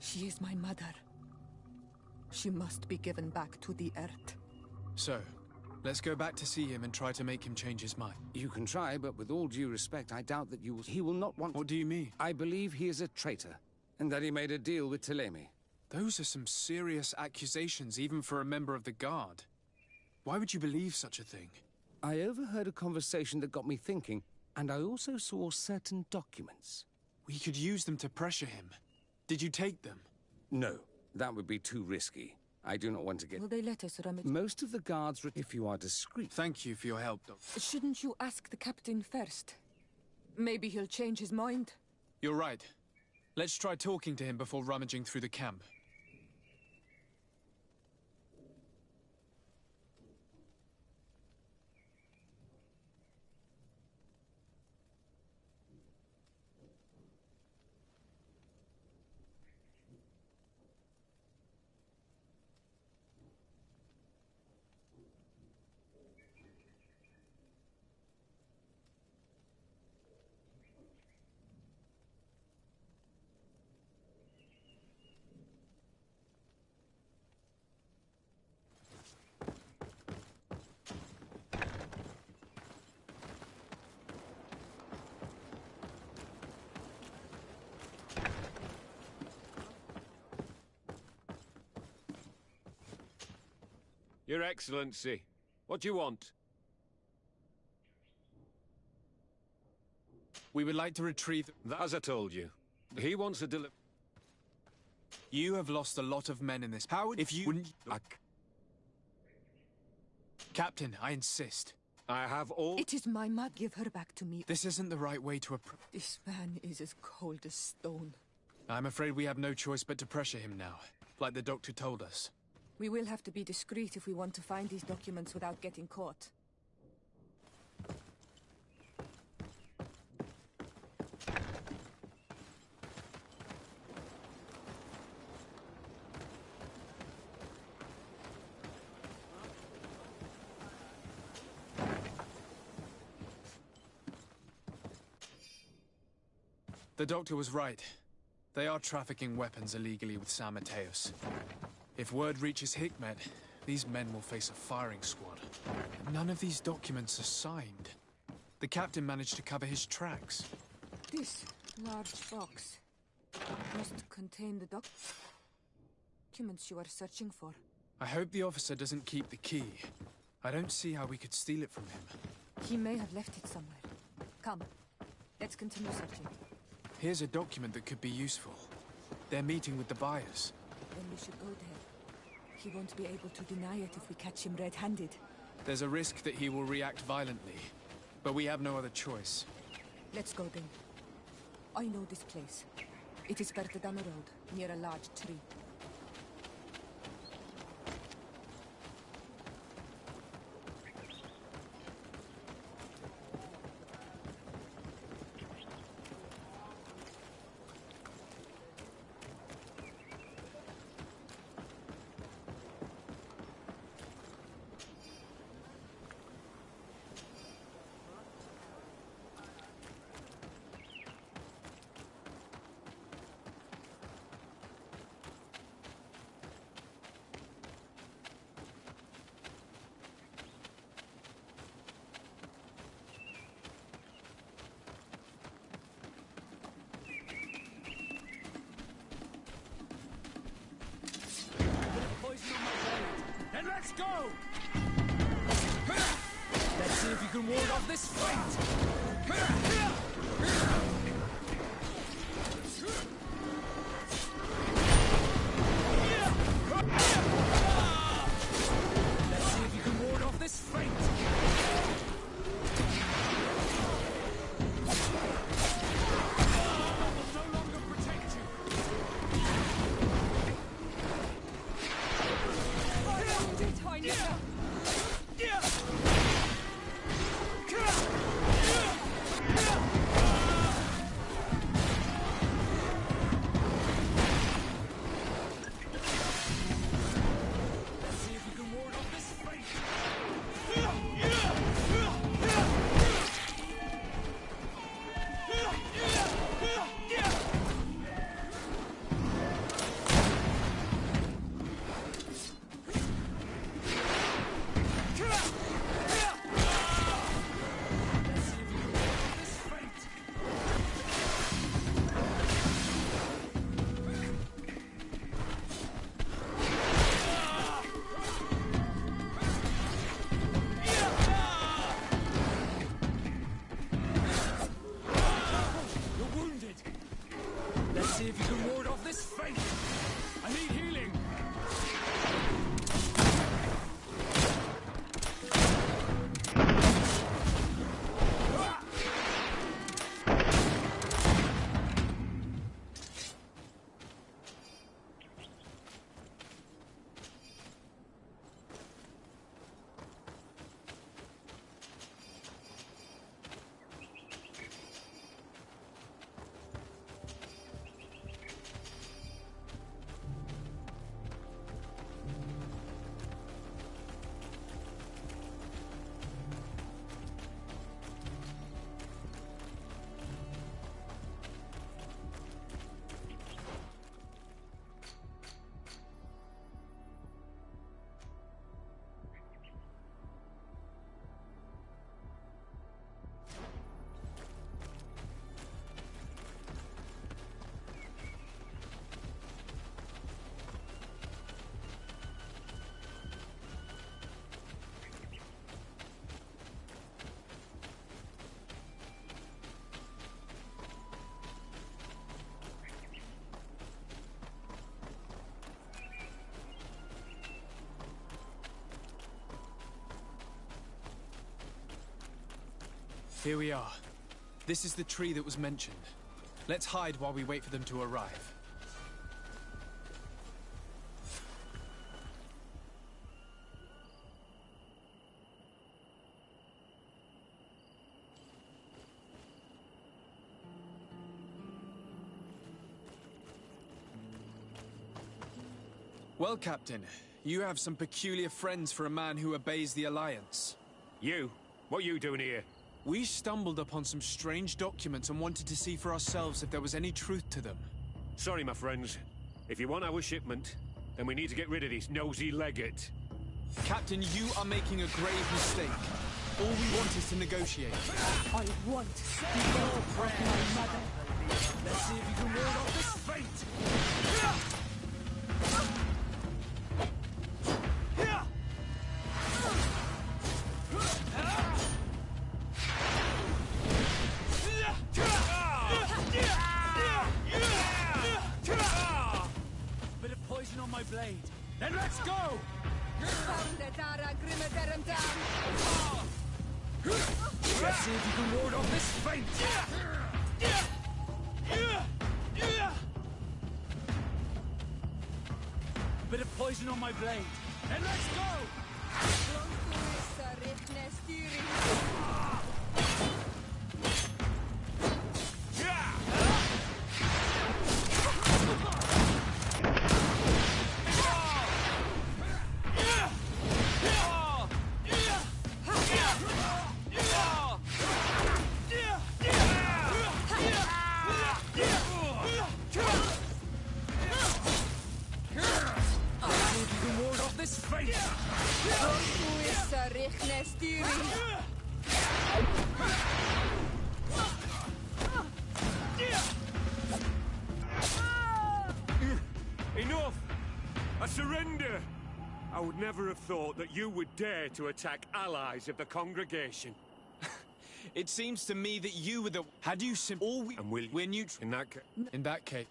She is my mother. She must be given back to the earth.
So, let's go back to see him and try to make him change his mind.
You can try, but with all due respect, I doubt that he will not want...
What do you mean?
I believe he is a traitor, and that he made a deal with Thélème.
Those are some serious accusations, even for a member of the Guard. Why would you believe such a thing?
I overheard a conversation that got me thinking.
And I also saw certain documents.
We could use them to pressure him. Did you take them?
No, that would be too risky. I do not want to get...
Will they let us rummage?
Most of the guards, if you are discreet.
Thank you for your help, Doctor.
Shouldn't you ask the captain first? Maybe he'll change his mind.
You're right. Let's try talking to him before rummaging through the camp.
Your Excellency, what do you want?
We would like to retrieve...
As I told you, he wants to deliver...
You have lost a lot of men in this. How would... If you... Wouldn't... Captain, I insist.
I have all...
It is my mud. Give her back to me.
This isn't the right way to approach...
This man is as cold as stone.
I'm afraid we have no choice but to pressure him now, like the doctor told us.
We will have to be discreet if we want to find these documents without getting caught.
The doctor was right. They are trafficking weapons illegally with San Mateos. If word reaches Hikmet, these men will face a firing squad. None of these documents are signed. The captain managed to cover his tracks.
This large box must contain the documents you are searching for.
I hope the officer doesn't keep the key. I don't see how we could steal it from him.
He may have left it somewhere. Come, let's continue searching.
Here's a document that could be useful. They're meeting with the buyers.
Then we should go there. He won't be able to deny it if we catch him red-handed.
There's a risk that he will react violently, but we have no other choice.
Let's go then. I know this place. It is further down the road, near a large tree.
Then let's go! Let's see if you can ward off this fight! Let's see if you can ward off this fight!
Here we are. This is the tree that was mentioned. Let's hide while we wait for them to arrive. Well, Captain, you have some peculiar friends for a man who obeys the Alliance.
You? What are you doing here?
We stumbled upon some strange documents and wanted to see for ourselves if there was any truth to them.
Sorry, my friends. If you want our shipment, then we need to get rid of this nosy legate.
Captain, you are making a grave mistake. All we want is to negotiate.
I want the law of my mother.
Let's see if you can ward off this fate! Bit of poison on my blade. Then let's go! Let's see if you can ward off this fate! Bit of poison on my blade. Then let's go!
Enough! I surrender! I would never have thought that you would dare to attack allies of the congregation.
It seems to me that you were the... Had you simply...
And will...
We're neutral.
In that case...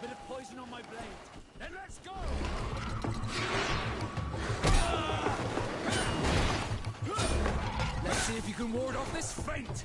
Bit of poison on my blade. Then let's go! Let's see if you can ward off this fate!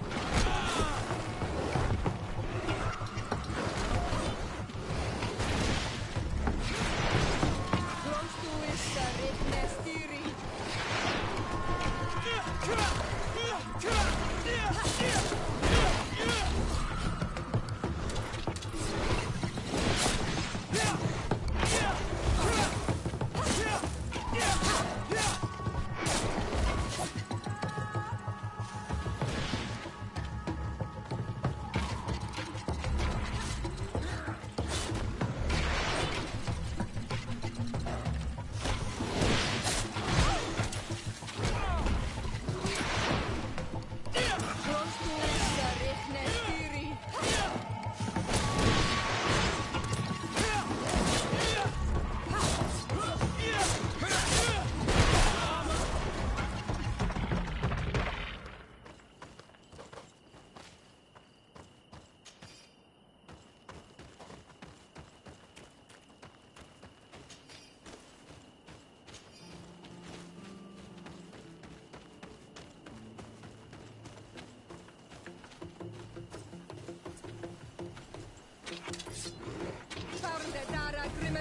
A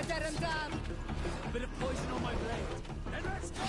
bit of poison on my blade. And let's go!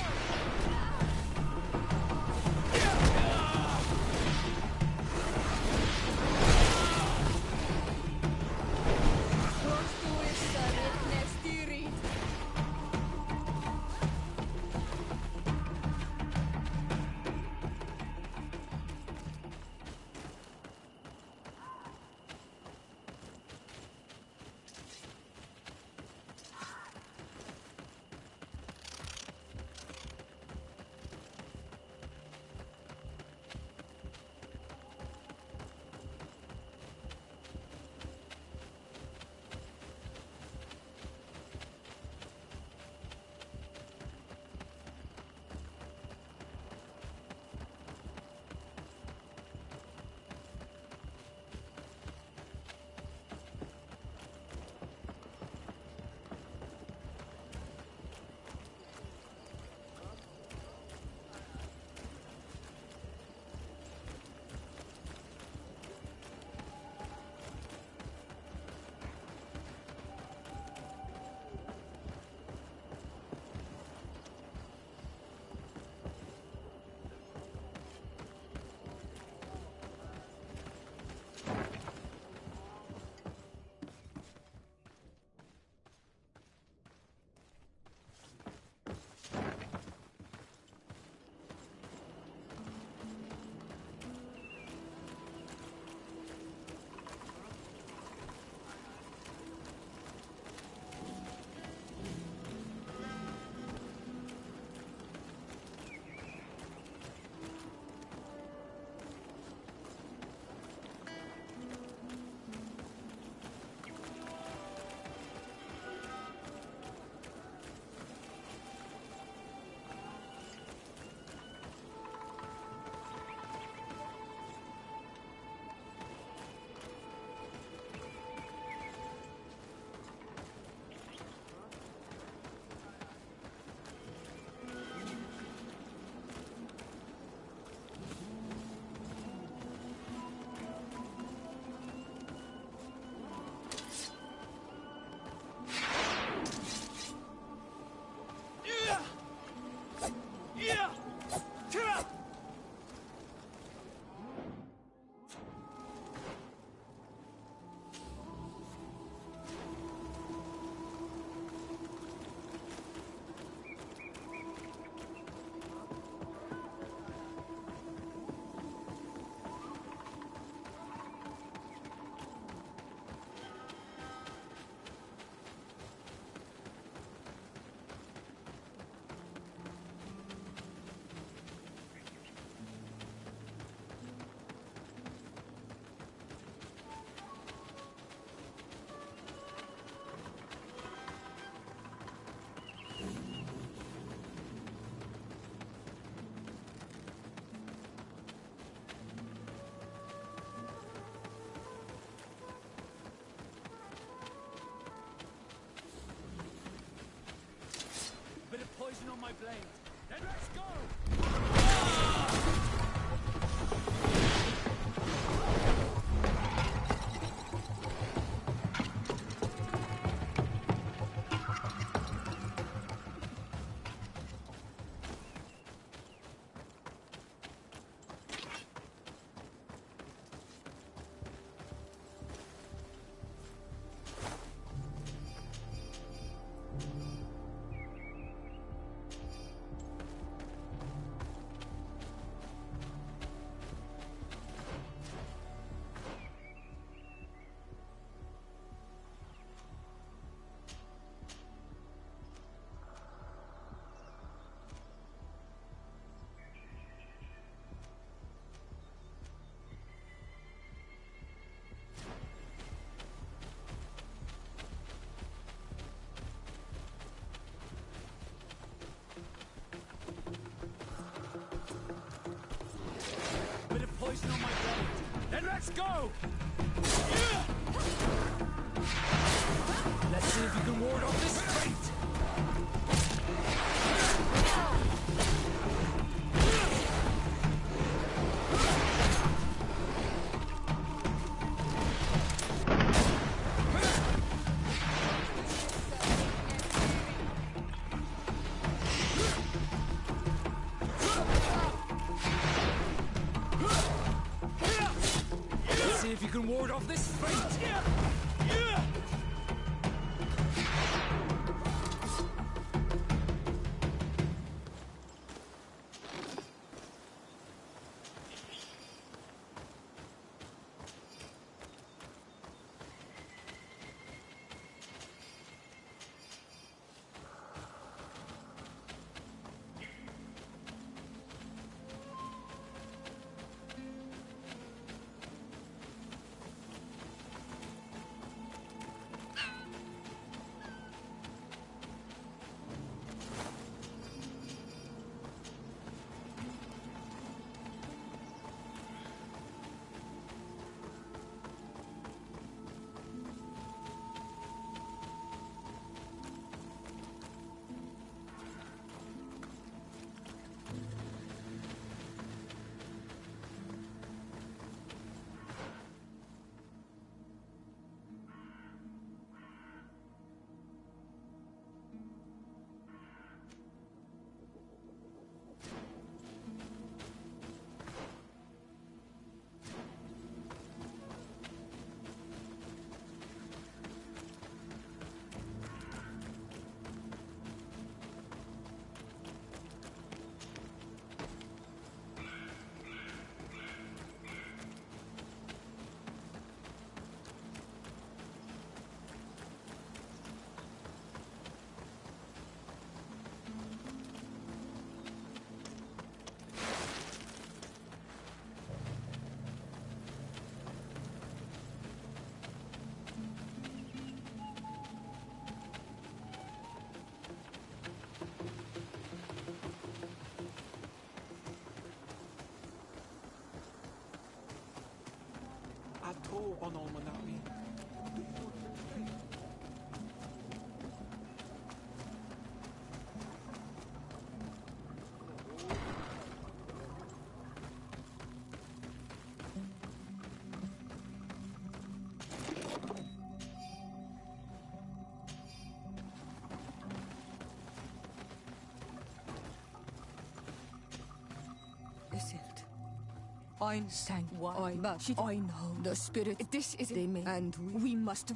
Poison on my blade. Then let's go! Poison on my blade. Then let's go! Let's see if you can ward off this fate! can ward off this fate!
Ato ono manami.
I sang what I know. The spirit. This is they me, and we must.